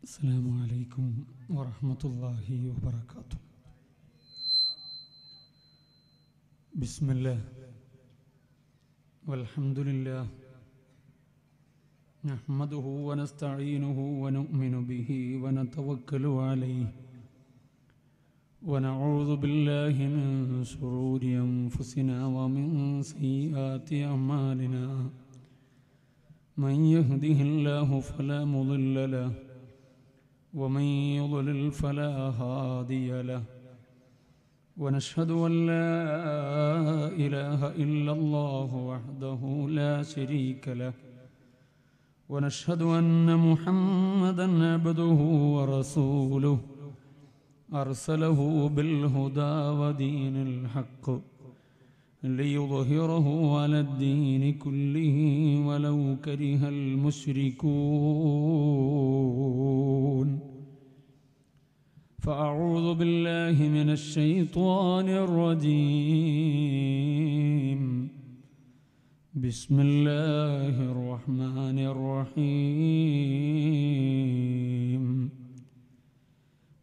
السلام عليكم ورحمة الله وبركاته. بسم الله والحمد لله نحمده ونستعينه ونؤمن به ونتوكل عليه ونعوذ بالله من شرور أنفسنا ومن سيئات أعمالنا من يهده الله فلا مضل له ومن يضلل فلا هادي له ونشهد أن لا إله إلا الله وحده لا شريك له ونشهد أن محمدا عبده ورسوله أرسله بالهدى ودين الحق ليظهره على الدين كله ولو كره المشركون. فأعوذ بالله من الشيطان الرجيم. بسم الله الرحمن الرحيم.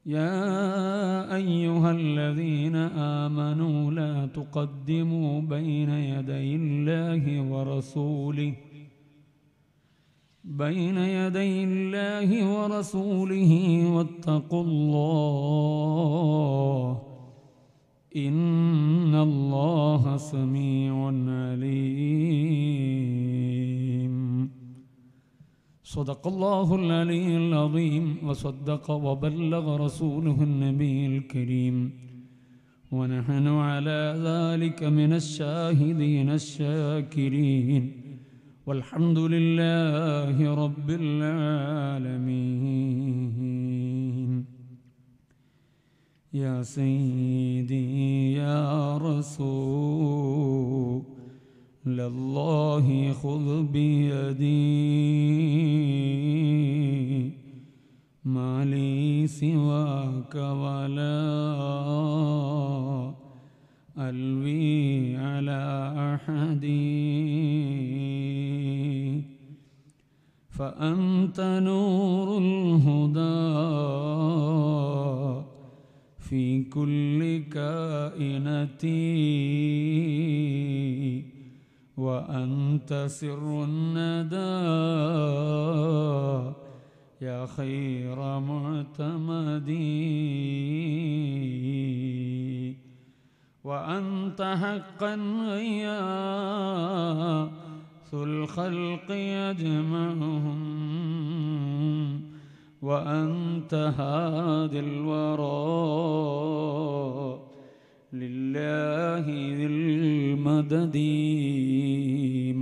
يا أيها الذين آمنوا لا تقدموا بين يدي الله ورسوله واتقوا الله إن الله سميع عليم. صدق الله العلي العظيم وصدق وبلغ رسوله النبي الكريم ونحن على ذلك من الشاهدين الشاكرين والحمد لله رب العالمين. يا سيدي يا رسول الله خذ بيدي ما لي سواك ولا ألوي على أحد فأنت نور الهدى في كل كائنتي وأنت سر الندى يا خير معتمدي وأنت حقا غياث الخلق أجمعهم وأنت هادي الورى لله ذي المدد.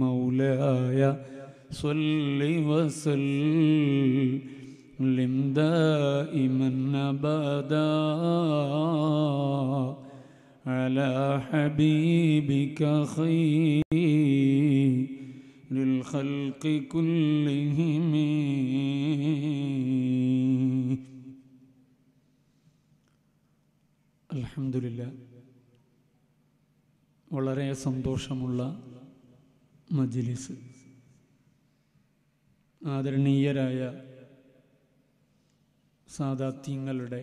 مولاي صل وسلم دائما أبدا على حبيبك خير للخلق كلهم. അൽഹംദുലില്ലാഹ്. വളരെ സന്തോഷമുള്ള മജ്ലിസ്. ആദരണീയരായ സാദാത്യങ്ങളുടെ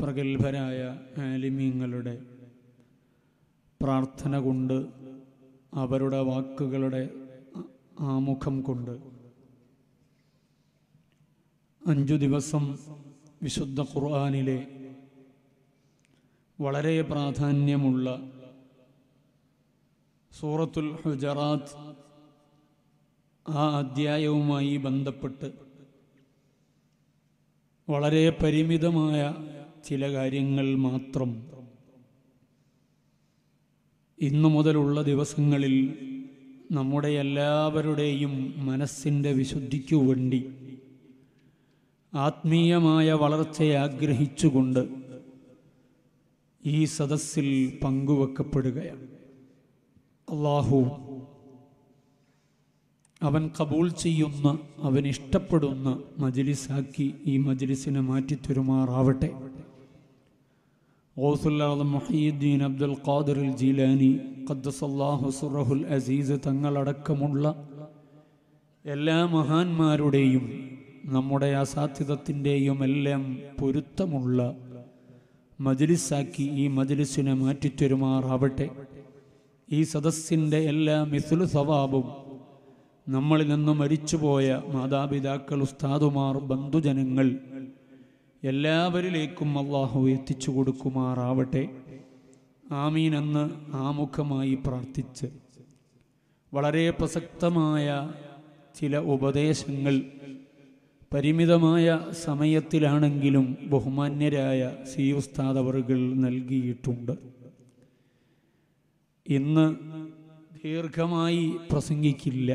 പ്രഗത്ഭരായ ആലിമീങ്ങളുടെ പ്രാർത്ഥന കൊണ്ട് അവരുടെ വാക്കുകളുടെ ആമുഖം കൊണ്ട് 5 ദിവസം വിശുദ്ധ ഖുർആനിലെ വളരെ പ്രാധാന്യമുള്ള സൂറത്തുൽ ഹുജറാത്ത് ആ അധ്യായവുമായി ബന്ധപ്പെട്ട് വളരെ പരിമിതമായ ചില കാര്യങ്ങൾ മാത്രം ഇന്നു മുതലുള്ള ദിവസങ്ങളിൽ നമ്മുടെ എല്ലാവരുടെയും മനസ്സിൻ്റെ വിശുദ്ധിക്കു വേണ്ടി ആത്മീയമായ വളർച്ചയെ ആഗ്രഹിച്ചുകൊണ്ട് ഈ സദസ്സിൽ പങ്കുവെക്കപ്പെടുകയാണ്. അല്ലാഹു അവൻ കബൂൽ ചെയ്യുന്ന, അവൻ ഇഷ്ടപ്പെടുന്ന മജ്ലിസാക്കി ഈ മജ്ലിസിനെ മാറ്റിത്തരുമാറാവട്ടെ. ഗൗസുൽ ആദം മുഹയ്യിദ്ദീൻ അബ്ദുൽ ഖാദിർ അൽ ജീലാനി ഖദ്ദസല്ലാഹു സിറഹുൽ അസീസ് തങ്ങളടക്കമുള്ള എല്ലാ മഹാന്മാരുടെയും നമ്മുടെ അസാധ്യതത്തിൻ്റെയും എല്ലാം പൊരുത്തമുള്ള മജ്ലിസാക്കി ഈ മജ്ലിസിനെ മാറ്റിത്തരുമാറാവട്ടെ. ഈ സദസ്സിൻ്റെ എല്ലാ മിസ്ലു സവാബും നമ്മളിൽ നിന്ന് മരിച്ചുപോയ മാതാപിതാക്കൾ, ഉസ്താദുമാർ, ബന്ധുജനങ്ങൾ എല്ലാവരിലേക്കും അള്ളാഹു എത്തിച്ചു കൊടുക്കുമാറാവട്ടെ. ആമീൻ എന്ന് ആമുഖമായി പ്രാർത്ഥിച്ച് വളരെ പ്രസക്തമായ ചില ഉപദേശങ്ങൾ പരിമിതമായ സമയത്തിലാണെങ്കിലും ബഹുമാന്യരായ സി ഉസ്താദ് അവറുകൾ നൽകിയിട്ടുണ്ട്. ഇന്ന് ദീർഘമായി പ്രസംഗിക്കില്ല.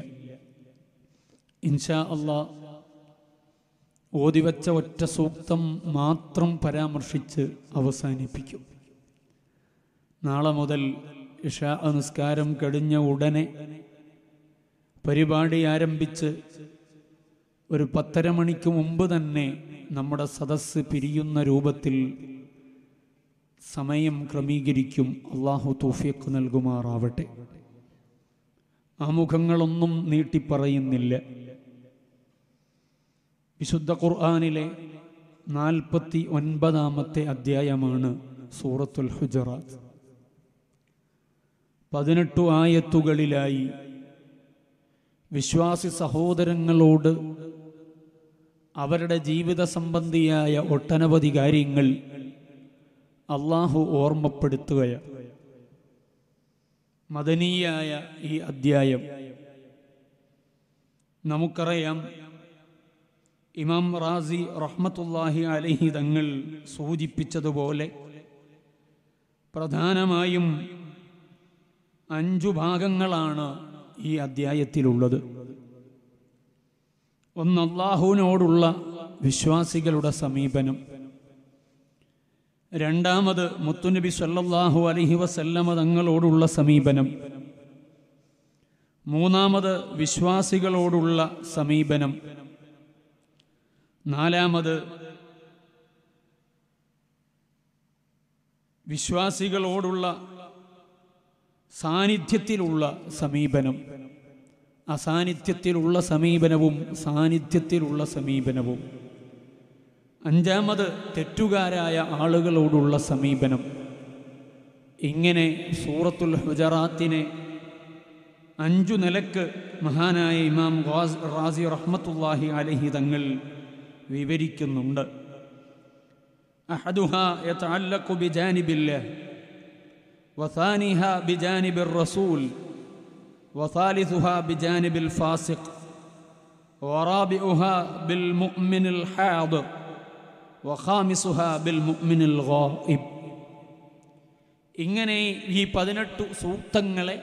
ഇൻഷാ അല്ലാഹ് ഓതിവച്ച ഒറ്റ സൂക്തം മാത്രം പരാമർശിച്ച് അവസാനിപ്പിക്കും. നാളെ മുതൽ ഇശാ നിസ്കാരം കഴിഞ്ഞ ഉടനെ പരിപാടി ആരംഭിച്ച് ഒരു 10:30 മണിക്ക് മുമ്പ് തന്നെ നമ്മുടെ സദസ്സ് പിരിയുന്ന രൂപത്തിൽ സമയം ക്രമീകരിക്കും. അള്ളാഹു തൗഫീഖ് നൽകുമാറാവട്ടെ. ആമുഖങ്ങളൊന്നും നീട്ടിപ്പറയുന്നില്ല. വിശുദ്ധ ഖുർആനിലെ 49-ാമത്തെ അധ്യായമാണ് സൂറത്തുൽ ഹുജറാത്ത്. 18 ആയത്തുകളിലായി വിശ്വാസി സഹോദരങ്ങളോട് അവരുടെ ജീവിത സംബന്ധിയായ ഒട്ടനവധി കാര്യങ്ങൾ അള്ളാഹു ഓർമ്മപ്പെടുത്തുകയാണ്. മദനീയായ ഈ അധ്യായം നമുക്കറിയാം. ഇമാം റാസി റഹ്മത്തുള്ളാഹി അലൈഹി തങ്ങൾ സൂചിപ്പിച്ചതുപോലെ പ്രധാനമായും 5 ഭാഗങ്ങളാണ് ഈ അധ്യായത്തിലുള്ളത്. ഒന്ന്, അല്ലാഹുവിനോടുള്ള വിശ്വാസികളുടെ സമീപനം. രണ്ടാമത്, മുത്തുനബി സല്ലല്ലാഹു അലൈഹി വസല്ലമ തങ്ങളോടുള്ള സമീപനം. മൂന്നാമത്, വിശ്വാസികളോടുള്ള സമീപനം. നാലാമത്, വിശ്വാസികളോടുള്ള സാന്നിധ്യത്തിലുള്ള സമീപനം. അസാന്നിധ്യത്തിലുള്ള സമീപനവും സാന്നിധ്യത്തിലുള്ള സമീപനവും. അഞ്ചാമത്, തെറ്റുകാരായ ആളുകളോടുള്ള സമീപനം. ഇങ്ങനെ സൂറത്തുൽ ഹുജറാത്തിനെ 5 നിലക്ക് മഹാനായ ഇമാം റാസി റഹ്മത്തുള്ളാഹി അലൈഹി തങ്ങൾ വിവരിക്കുന്നുണ്ട്. അഹദുഹാ യതഅല്ലഖു ബിജാനിബില്ലാഹ് വസാനിഹാ ബിജാനിബിർ റസൂൽ വസാലിസുഹാ ബിജാനിബിൽ ഫാസിഖ് വറാബിഉഹാ ബിൽ മുഅ്മിനിൽ ഹാദിർ വഖാമിസുഹാ ബിൽ മുഅ്മിനിൽ ഗായിബ്. ഇങ്ങനെ ഈ 18 സൂക്തങ്ങളെ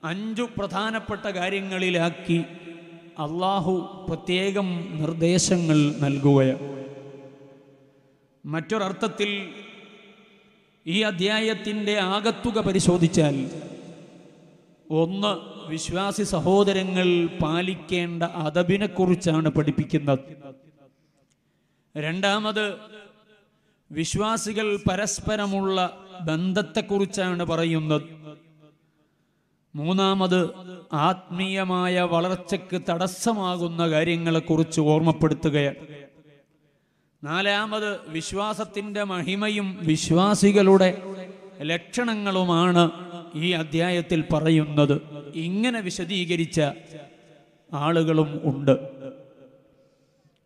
5 പ്രധാനപ്പെട്ട കാര്യങ്ങളിലാക്കി അള്ളാഹു പ്രത്യേകം നിർദ്ദേശങ്ങൾ നൽകുകയാണ്. മറ്റൊരർത്ഥത്തിൽ ഈ അധ്യായത്തിൻ്റെ ആകത്തുക പരിശോധിച്ചാൽ, ഒന്ന്, വിശ്വാസി സഹോദരങ്ങൾ പാലിക്കേണ്ട അദബിനെക്കുറിച്ചാണ് പഠിപ്പിക്കുന്നത്. രണ്ടാമത്, വിശ്വാസികൾ പരസ്പരമുള്ള ബന്ധത്തെക്കുറിച്ചാണ് പറയുന്നത്. മൂന്നാമത്, ആത്മീയമായ വളർച്ചയ്ക്ക് തടസ്സമാകുന്ന കാര്യങ്ങളെക്കുറിച്ച് ഓർമ്മപ്പെടുത്തുകയാണ്. നാലാമത്, വിശ്വാസത്തിൻ്റെ മഹിമയും വിശ്വാസികളുടെ ലക്ഷണങ്ങളുമാണ് ഈ അധ്യായത്തിൽ പറയുന്നത്. ഇങ്ങനെ വിശദീകരിച്ച ആളുകളും ഉണ്ട്.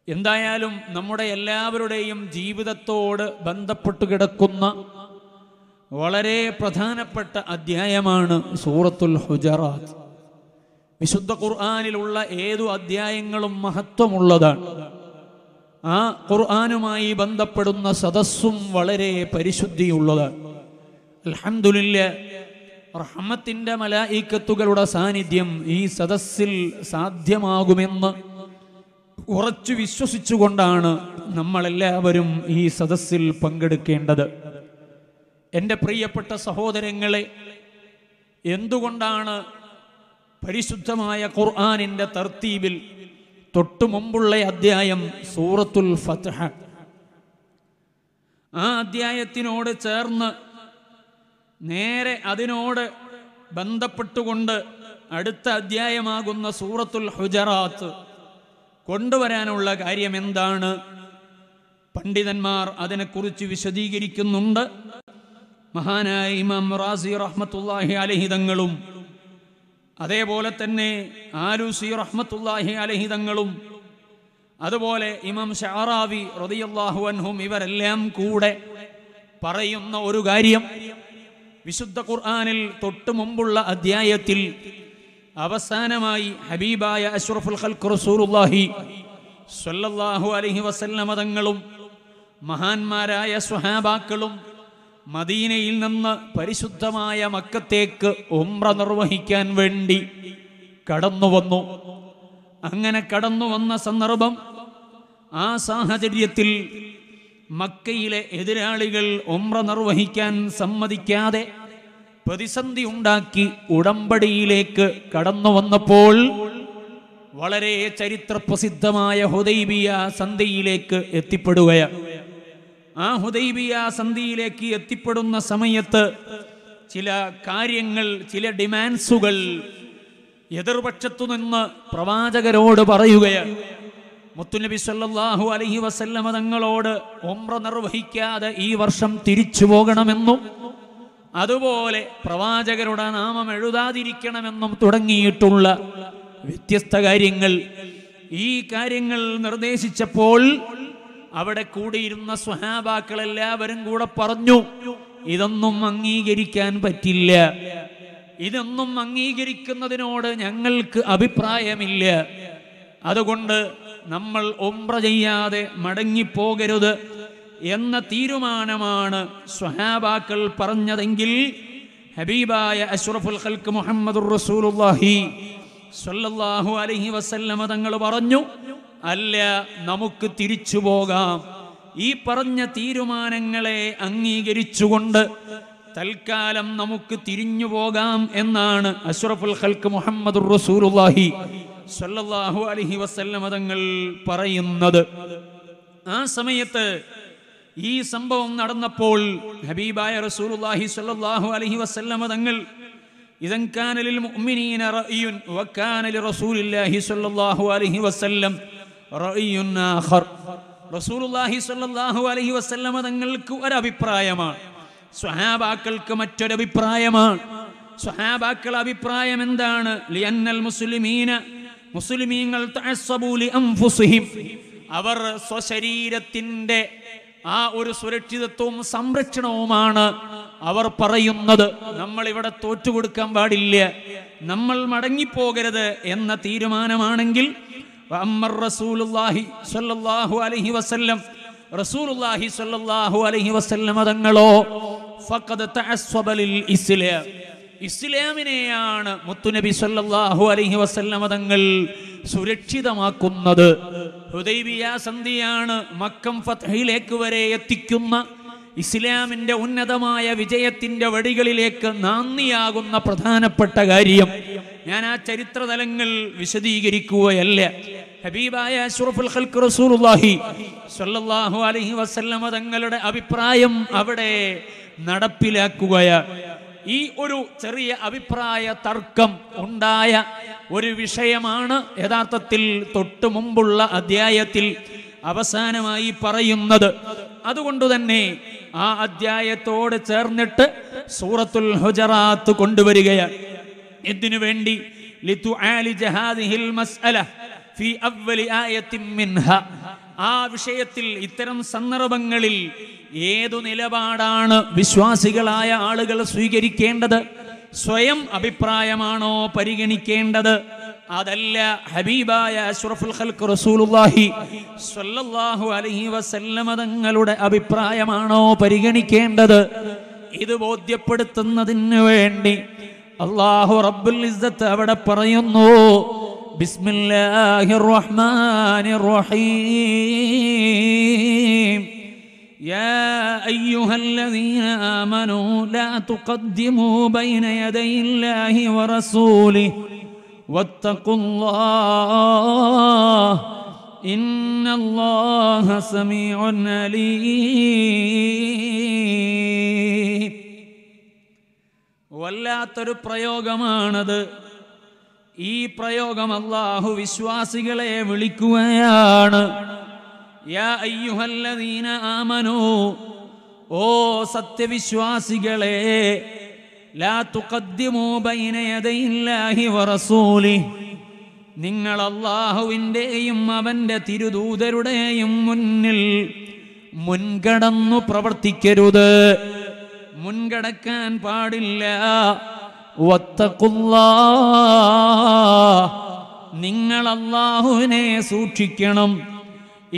എന്തായാലും നമ്മുടെ എല്ലാവരുടെയും ജീവിതത്തോട് ബന്ധപ്പെട്ട് കിടക്കുന്ന വളരെ പ്രധാനപ്പെട്ട അധ്യായമാണ് സൂറത്തുൽ ഹുജറാത്ത്. വിശുദ്ധ ഖുർആനിലുള്ള ഏതു അധ്യായങ്ങളും മഹത്വമുള്ളതാണ്. ആ ഖുർആനുമായി ബന്ധപ്പെടുന്ന സദസ്സും വളരെ പരിശുദ്ധിയുള്ളതാണ്. അൽഹംദുലില്ലാഹ്, റഹ്മത്തിന്റെ മലായികത്തുകളുടെ സാന്നിധ്യം ഈ സദസ്സിൽ സാധ്യമാകുമെന്ന് ഉറച്ചു വിശ്വസിച്ചുകൊണ്ടാണ് നമ്മളെല്ലാവരും ഈ സദസ്സിൽ പങ്കെടുക്കേണ്ടത്. എൻ്റെ പ്രിയപ്പെട്ട സഹോദരങ്ങളെ, എന്തുകൊണ്ടാണ് പരിശുദ്ധമായ ഖുർആനിൻ്റെ തർത്തീബിൽ തൊട്ടു മുമ്പുള്ള അധ്യായം സൂറത്തുൽ ഫത്ഹ്, ആ അധ്യായത്തിനോട് ചേർന്ന് നേരെ അതിനോട് ബന്ധപ്പെട്ടുകൊണ്ട് അടുത്ത അധ്യായമാകുന്ന സൂറത്തുൽ ഹുജറാത്ത് കൊണ്ടുവരാനുള്ള കാര്യം എന്താണ്? പണ്ഡിതന്മാർ അതിനെക്കുറിച്ച് വിശദീകരിക്കുന്നുണ്ട്. മഹാനായ ഇമാം റാസി റഹ്മത്തുള്ളാഹി അലൈഹി തങ്ങളും അതേപോലെ തന്നെ ആലൂസി റഹ്മത്തുള്ളാഹി അലൈഹി തങ്ങളും അതുപോലെ ഇമാം ശഅറാവി റളിയല്ലാഹു അൻഹും ഇവരെല്ലാം കൂടെ പറയുന്ന ഒരു കാര്യം, വിശുദ്ധ ഖുർആനിൽ തൊട്ടു മുമ്പുള്ള അധ്യായത്തിൽ അവസാനമായി ഹബീബായ അഷ്റഫുൽ ഖൽഖ് റസൂലുള്ളാഹി സ്വല്ലല്ലാഹു അലൈഹി വസല്ലമ തങ്ങളും മഹാന്മാരായ സ്വഹാബാക്കളും മദീനയിൽ നിന്ന് പരിശുദ്ധമായ മക്കത്തേക്ക് ഉംറ നിർവഹിക്കാൻ വേണ്ടി കടന്നു വന്നു. അങ്ങനെ കടന്നു വന്ന സന്ദർഭം, ആ സാഹചര്യത്തിൽ മക്കയിലെ എതിരാളികൾ ഉംറ നിർവഹിക്കാൻ സമ്മതിക്കാതെ പ്രതിസന്ധി ഉണ്ടാക്കി ഉടമ്പടിയിലേക്ക് കടന്നു വന്നപ്പോൾ വളരെ ചരിത്രപ്രസിദ്ധമായ ഹുദൈബിയ സന്ധിയിലേക്ക് എത്തിപ്പെടുകയാണ്. ആ ഹുദൈബിയ സന്ധിയിലേക്ക് എത്തിപ്പെടുന്ന സമയത്ത് ചില കാര്യങ്ങൾ, ചില ഡിമാൻഡ്സുകൾ എതിർപക്ഷത്തു നിന്ന് പ്രവാചകരോട് പറയുകയാണ്. മുത്തുനബി സല്ലല്ലാഹു അലൈഹി വസല്ലമ തങ്ങളോട് ഉംറ നിർവഹിക്കാതെ ഈ വർഷം തിരിച്ചു പോകണമെന്നും അതുപോലെ പ്രവാചകരുടെ നാമം എഴുതാതിരിക്കണമെന്നും തുടങ്ങിയിട്ടുള്ള വ്യത്യസ്ത കാര്യങ്ങൾ. ഈ കാര്യങ്ങൾ നിർദ്ദേശിച്ചപ്പോൾ അവിടെ കൂടിയിരുന്ന സ്വഹാബാക്കൾ എല്ലാവരും കൂടെ പറഞ്ഞു, ഇതൊന്നും അംഗീകരിക്കാൻ പറ്റില്ല, ഇതൊന്നും അംഗീകരിക്കുന്നതിനോട് ഞങ്ങൾക്ക് അഭിപ്രായമില്ല. അതുകൊണ്ട് നമ്മൾ ഉംറ ചെയ്യാതെ മടങ്ങിപ്പോകരുത് എന്ന തീരുമാനമാണ് സ്വഹാബാക്കൾ പറഞ്ഞതെങ്കിൽ ഹബീബായ അഷ്റഫുൽ ഖൽഖ് മുഹമ്മദുർ റസൂലുള്ളാഹി സ്വല്ലല്ലാഹു അലൈഹി വസല്ലമ തങ്ങൾ പറഞ്ഞു, അല്ല, നമുക്ക് തിരിച്ചു പോകാം. ഈ പറഞ്ഞ തീരുമാനങ്ങളെ അംഗീകരിച്ചുകൊണ്ട് തൽക്കാലം നമുക്ക് തിരിഞ്ഞു പോകാം എന്നാണ് അഷ്റഫുൽ ഖൽഖ് മുഹമ്മദുർ റസൂലുള്ളാഹി സ്വല്ലല്ലാഹു അലൈഹി വസല്ലമ തങ്ങൾ പറയുന്നത്. ആ സമയത്ത് ഈ സംഭവം നടന്നപ്പോൾ ഹബീബായ റസൂലുള്ളാഹി സ്വല്ലല്ലാഹു അലൈഹി വസല്ലമ തങ്ങൾ ഇദൻ കാന ലിൽ മുഅ്മിനീന റഅയ്യുൻ വകാന ലിറസൂലില്ലാഹി സ്വല്ലല്ലാഹു അലൈഹി വസല്ലം റഅയ്യുൻ ആഖർ. റസൂലുള്ളാഹി സ്വല്ലല്ലാഹു അലൈഹി വസല്ലമ തങ്ങൾക്ക് ഒരു അഭിപ്രായമാണ്, സ്വഹാബാക്കൾക്ക് മറ്റൊരു അഭിപ്രായമാണ്. സ്വഹാബാക്കളുടെ അഭിപ്രായം എന്താണ്? ലിഅന്നൽ മുസ്ലിമീന, മുസ്ലിമീങ്ങൾ തഅസ്സബു ലിഅൻഫുസിഹിം, അവർ സ്വശരീരത്തിന്റെ ആ ഒരു സുരക്ഷിതത്വവും സംരക്ഷണവുമാണ് അവർ പറയുന്നത്. നമ്മൾ ഇവിടെ തോറ്റുകൊടുക്കാൻ പാടില്ല, നമ്മൾ മടങ്ങിപ്പോകരുത് എന്ന തീരുമാനമാണെങ്കിൽ റസൂലുള്ളാഹി സ്വല്ലല്ലാഹു അലൈഹി വസല്ലം, റസൂലുള്ളാഹി സ്വല്ലല്ലാഹു അലൈഹി വസല്ലം തങ്ങളോ ഫഖദ് തഅസ്സബ ലിൽ ഇസ്ലാം, ഇസ്ലാമിനെയാണ് മുത്തുനബി സ്വല്ലല്ലാഹു അലൈഹി വസല്ലം തങ്ങൾ സുരക്ഷിതമാക്കുന്നത്. ഹുദൈബിയ സന്ധിയാണ് മക്കം ഫത്ഹിലേക്ക് വരെ എത്തിക്കുന്ന ഇസ്ലാമിന്റെ ഉന്നതമായ വിജയത്തിന്റെ വടികളിലേക്ക് നാന്ദിയാകുന്ന പ്രധാനപ്പെട്ട കാര്യം. ഞാൻ ആ ചരിത്രതലങ്ങൾ വിശദീകരിക്കുകയല്ല. ഹബീബായ അഷ്റഫുൽ ഖൽഖ് റസൂലുള്ളാഹി സ്വല്ലല്ലാഹു അലൈഹി വസല്ലമ തങ്ങളുടെ അഭിപ്രായം അവിടെ നടപ്പിലാക്കുകയാണ്. ഈ ഒരു ചെറിയ അഭിപ്രായ തർക്കം ഉണ്ടായ ഒരു വിഷയമാണ് യഥാർത്ഥത്തിൽ തൊട്ടു മുമ്പുള്ള അധ്യായത്തിൽ അവസാനമായി പറയുന്നത്. അതുകൊണ്ട് തന്നെ ആ അധ്യായത്തോട് ചേർന്നിട്ട് സൂറത്തുൽ ഹുജറാത്ത് കൊണ്ടുവരികയാണ്. ഇതിനു വേണ്ടി ലിതുആലിജ ഹാദിഹിൽ മസ്അല ഫീ അവ്വലി ആയത്തിൻ മിൻഹ, ആ വിഷയത്തിൽ ഇത്തരം സന്ദർഭങ്ങളിൽ ഏതു നിലപാടാണ് വിശ്വാസികളായ ആളുകൾ സ്വീകരിക്കേണ്ടത്? സ്വയം അഭിപ്രായമാണോ പരിഗണിക്കേണ്ടത്? അതല്ല ഹബീബായ അഷ്റഫുൽ ഖൽഖ് റസൂലുള്ളാഹി സ്വല്ലല്ലാഹു അലൈഹി വസല്ലമ തങ്ങളുടെ അഭിപ്രായമാണോ പരിഗണിക്കേണ്ടത്? ഇത് ബോധ്യപ്പെടുത്തുന്നതിന് വേണ്ടി അല്ലാഹു റബ്ബുൽ ഇസ്സത്ത് അവിടെ പറയുന്നു, ബിസ്മില്ലാഹിർ റഹ്മാനിർ റഹീം, യാ അയ്യുഹല്ലദീന ആമനൂ ലാ തുഖദ്ദിമൂ ബൈന യദയില്ലാഹി വറസൂലിഹി വത്തഖുല്ലാഹ് ഇന്നല്ലാഹ സമീഉൻ അലീം. വല്ലാത്തൊരു പ്രയോഗമാണത്. ഈ പ്രയോഗം അല്ലാഹു വിശ്വാസികളെ വിളിക്കുകയാണ്. യാ അയ്യുഹല്ലദീന ആമനൂ, ഓ സത്യവിശ്വാസികളെ, ലാ തുഖദ്ദിമൂ ബൈന യദയില്ലാഹി വറസൂലിഹി, നിങ്ങൾ അല്ലാഹുവിൻ്റെയും അവൻ്റെ തിരുദൂതരുടെയും മുന്നിൽ മുൻകടന്നു പ്രവർത്തിക്കരുത്, മുൻകടക്കാൻ പാടില്ല. വത്തഖുല്ലാഹ്, നിങ്ങൾ അല്ലാഹുവിനെ സൂക്ഷിക്കണം.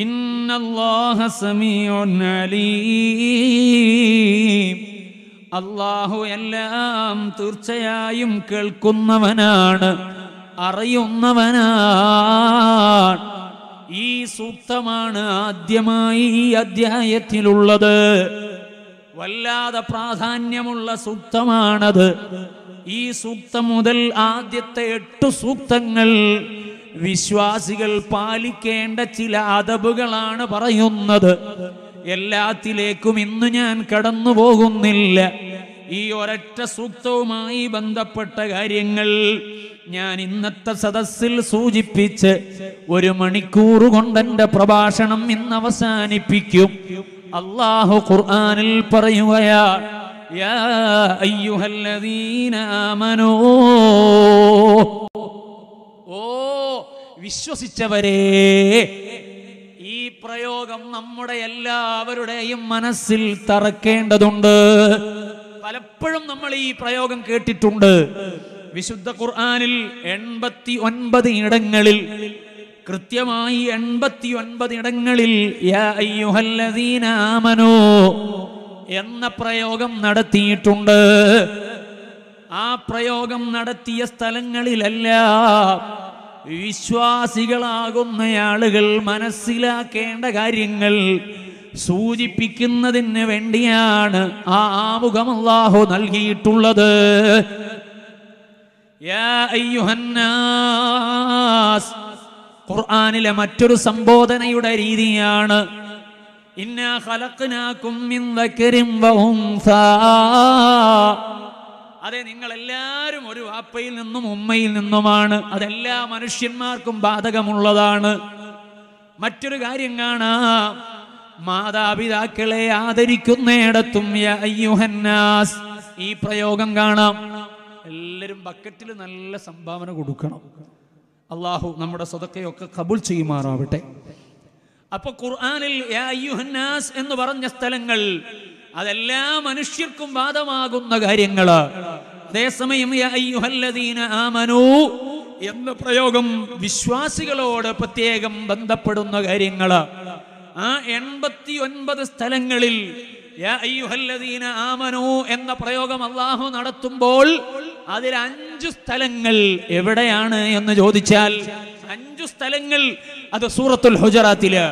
ഇന്നല്ലാഹ സമീഉൻ അലീം, അല്ലാഹു എല്ലാം തീർച്ചയായും കേൾക്കുന്നവനാണ്, അറിയുന്നവനാണ്. ഈ സൂക്തമാണ് ആദ്യമായി ഈ അധ്യായത്തിലുള്ളത്. വല്ലാതെ പ്രാധാന്യമുള്ള സൂക്തമാണത്. ഈ സൂക്തം മുതൽ ആദ്യത്തെ 8 സൂക്തങ്ങൾ വിശ്വാസികൾ പാലിക്കേണ്ട ചില അദബുകളാണ് പറയുന്നത്. എല്ലാത്തിലേക്കും ഇന്ന് ഞാൻ കടന്നു പോകുന്നില്ല. ഈ ഒരൊറ്റ സൂക്തവുമായി ബന്ധപ്പെട്ട കാര്യങ്ങൾ ഞാൻ ഇന്നത്തെ സദസ്സിൽ സൂചിപ്പിച്ച് 1 മണിക്കൂർ കൊണ്ട് എൻ്റെ പ്രഭാഷണം ഇന്ന് അവസാനിപ്പിക്കും. അല്ലാഹു ഖുർആനിൽ പറയുകയാ, യാ അയ്യുഹല്ലദീന ആമനൂ, ഓ വിശ്വസിച്ചവരെ. ഈ പ്രയോഗം നമ്മുടെ എല്ലാവരുടെയും മനസ്സിൽ തറക്കേണ്ടതുണ്ട്. പലപ്പോഴും നമ്മൾ ഈ പ്രയോഗം കേട്ടിട്ടുണ്ട്. വിശുദ്ധ ഖുർആനിൽ 89 ഇടങ്ങളിൽ, കൃത്യമായി 89 ഇടങ്ങളിൽ യാ അയ്യുഹല്ലദീന ആമനൂ എന്ന പ്രയോഗം നടത്തിയിട്ടുണ്ട്. ആ പ്രയോഗം നടത്തിയ സ്ഥലങ്ങളിലെല്ലാം വിശ്വാസികളാകുന്ന ആളുകൾ മനസ്സിലാക്കേണ്ട കാര്യങ്ങൾ സൂചിപ്പിക്കുന്നതിന് വേണ്ടിയാണ് ആ ആമുഖം അല്ലാഹു നൽകിയിട്ടുള്ളത്. യാ അയ്യുഹന്നാസ്, ഖുർആനിലെ മറ്റൊരു സംബോധനയുടെ രീതിയാണ് ഇന്നാ ഖലഖ്നാകും മിൻ ദക്കരിൻ വ ഉൻസാ. അതെ, നിങ്ങൾ എല്ലാവരും ഒരു വാപ്പയിൽ നിന്നും ഉമ്മയിൽ നിന്നുമാണ്. അതെല്ലാ മനുഷ്യന്മാർക്കും ബാധകമുള്ളതാണ്. മറ്റൊരു കാര്യം കാണാം, മാതാപിതാക്കളെ ആദരിക്കുന്നിടത്തും യാ അയ്യുഹന്നാസ് ഈ പ്രയോഗം കാണാം. എല്ലാവരും ബക്കറ്റിൽ നല്ല സംഭാവന കൊടുക്കണം. അള്ളാഹു നമ്മുടെ സദഖയൊക്കെ ഖബൂൽ ചെയ്യുമാറാവട്ടെ. അപ്പൊ ഖുർആനിൽ യാ അയ്യുഹന്നാസ് എന്ന് പറഞ്ഞ സ്ഥലങ്ങൾ അതെല്ലാ മനുഷ്യർക്കും ബാധകമാകുന്ന കാര്യങ്ങള്. അതേസമയം യാ അയ്യുഹല്ലദീന ആമനൂ എന്ന പ്രയോഗം വിശ്വാസികളോട് പ്രത്യേകം ബന്ധപ്പെടുന്ന കാര്യങ്ങള്. ആ 89 സ്ഥലങ്ങളിൽ യാ അയ്യുഹല്ലദീന ആമനൂ എന്ന പ്രയോഗം അല്ലാഹു നടത്തുമ്പോൾ അതിൽ 5 സ്ഥലങ്ങൾ എവിടെയാണ് എന്ന് ചോദിച്ചാൽ 5 സ്ഥലങ്ങൾ അത് സൂറത്തുൽ ഹുജറാത്തില്.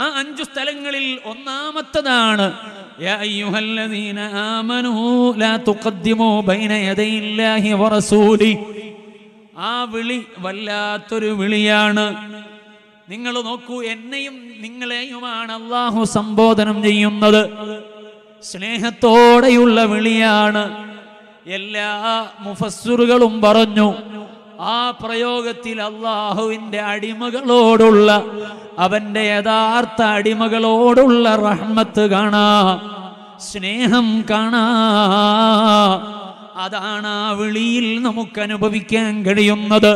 ആ 5 സ്ഥലങ്ങളിൽ ഒന്നാമത്തതാണ് യാ അയ്യുഹല്ലദീന ആമനൂ ലാ തുഖദ്ദിമൂ ബൈന യദയില്ലാഹി വറസൂലി. ആ വിളി വല്ലാത്തൊരു വിളിയാണ്. നിങ്ങൾ നോക്കൂ, എന്നെയും നിങ്ങളെയുമാണ് അല്ലാഹു സംബോധനം ചെയ്യുന്നത്. സ്നേഹത്തോടെയുള്ള വിളിയാണ്. എല്ലാ മുഫസ്സിറുകളും പറഞ്ഞു, ആ പ്രയോഗത്തിൽ അല്ലാഹുവിൻ്റെ അടിമകളോടുള്ള, അവൻ്റെ യഥാർത്ഥ അടിമകളോടുള്ള റഹ്മത്ത് കാണാം, സ്നേഹം കാണാം. അതാണ് ആ വിളിയിൽ നമുക്ക് അനുഭവിക്കാൻ കഴിയുന്നത്.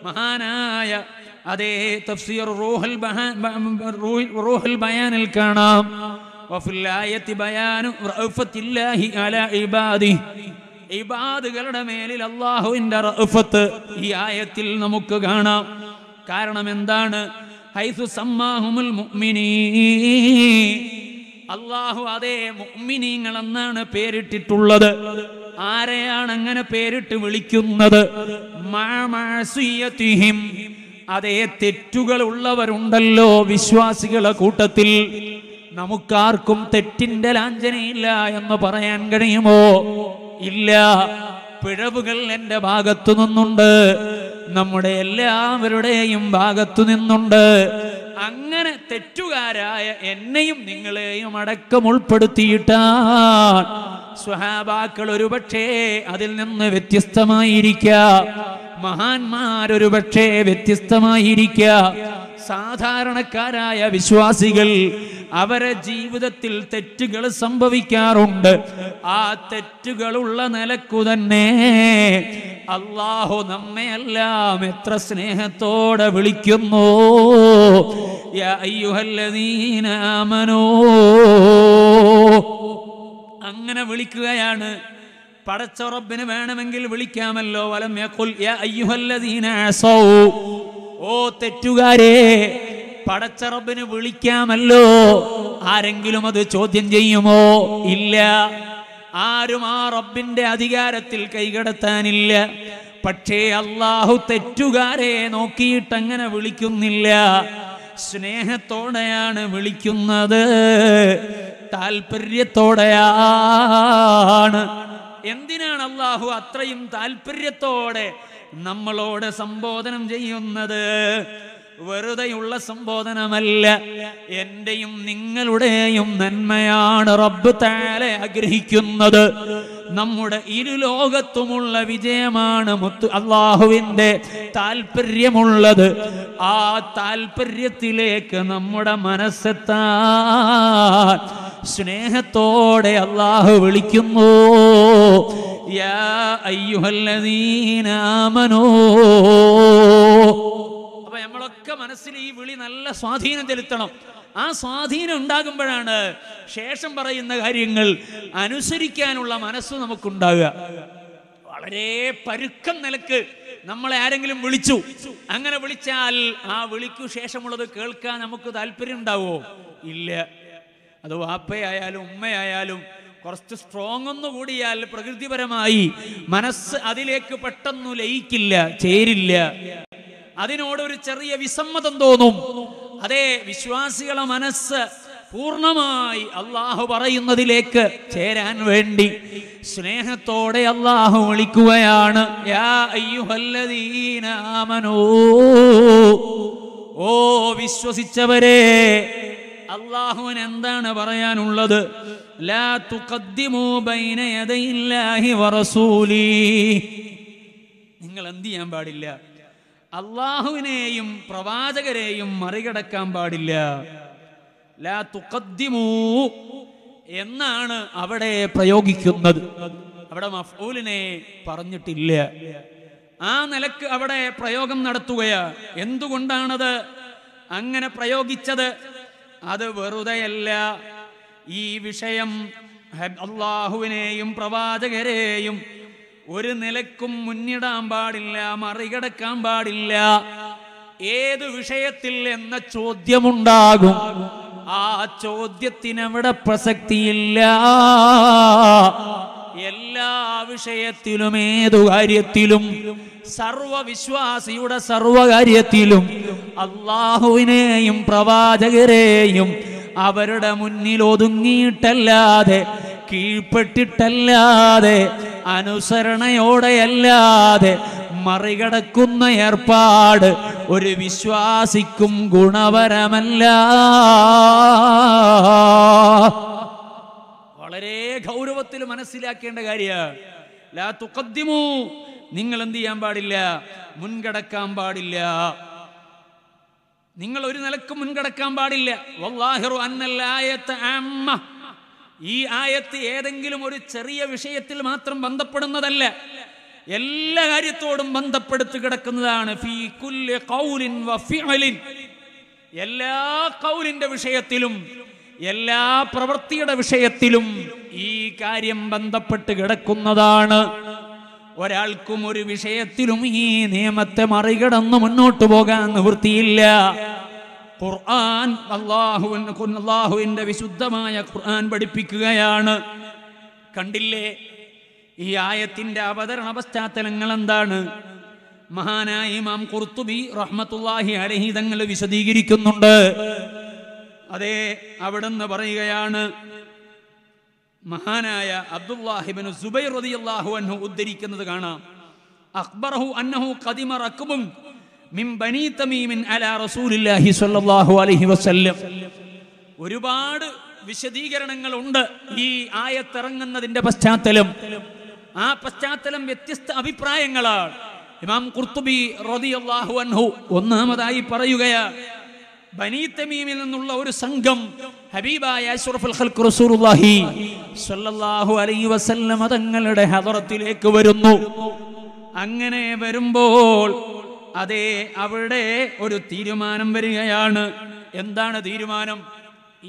മഹാനായ അതേ തഫ്സീർ റൂഹുൽ ബയാനിൽ കാണാം, വഫിൽ ആയത്തി ബയാനു റഅഫത്തില്ലാഹി അലാ ഇബാദിഹി, ഇബാദുകളുടെ മേലിൽ അല്ലാഹുവിൻ്റെ റഅഫത്ത് ഈ ആയത്തിൽ നമുക്ക് കാണാം. കാരണം എന്താണ്? ഹൈസു സമ്മാഹുമുൽ മുഅ്മിനീൻ, അല്ലാഹു അതേ മുഅ്മിനീങ്ങൾ എന്നാണ് പേരിട്ടിട്ടുള്ളത്. ആരെയാണ് അങ്ങനെ പേരിട്ട് വിളിക്കുന്നത്? മഅസിയതിഹിം, അതേ തെറ്റുകൾ ഉള്ളവരുണ്ടല്ലോ വിശ്വാസികളെ കൂട്ടത്തിൽ. നമുക്കാർക്കും തെറ്റിന്റെ ലാഞ്ചനയില്ല എന്ന് പറയാൻ കഴിയുമോ? ഇല്ല. പിഴവുകൾ എൻ്റെ ഭാഗത്തു നിന്നുണ്ട്, നമ്മുടെ എല്ലാവരുടെയും ഭാഗത്തു നിന്നുണ്ട്. അങ്ങനെ തെറ്റുകാരായ എന്നെയും നിങ്ങളെയും അടക്കം ഉൾപ്പെടുത്തിയിട്ടാണ് സ്വഹാബാക്കൾ ഒരുപക്ഷേ അതിൽ നിന്ന് വ്യത്യസ്തമായിരിക്കാം. മഹാന്മാരൊരു പക്ഷേ വ്യത്യസ്തമായിരിക്കാം. സാധാരണക്കാരായ വിശ്വാസികൾ അവരെ ജീവിതത്തിൽ തെറ്റുകൾ സംഭവിക്കാറുണ്ട്. ആ തെറ്റുകളുള്ള നിലക്കു തന്നെ അല്ലാഹു നമ്മെയെല്ലാം എത്ര സ്നേഹത്തോടെ വിളിക്കുന്നു. യാ അയ്യുഹല്ലദീന ആമനൂ, അങ്ങനെ വിളിക്കുകയാണ്. പടച്ച റബ്ബിന് വേണമെങ്കിൽ വിളിക്കാമല്ലോ. വലം യഖുൽ യാ അയ്യുഹല്ലദീന അസൗ, ഓ തെറ്റുകാരെ, പടച്ച റബ്ബിന് വിളിക്കാമല്ലോ. ആരെങ്കിലും അത് ചോദ്യം ചെയ്യുമോ? ഇല്ല. ആരും ആ റബ്ബിന്റെ അധികാരത്തിൽ കൈകടത്താനില്ല. പക്ഷേ അല്ലാഹു തെറ്റുകാരെ നോക്കിയിട്ട് അങ്ങനെ വിളിക്കുന്നില്ല. സ്നേഹത്തോടെയാണ് വിളിക്കുന്നത്, താല്പര്യത്തോടെയാണ്. എന്തിനാണ് അല്ലാഹു അത്രയും താല്പര്യത്തോടെ നമ്മളോട് സംബോധനം ചെയ്യുന്നത്? വെറുതെയുള്ള സംബോധനമല്ല. എന്റെയും നിങ്ങളുടെയും നന്മയാണ് റബ്ബ് തആല ആഗ്രഹിക്കുന്നത്. നമ്മുടെ ഇരുലോകത്തുമുള്ള വിജയമാണ് അല്ലാഹുവിന്റെ താല്പര്യമുള്ളത്. ആ താല്പര്യത്തിലേക്ക് നമ്മുടെ മനസ്സെത്താൻ സ്നേഹത്തോടെ അല്ലാഹു വിളിക്കുന്നു. യാ അയ്യുഹല്ലദീന ആമനൂ. അപ്പൊ നമ്മളൊക്കെ മനസ്സിൽ ഈ വിളി നല്ല സ്വാധീനം ചെലുത്തണം. ആ സ്വാധീനം ഉണ്ടാകുമ്പോഴാണ് ശേഷം പറയുന്ന കാര്യങ്ങൾ അനുസരിക്കാനുള്ള മനസ്സ് നമുക്കുണ്ടാകുക. വളരെ പരുക്കം നിലക്ക് നമ്മളെ ആരെങ്കിലും വിളിച്ചു, അങ്ങനെ വിളിച്ചാൽ ആ വിളിക്കു ശേഷമുള്ളത് കേൾക്കാൻ നമുക്ക് താല്പര്യം ഉണ്ടാവോ? ഇല്ല. അത് വാപ്പയായാലും ഉമ്മയായാലും കുറച്ച് സ്ട്രോങ് ഒന്നു കൂടിയാൽ പ്രകൃതിപരമായി മനസ്സ് അതിലേക്ക് പെട്ടെന്ന് ലയിക്കില്ല, ചേരില്ല. അതിനോടൊരു ചെറിയ വിസമ്മതം തോന്നും. അതേ, വിശ്വാസികളെ മനസ്സ് പൂർണ്ണമായി അല്ലാഹു പറയുന്നതിലേക്ക് ചേരാൻ വേണ്ടി സ്നേഹത്തോടെ അല്ലാഹു വിളിക്കുകയാണ്. യാ അയ്യുഹല്ലദീന ആമനൂ, ഓ വിശ്വസിച്ചവരെ. അല്ലാഹുവിന് എന്താണ് പറയാനുള്ളത്? ലാ തുഖദ്ദിമൂ ബൈന യദയില്ലാഹി വറസൂലി. നിങ്ങൾ എന്ത് ചെയ്യാൻ പാടില്ല? അല്ലാഹുവിനെയും പ്രവാചകരെയും മറികടക്കാൻ പാടില്ല. ലാ തുഖദ്ദിമൂ എന്നാണ് അവിടെ പ്രയോഗിക്കുന്നത്. അവിടെ മഫ്ഊലിനെ പറഞ്ഞിട്ടില്ല. ആ നിലക്ക് അവിടെ പ്രയോഗം നടത്തുകയാ. എന്തുകൊണ്ടാണത് അങ്ങനെ പ്രയോഗിച്ചത്? അത് വെറുതെയല്ല. ഈ വിഷയം അല്ലാഹുവിനെയും പ്രവാചകരെയും ഒരു നിലക്കും മുന്നിടാൻ പാടില്ല, മറികടക്കാൻ പാടില്ല. ഏത് വിഷയത്തിൽ എന്ന ചോദ്യമുണ്ടാകും. ആ ചോദ്യത്തിനവിടെ പ്രസക്തിയില്ല. എല്ലാ വിഷയത്തിലും, ഏതു കാര്യത്തിലും, സർവവിശ്വാസിയുടെ സർവകാര്യത്തിലും അല്ലാഹുവിനെയും പ്രവാചകരെയും അവരുടെ മുന്നിൽ ഒതുങ്ങിയിട്ടല്ലാതെ, കീഴ്പ്പെട്ടിട്ടല്ലാതെ, അനുസരണയോടെയല്ലാതെ മറികടക്കുന്ന ഏർപ്പാട് ഒരു വിശ്വാസിക്കും ഗുണപരമല്ല. വളരെ ഗൗരവത്തിൽ മനസ്സിലാക്കേണ്ട കാര്യമാണ്. ലാ തുഖദ്ദിമൂ, നിങ്ങൾ എന്ത് ചെയ്യാൻ പാടില്ല? മുൻകടക്കാൻ പാടില്ല. നിങ്ങൾ ഒരു നിലക്കും മുൻകടക്കാൻ പാടില്ല. വല്ലാഹിറു അന്നൽ ആയത്ത് അമ്മ. ഈ ആയത്ത് ഏതെങ്കിലും ഒരു ചെറിയ വിഷയത്തിൽ മാത്രം ബന്ധപ്പെടുന്നതല്ല, എല്ലാ കാര്യത്തോടും ബന്ധപ്പെടുത്തി കിടക്കുന്നതാണ്. ഫീ കുല്ലി ഖൗലിൻ വഫിഅലിൻ, എല്ലാ ഖൗലിന്റെ വിഷയത്തിലും, എല്ലാ പ്രവൃത്തിയുടെ വിഷയത്തിലും ഈ കാര്യം ബന്ധപ്പെട്ട് കിടക്കുന്നതാണ്. ഒരാൾക്കും ഒരു വിഷയത്തിലും ഈ നിയമത്തെ മറികടന്ന് മുന്നോട്ട് പോകാൻ നിവൃത്തിയില്ല. ഖുർആൻ, അല്ലാഹുവിന്റെ വിശുദ്ധമായ ഖുർആൻ പഠിപ്പിക്കുകയാണ്. കണ്ടില്ലേ ഈ ആയത്തിന്റെ അവതരണ പശ്ചാത്തലങ്ങൾ എന്താണ്? മഹാനായ ഇമാം ഖുർത്തുബി റഹ്മത്തുള്ളാഹി അലൈഹി തങ്ങൾ വിശദീകരിക്കുന്നുണ്ട്. അതേ, അവിടുന്ന് പറയുകയാണ്, മഹാനായ അബ്ദുല്ലാഹി ഇബ്നു സുബൈർ റളിയല്ലാഹു അൻഹു ഉദ്ധരിക്കുന്നത് കാണാം. അഖ്ബറഹു അന്നഹു ഖദിമ റക്ബുൻ മിൻ ബനി തമീമിൻ അലാ റസൂലില്ലാഹി സ്വല്ലല്ലാഹു അലൈഹി വസല്ലം. ഒരുപാട് വിശദീകരണങ്ങളുണ്ട് ഈ ആയത്തിറങ്ങുന്നതിന്റെ പശ്ചാത്തലം. ആ പശ്ചാത്തലം വ്യത്യസ്ത അഭിപ്രായങ്ങളാണ്. ഇമാം ഖുർത്തുബി റളിയല്ലാഹു അൻഹു ഒന്നാമതായി പറയുകയാ, ബനീ തമീമിൽ നിന്നുള്ള ഒരു സംഘം ഹബീബായ അഷ്റഫുൽ ഖൽഖ് റസൂലുള്ളാഹി സ്വല്ലല്ലാഹു അലൈഹി വസല്ലം തങ്ങളുടെ ഹദറത്തിലേക്ക് വരുന്നു. അങ്ങനെ വരുമ്പോൾ അതേ അവിടെ ഒരു തീരുമാനം വരികയാണ്. എന്താണ് തീരുമാനം?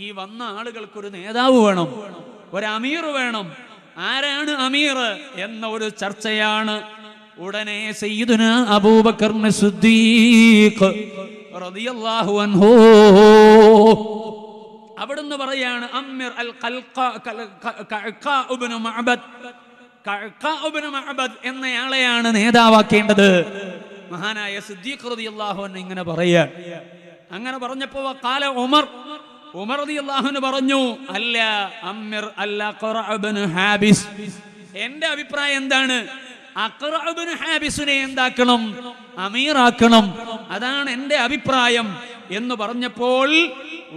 ഈ വന്ന ആളുകൾക്കൊരു നേതാവ് വേണം, ഒരു അമീർ വേണം. ആരാണ് അമീർ എന്ന ഒരു ചർച്ചയാണ്. ഉടനെ സയ്യിദുനാ അബൂബക്കർ സിദ്ദീഖ് റളിയല്ലാഹു അൻഹു അവിടുന്ന് പറയാണ്, അമീർ അൽ ഖഅഖാ ഇബ്നു മഅബദ്, ഖഅഖാ ഇബ്നു മഅബദ് എന്നയാളെയാണ് നേതാവാക്കേണ്ടത്. മഹാനായ സിദ്ദീഖ് റളിയല്ലാഹു അൻഹു ഇങ്ങനെ പറയാ. അങ്ങനെ പറഞ്ഞപ്പോൾ ഖാല ഉമർ റളിയല്ലാഹു അൻഹു പറഞ്ഞു, അല്ല അമീർ അൽ ഖറഅ ഇബ്നു ഹാബിസ്. എന്റെ അഭിപ്രായം എന്താണ്? അഖറഅ ഇബ്നു ഹാബിസിനെ എന്താക്കണം? അമീറാക്കണം. അതാണ് എന്റെ അഭിപ്രായം എന്ന് പറഞ്ഞപ്പോൾ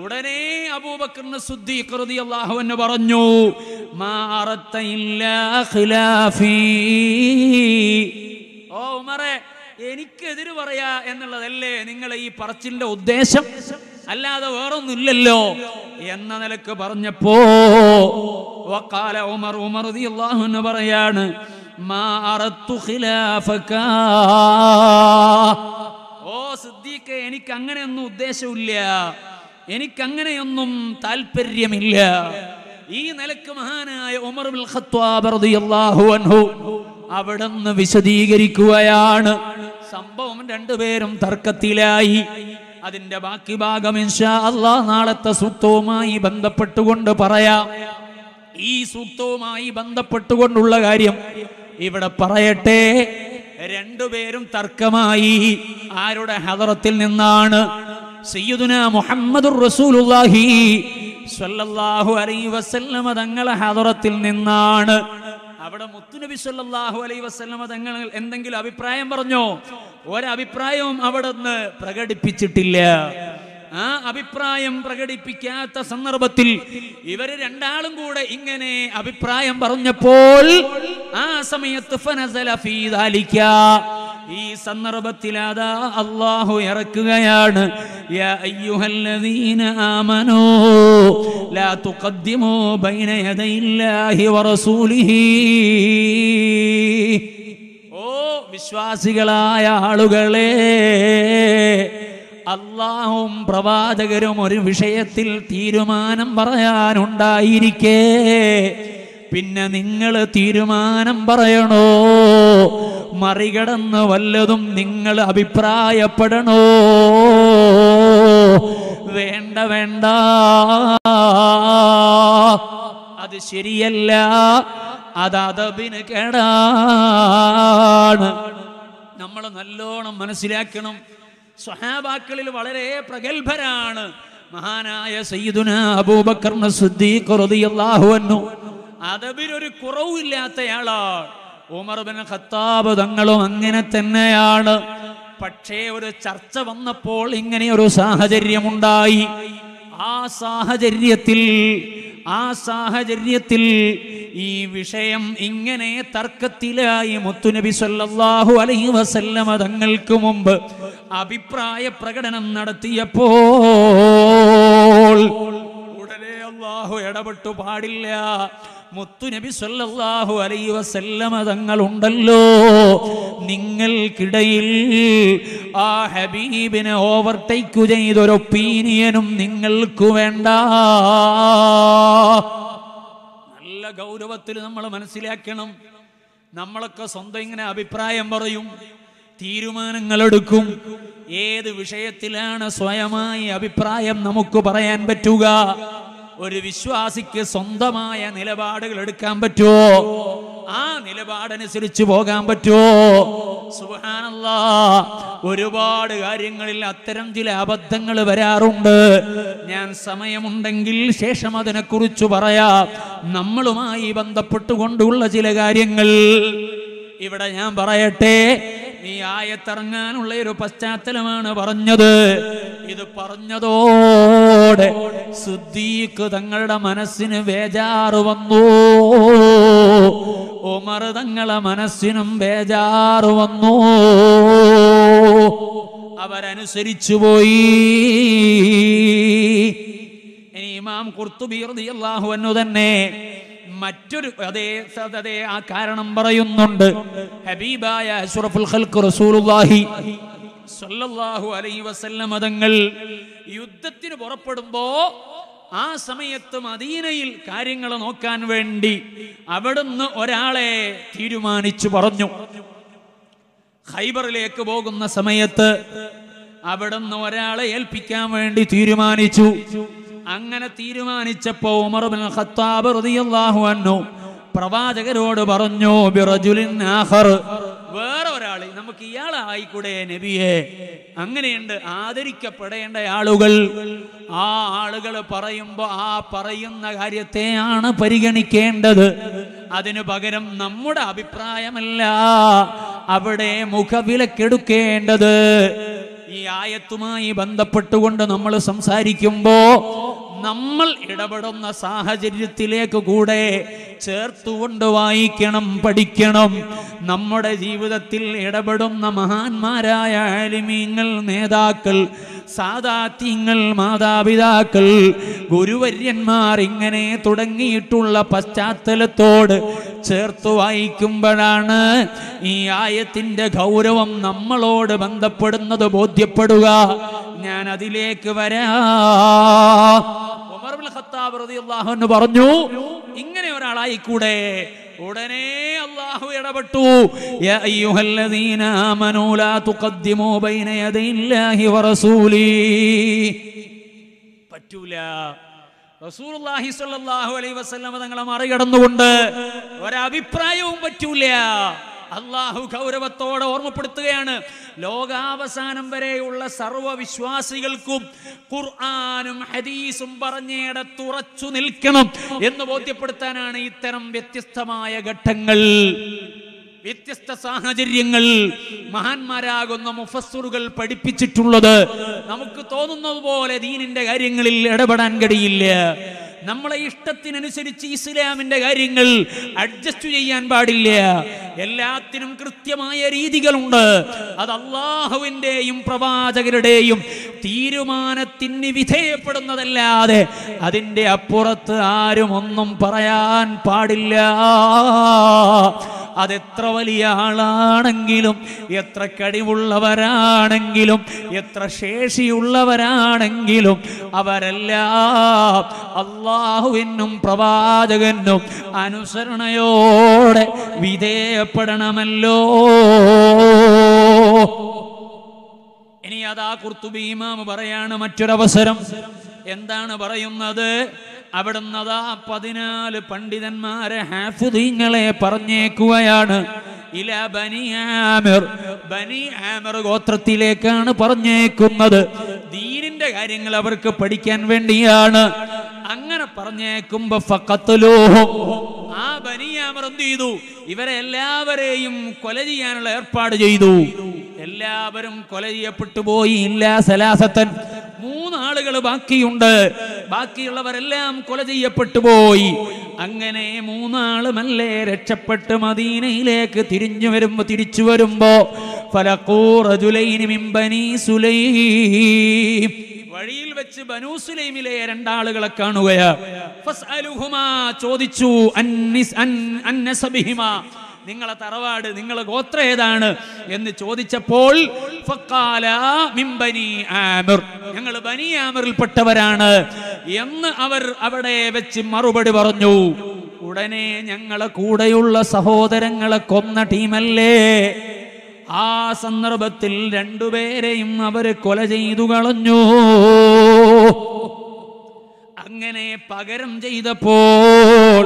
ഉടനെ അബൂബക്കർ സിദ്ദീഖ് റളിയല്ലാഹു അൻഹു പറഞ്ഞു, മാ അറത്ത ഇല്ലാ ഖിലാഫി. ഓ ഉമറേ, എനിക്കെതിര് പറയാ എന്നുള്ളതല്ലേ നിങ്ങളെ ഈ പറച്ചിലിന്റെ ഉദ്ദേശം, അല്ലാതെ വേറൊന്നുമില്ലല്ലോ എന്ന നിലക്ക് പറഞ്ഞപ്പോ വഖാല ഉമർ റളിയല്ലാഹു അൻഹു പറയാണ്, മാ അറത്തു ഖിലാഫക. ഓ സിദ്ദീഖേ, എനിക്ക് അങ്ങനെയൊന്നും ഉദ്ദേശമില്ല, എനിക്കങ്ങനെയൊന്നും താല്പര്യമില്ല. ഈ നിലക്ക് മഹാനായ ഉമർ ഇബ്നുൽ ഖത്താബ് റളിയല്ലാഹു അൻഹു അവിടുന്ന് വിശദീകരിക്കുകയാണ്. സംഭവം രണ്ടുപേരും തർക്കത്തിലായി. അതിന്റെ ബാക്കി ഭാഗം ഇൻഷാ അല്ലാഹ് നാളത്തെ സൂക്തവുമായി ബന്ധപ്പെട്ടുകൊണ്ട് പറയാം. ഈ സൂക്തവുമായി ബന്ധപ്പെട്ടുകൊണ്ടുള്ള കാര്യം ഇവിടെ പറയട്ടെ. രണ്ടുപേരും തർക്കമായി. ആരുടെ ഹദറത്തിൽ നിന്നാണ്? സയ്യിദുനാ മുഹമ്മദുർ റസൂലുള്ളാഹി സ്വല്ലല്ലാഹു അലൈഹി വസല്ലം തങ്ങളെ ഹദറത്തിൽ നിന്നാണ്. അവിടെ മുത്തുനബി സ്വല്ലല്ലാഹു അലൈഹി വസല്ലം തങ്ങൾ എന്തെങ്കിലും അഭിപ്രായം പറഞ്ഞോ? ഒരഭിപ്രായവും അവിടുന്ന് പ്രകടിപ്പിച്ചിട്ടില്ല. ആ അഭിപ്രായം പ്രകടിപ്പിക്കാത്ത സന്ദർഭത്തിൽ ഇവര് രണ്ടാളും കൂടെ ഇങ്ങനെ അഭിപ്രായം പറഞ്ഞപ്പോൾ ആ സമയത്ത് ഫനസല ഫീ ദാലിക, ഈ സന്ദർഭത്തിൽ അതാ അല്ലാഹു ഇറക്കുകയാണ്, യാ അയ്യുഹല്ലദീന ആമനൂ ലാ തുഖദ്ദിമൂ ബൈന യദയില്ലാഹി വറസൂലിഹി. ഓ വിശ്വാസികളായ ആളുകളെ, അല്ലാഹും പ്രവാചകരും ഒരു വിഷയത്തിൽ തീരുമാനം പറയാനുണ്ടായിരിക്കെ പിന്നെ നിങ്ങൾ തീരുമാനം പറയണോ? മറികടന്ന് വല്ലതും നിങ്ങൾ അഭിപ്രായപ്പെടണോ? വേണ്ട വേണ്ട, അത് ശരിയല്ല, അത് അദബിന് കേടാണ്. നമ്മൾ നല്ലോണം മനസ്സിലാക്കണം. സ്വഹാബാക്കളിൽ വളരെ പ്രഗത്ഭരാണ് മഹാനായ സയ്യിദുനാ അബൂബക്കർ സിദ്ദീഖ് റളിയല്ലാഹു അൻഹു. അദബിനൊരു കുറവില്ലാത്തയാളാണ്. ഉമർ ഇബ്നു ഖത്താബ് തങ്ങളും അങ്ങനെ തന്നെയാണ്. പക്ഷേ ഒരു ചർച്ച വന്നപ്പോൾ ഇങ്ങനെ ഒരു സാഹചര്യമുണ്ടായി. ആ സാഹചര്യത്തിൽ ഈ വിഷയം ഇങ്ങനെ തർക്കത്തിലായി. മുത്തുനബി സല്ലല്ലാഹു അലൈഹി വസല്ലമ തങ്ങൾക്ക് മുമ്പ് അഭിപ്രായ പ്രകടനം നടത്തിയപ്പോൾ ഉടനെ അല്ലാഹു ഇടപെട്ടു. പാടില്ല, മുത്തുനബി സല്ലല്ലാഹു അലൈഹി വസല്ലമ തങ്ങളുണ്ടല്ലോ, നിങ്ങൾക്കിടയിൽ ആ ഹബീബിനെ ഓവർടേക്ക് ചെയ്തൊരു ഒപ്പീനിയനും നിങ്ങൾക്ക് വേണ്ട. നല്ല ഗൗരവത്തിൽ നമ്മൾ മനസ്സിലാക്കണം. നമ്മളൊക്കെ സ്വന്തം ഇങ്ങനെ അഭിപ്രായം പറയും, തീരുമാനങ്ങൾ എടുക്കും. ഏത് വിഷയത്തിലാണ് സ്വയമായി അഭിപ്രായം നമുക്ക് പറയാൻ പറ്റുക? ഒരു വിശ്വാസിക്ക് സ്വന്തമായ നിലപാടുകൾ എടുക്കാൻ പറ്റുമോ? ആ നിലപാടനുസരിച്ച് പോകാൻ പറ്റുമോ? സുബ്ഹാനല്ലാഹ്, ഒരുപാട് കാര്യങ്ങളിൽ അത്തരം ചില അബദ്ധങ്ങൾ വരാറുണ്ട്. ഞാൻ സമയമുണ്ടെങ്കിൽ ശേഷം അതിനെക്കുറിച്ച് പറയാം. നമ്മളുമായി ബന്ധപ്പെട്ടുകൊണ്ടുള്ള ചില കാര്യങ്ങൾ ഇവിടെ ഞാൻ പറയട്ടെ. ഈ ആയത്തിറങ്ങാനുള്ള ഒരു പശ്ചാത്തലമാണ് പറഞ്ഞത്. ഇത് പറഞ്ഞതോടെ സിദ്ദീഖ് തങ്ങളുടെ മനസ്സിന് ബേജാറ് വന്നു, ഉമർ തങ്ങളുടെ മനസ്സിനും ബേജാറ് വന്നു. അവരനുസരിച്ചു പോയി. ഇനി ഇമാം ഖുർത്തുബി റളിയല്ലാഹു അൻഹു തന്നെ മറ്റൊരു അതേ ആ കാരണം പറയുന്നുണ്ട്. ഹബീബായ അഷ്റഫുൽ ഖൽഖ് റസൂലുള്ളാഹി സ്വല്ലല്ലാഹു അലൈഹി വസല്ലം തങ്ങൾ യുദ്ധത്തിന് പുറപ്പെടുമ്പോ ആ സമയത്ത് മദീനയിൽ കാര്യങ്ങൾ നോക്കാൻ വേണ്ടി അവിടുന്ന് ഒരാളെ തീരുമാനിച്ചു പറഞ്ഞു. ഖൈബറിലേക്ക് പോകുന്ന സമയത്ത് അവിടുന്ന് ഒരാളെ ഏൽപ്പിക്കാൻ വേണ്ടി തീരുമാനിച്ചു. അങ്ങനെ തീരുമാനിച്ചപ്പോ ഉമർ ഇബ്നുൽ ഖത്താബ് റളിയല്ലാഹു അൻഹു പ്രവാചകരോട് പറഞ്ഞു, ബിറജുലിൻ ആഖർ, വേറെ ഒരാൾ, നമുക്ക് ഇയാളായിക്കൂടെ നബിയെ? അങ്ങനെയുണ്ട് ആദരിക്കപ്പെടേണ്ട ആളുകൾ. ആ ആളുകൾ പറയുമ്പോ ആ പറയുന്ന കാര്യത്തെയാണ് പരിഗണിക്കേണ്ടത്. അതിനു പകരം നമ്മുടെ അഭിപ്രായമല്ല അവിടെ മുഖവിലക്കെടുക്കേണ്ടത്. ഈ ആയത്തുമായി ബന്ധപ്പെട്ടുകൊണ്ട് നമ്മൾ സംസാരിക്കുമ്പോ നമ്മൾ ഇടപെടുന്ന സാഹചര്യത്തിലേക്ക് കൂടെ ചേർത്തുകൊണ്ട് വായിക്കണം, പഠിക്കണം. നമ്മുടെ ജീവിതത്തിൽ ഇടപെടുന്ന മഹാന്മാരായ ആലിമീങ്ങൾ, നേതാക്കൾ, സാദാത്യങ്ങൾ, മാതാപിതാക്കൾ, ഗുരുവര്യന്മാർ, ഇങ്ങനെ തുടങ്ങിയിട്ടുള്ള പശ്ചാത്തലത്തോട് ചേർത്ത് വായിക്കുമ്പോഴാണ് ഈ ആയത്തിന്റെ ഗൗരവം നമ്മളോട് ബന്ധപ്പെടുന്നത് ബോധ്യപ്പെടുക. ഞാൻ അതിലേക്ക് വരാം. ഉമർ ഇബ്നുൽ ഖത്താബ് റളിയല്ലാഹു അൻഹു പറഞ്ഞു, ഇങ്ങനെ ഒരാളായിക്കൂടെ? ഉടനെ അല്ലാഹു ഇടപെട്ടു. യാ അയ്യുഹല്ലദീന ആമനൂ ലാ തുഖദ്ദിമൂ ബൈന യദയില്ലാഹി വറസൂലി. പറ്റൂല. റസൂലുള്ളാഹി സ്വല്ലല്ലാഹു അലൈഹി വസല്ലം തങ്ങളെ മറികടന്നുകൊണ്ട് ഒരഭിപ്രായവും പറ്റൂല. അല്ലാഹു ഗൗരവത്തോടെ ഓർമ്മപ്പെടുത്തുകയാണ്, ലോകാവസാനം വരെയുള്ള സർവ്വവിശ്വാസികൾക്കും ഖുർആനും ഹദീസും പറഞ്ഞിടത്ത് ഉറച്ചു നിൽക്കണം എന്ന് ബോധ്യപ്പെടുത്താനാണ് ഇത്തരം വ്യത്യസ്തമായ ഘട്ടങ്ങൾ, വ്യത്യസ്ത സാഹചര്യങ്ങൾ മഹാന്മാരാകുന്ന മുഫസ്സിറുകൾ പഠിപ്പിച്ചിട്ടുള്ളത്. നമുക്ക് തോന്നുന്നത് പോലെ ദീനിന്റെ കാര്യങ്ങളിൽ ഇടപെടാൻ കഴിയില്ല. നമ്മളെ ഇഷ്ടത്തിനനുസരിച്ച് ഇസ്ലാമിന്റെ കാര്യങ്ങൾ അഡ്ജസ്റ്റ് ചെയ്യാൻ പാടില്ല. എല്ലാത്തിനും കൃത്യമായ രീതികളുണ്ട്. അത് അല്ലാഹുവിന്റെയും പ്രവാചകരുടെയും തീരുമാനത്തിന് വിധേയപ്പെടുന്നതല്ലാതെ അതിന്റെ അപ്പുറത്ത് ആരും ഒന്നും പറയാൻ പാടില്ല. അതെത്ര വലിയ ആളാണെങ്കിലും, എത്ര കഴിവുള്ളവരാണെങ്കിലും, എത്ര ശേഷിയുള്ളവരാണെങ്കിലും അവരെല്ലാം അല്ലാഹുവിനും പ്രവാചകനും അനുസരണയോടെ വിധേയപ്പെടണമല്ലോ. ഇനി അതാ ഖുർത്തുബി ഇമാം പറയാണ് മറ്റൊരവസരം. എന്താണ് പറയുന്നത്? അവിടുന്ന് അതാ 14 പണ്ഡിതന്മാരെ ഹാഫിദീങ്ങളെ പറഞ്ഞേക്കുകയാണ്. ഇല ബനി ആമിർ, ബനി ആമിർ ഗോത്രത്തിലേക്കാണ് പറഞ്ഞേക്കുന്നത്. ദീനിന്റെ കാര്യങ്ങൾ അവർക്ക് പഠിക്കാൻ വേണ്ടിയാണ്. അങ്ങനെ പറഞ്ഞേക്കുമ്പോ ഫഖത്ലൂഹു, ആ ബനി ആമിർ എന്ത് ചെയ്തു? ഇവരെ എല്ലാവരെയും കൊല ചെയ്യാനുള്ള ഏർപ്പാട് ചെയ്തു. എല്ലാവരും കൊല ചെയ്യപ്പെട്ടു പോയി. ഇല്ലാ സലാസത്തൻ, 3 ആളുകൾ ബാക്കിയുണ്ട്. ബാക്കിയുള്ളവരെല്ലാം കൊല ചെയ്യപ്പെട്ടു പോയി. അങ്ങനെ 3 ആളുമല്ലേ രക്ഷപ്പെട്ട് മദീനയിലേക്ക് തിരിച്ചു വരുമ്പോ ഫലഖൂ റജുലൈനി മിൻ ബനീ സുലൈം, വഴിയിൽ വെച്ച് ബനൂ സുലൈമിലെ 2 ആളുകളെ കാണുകയാ. ഫസ്അലുഹുമാ, ചോദിച്ചു, അന്നസബിഹിമാ, നിങ്ങളെ തറവാട്, നിങ്ങളെ ഗോത്ര ഏതാണ് എന്ന് ചോദിച്ചപ്പോൾ ഫഖാല മിൻ ബനി ആമിർ, ഞങ്ങൾ ബനി ആമിറിൽപ്പെട്ടവരാണ് എന്ന് അവർ അവിടെ വെച്ച് മറുപടി പറഞ്ഞു. ഉടനെ ഞങ്ങളെ കൂടെയുള്ള സഹോദരങ്ങളെ കൊന്ന ടീമല്ലേ, ആ സന്ദർഭത്തിൽ 2 പേരെയും അവര് കൊല ചെയ്തു കളഞ്ഞു. അങ്ങനെ പകരം ചെയ്തപ്പോൾ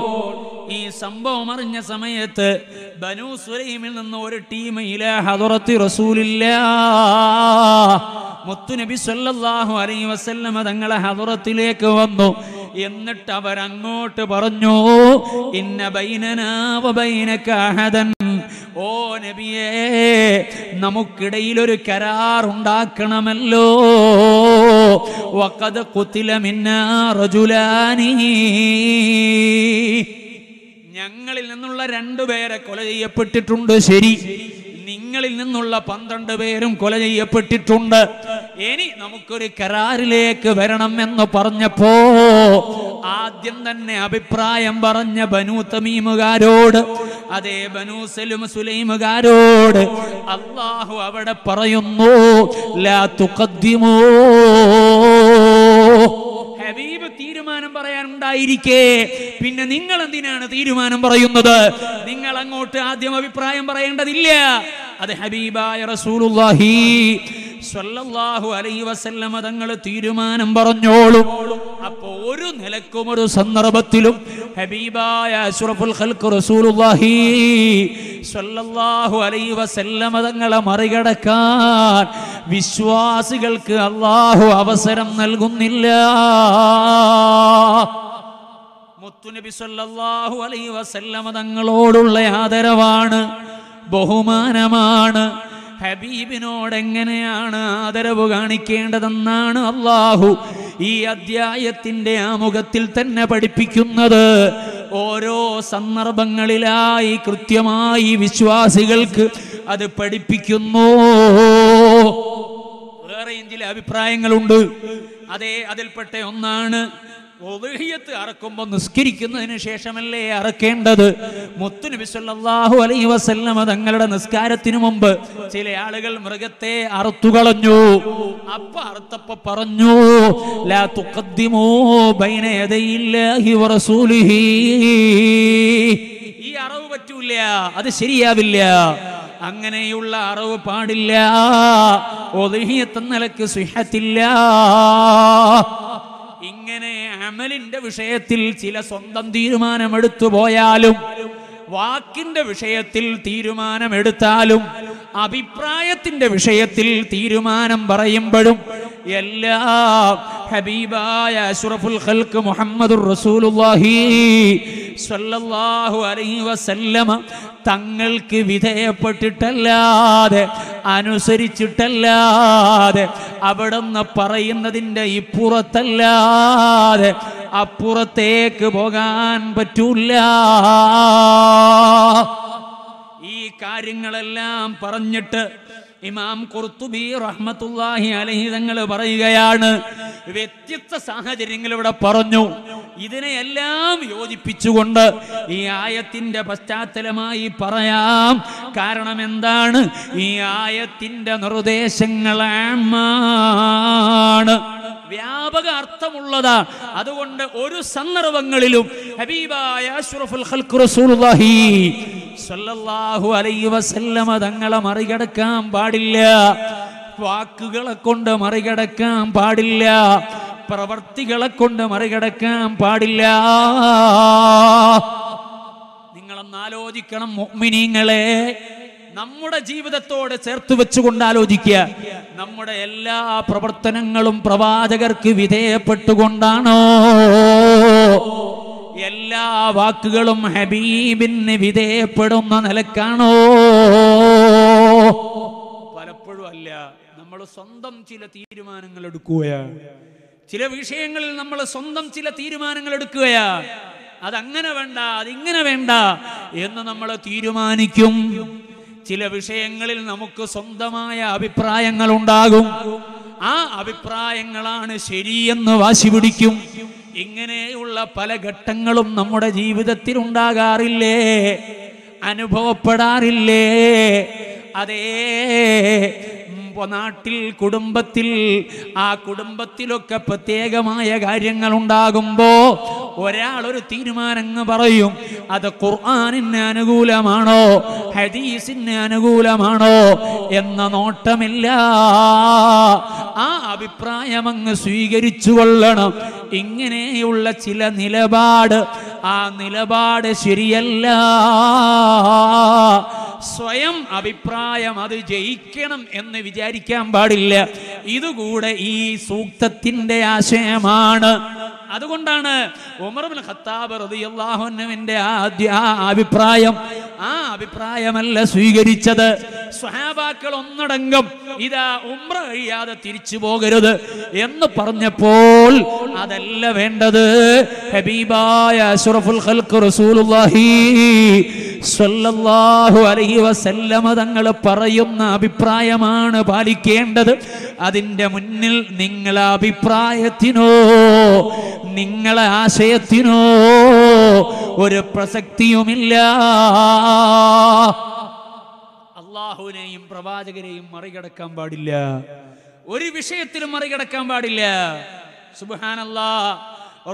ഈ സംഭവം അറിഞ്ഞ സമയത്ത് ബനൂ സുലൈമിൽ നിന്ന് ഒരു ടീം ഇലാ ഹദറത്തി റസൂലില്ലാഹ്, മുത്തുനബി സല്ലല്ലാഹു അലൈഹി വസല്ലം തങ്ങളെ ഹദറത്തിലേക്ക് വന്നു. എന്നിട്ട് അവരങ്ങോട്ട് പറഞ്ഞു, ഇന്ന ബൈനനാ വ ബൈനക അഹദൻ, ഓ നബിയേ, നമുക്കിടയിൽ ഒരു കരാർ ഉണ്ടാക്കണമല്ലോ. വഖദ് ഖുതില മിന്നാ റജുലാനി, ഞങ്ങളിൽ നിന്നുള്ള 2 പേരെ കൊല ചെയ്യപ്പെട്ടിട്ടുണ്ട്. ശരി, നിങ്ങളിൽ നിന്നുള്ള 12 പേരും കൊല ചെയ്യപ്പെട്ടിട്ടുണ്ട്. ഇനി നമുക്കൊരു കരാറിലേക്ക് വരണം എന്ന് പറഞ്ഞപ്പോ ആദ്യം തന്നെ അഭിപ്രായം പറഞ്ഞ ബനൂ തമീമുകാരോട്, അതേ ബനൂ സുലൈമുകാരോട് അല്ലാഹു അവിടെ പറയുന്നു, ലാ തുഖദ്ദിമൂ. ഹബീബ് തീരുമാനം പറയാനുണ്ടായിരിക്കെ പിന്നെ നിങ്ങൾ എന്തിനാണ് തീരുമാനം പറയുന്നത്? നിങ്ങൾ അങ്ങോട്ട് ആദ്യം അഭിപ്രായം പറയേണ്ടതില്ല. അത് ഹബീബായ റസൂലുള്ളാഹി സ്വല്ലല്ലാഹു അലൈഹി വസല്ലമ തങ്ങൾ തീരുമാനം പറഞ്ഞോളും. അപ്പോ ഒരു നിലക്കും ഒരു സന്ദർഭത്തിലും ഹബീബായ അഷ്റഫുൽ ഖൽഖ് റസൂലുള്ളാഹി സ്വല്ലല്ലാഹു അലൈഹി വസല്ലമ തങ്ങളെ മറികടക്കാൻ വിശ്വാസികൾക്ക് അല്ലാഹു അവസരം നൽകുന്നില്ല. മുത്തുനബി സ്വല്ലല്ലാഹു അലൈഹി വസല്ലമ തങ്ങളോടുള്ള ആദരവാണ്, ബഹുമാനമാണ്. ഹബീബിനോട് എങ്ങനെയാണ് ആദരവ് കാണിക്കേണ്ടതെന്നാണ് അല്ലാഹു ഈ അധ്യായത്തിന്റെ ആമുഖത്തിൽ തന്നെ പഠിപ്പിക്കുന്നത്. ഓരോ സന്ദർഭങ്ങളിലായി കൃത്യമായി വിശ്വാസികൾക്ക് അത് പഠിപ്പിക്കുന്നു. വേറെയും ചില അഭിപ്രായങ്ങളുണ്ട്. അതേ, അതിൽപ്പെട്ട ഒന്നാണ് ഉദ്ഹിയ്യത്ത് അറക്കുമ്പോൾ നിസ്കരിക്കുന്നതിന് ശേഷമല്ലേ അറക്കേണ്ടത്? മുത്തുനബി സല്ലല്ലാഹു അലൈഹി വസല്ലമ തങ്ങളുടെ നിസ്കാരത്തിനു മുമ്പ് ചില ആളുകൾ മൃഗത്തെ അറുത്തുകളഞ്ഞു. അപ്പ അറുത്തപ്പോ പറഞ്ഞു, ലാ തുഖദ്ദിമൂ ബൈന യദയില്ലാഹി വറസൂലിഹി. ഈ അറവ് പറ്റൂല, അത് ശരിയാവില്ല. അങ്ങനെയുള്ള അറവ് പാടില്ല. ഉദ്ഹിയ്യത്ത് നിലക്ക് സിഹത്തില്ല. ഇങ്ങനെ അമലിന്റെ വിഷയത്തിൽ ചില സ്വന്തം തീരുമാനമെടുത്തു പോയാലും, വാക്കിന്റെ വിഷയത്തിൽ തീരുമാനമെടുത്താലും, അഭിപ്രായത്തിന്റെ വിഷയത്തിൽ തീരുമാനം പറയുമ്പോഴും എല്ലാം ഹബീബായ അഷ്റഫുൽ ഖൽഖ് മുഹമ്മദുർ റസൂലുള്ളാഹി സ്വല്ലല്ലാഹു അലൈഹി വസല്ലമ തങ്ങൾക്ക് വിധേയപ്പെട്ടിട്ടല്ലാതെ, അനുസരിച്ചിട്ടല്ലാതെ, അവിടുന്ന് പറയുന്നതിൻ്റെ ഇപ്പുറത്തല്ലാതെ അപ്പുറത്തേക്ക് പോകാൻ പറ്റൂല. ഈ കാര്യങ്ങളെല്ലാം പറഞ്ഞിട്ട് ഇമാം ഖുർത്തുബി റഹ്മത്തുള്ളാഹി അലൈഹി തങ്ങൾ പറയുകയാണ്, വ്യത്യസ്ത സാഹചര്യങ്ങൾ ഇവിടെ പറഞ്ഞു. ഇതിനെയെല്ലാം യോജിപ്പിച്ചുകൊണ്ട് ഈ ആയത്തിന്റെ പശ്ചാത്തലമായി പറയാം. കാരണം എന്താണ്? ഈ ആയത്തിന്റെ നിർദ്ദേശങ്ങളാണ്, വ്യാപക അർത്ഥമുള്ളതാണ്. അതുകൊണ്ട് ഒരു സന്ദർഭങ്ങളിലും ഹബീബായ അഷ്റഫുൽ ഖൽഖ് റസൂലുള്ളാഹി സ്വല്ലല്ലാഹു അലൈഹി വസല്ലമ തങ്ങളെ മറികടക്കാൻ പാടില്ല. വാക്കുകളെ കൊണ്ട് മറികടക്കാൻ പാടില്ല. പ്രവർത്തികളെ കൊണ്ട് മറികടക്കാൻ പാടില്ല. നിങ്ങളൊന്ന് ആലോചിക്കണം മുഅ്മിനീങ്ങളെ, നമ്മുടെ ജീവിതത്തോട് ചേർത്ത് വെച്ചുകൊണ്ട് ആലോചിക്കുക. നമ്മുടെ എല്ലാ പ്രവർത്തനങ്ങളും പ്രവാചകർക്ക് വിധേയപ്പെട്ടുകൊണ്ടാണോ? എല്ലാ വാക്കുകളും ഹബീബിന് വിധേയപ്പെടുന്ന നിലക്കാണോ? പലപ്പോഴും അല്ല. നമ്മൾ സ്വന്തം ചില തീരുമാനങ്ങൾ എടുക്കുകയാണ്. ചില വിഷയങ്ങളിൽ നമ്മൾ സ്വന്തം ചില തീരുമാനങ്ങൾ എടുക്കുകയാണ്. അതങ്ങനെ വേണ്ട, അതിങ്ങനെ വേണ്ട എന്ന് നമ്മൾ തീരുമാനിക്കും. ചില വിഷയങ്ങളിൽ നമുക്ക് സ്വന്തമായ അഭിപ്രായങ്ങൾ ഉണ്ടാകും. ആ അഭിപ്രായങ്ങളാണ് ശരിയെന്ന് വാശി പിടിക്കും. ഇങ്ങനെയുള്ള പല ഘട്ടങ്ങളും നമ്മുടെ ജീവിതത്തിൽ ഉണ്ടാകാറില്ലേ? അനുഭവപ്പെടാറില്ലേ? അതേ, നാട്ടിൽ, കുടുംബത്തിൽ, ആ കുടുംബത്തിലൊക്കെ പ്രത്യേകമായ കാര്യങ്ങൾ ഉണ്ടാകുമ്പോ ഒരാൾ ഒരു തീരുമാനം പറയും. അത് ഖുർആനിന് അനുകൂലമാണോ ഹദീസിന് അനുകൂലമാണോ എന്ന നോട്ടമില്ല. ആ അഭിപ്രായം അങ്ങ് സ്വീകരിച്ചു കൊള്ളണം. ഇങ്ങനെയുള്ള ചില നിലപാട്, ആ നിലപാട് ശരിയല്ല. സ്വയം അഭിപ്രായം അത് ജയിക്കണം എന്ന് വിചാരിക്കാൻ പാടില്ല. ഇതുകൂടെ ഈ സൂക്തത്തിന്റെ ആശയമാണ്. അതുകൊണ്ടാണ് ഉമർ ഇബ്നു ഖത്താബ് റളിയല്ലാഹു അൻഹുവിന്റെ അഭിപ്രായമല്ല സ്വീകരിച്ചത്. സ്വഹാബാക്കൾ ഒന്നടങ്കം ഇതാ ഉംറ കഴിയാതെ തിരിച്ചു പോകരുത് എന്ന് പറഞ്ഞപ്പോൾ അതല്ല വേണ്ടത്. ഹബീബായ അഷ്റഫുൽ ഖൽഖ് റസൂലുള്ളാഹി സ്വല്ലല്ലാഹു അലൈഹി വസല്ലമ തങ്ങൾ പറയുന്ന അഭിപ്രായമാണ് പാലിക്കേണ്ടത്. അതിന്റെ മുന്നിൽ നിങ്ങളെ അഭിപ്രായത്തിനോ നിങ്ങളെ ആശയത്തിനോ ഒരു പ്രസക്തിയുമില്ല. അല്ലാഹുവിനെയും പ്രവാചകരെയും മറികടക്കാൻ പാടില്ല, ഒരു വിഷയത്തിലും മറികടക്കാൻ പാടില്ല. സുബ്ഹാനല്ലാഹ്,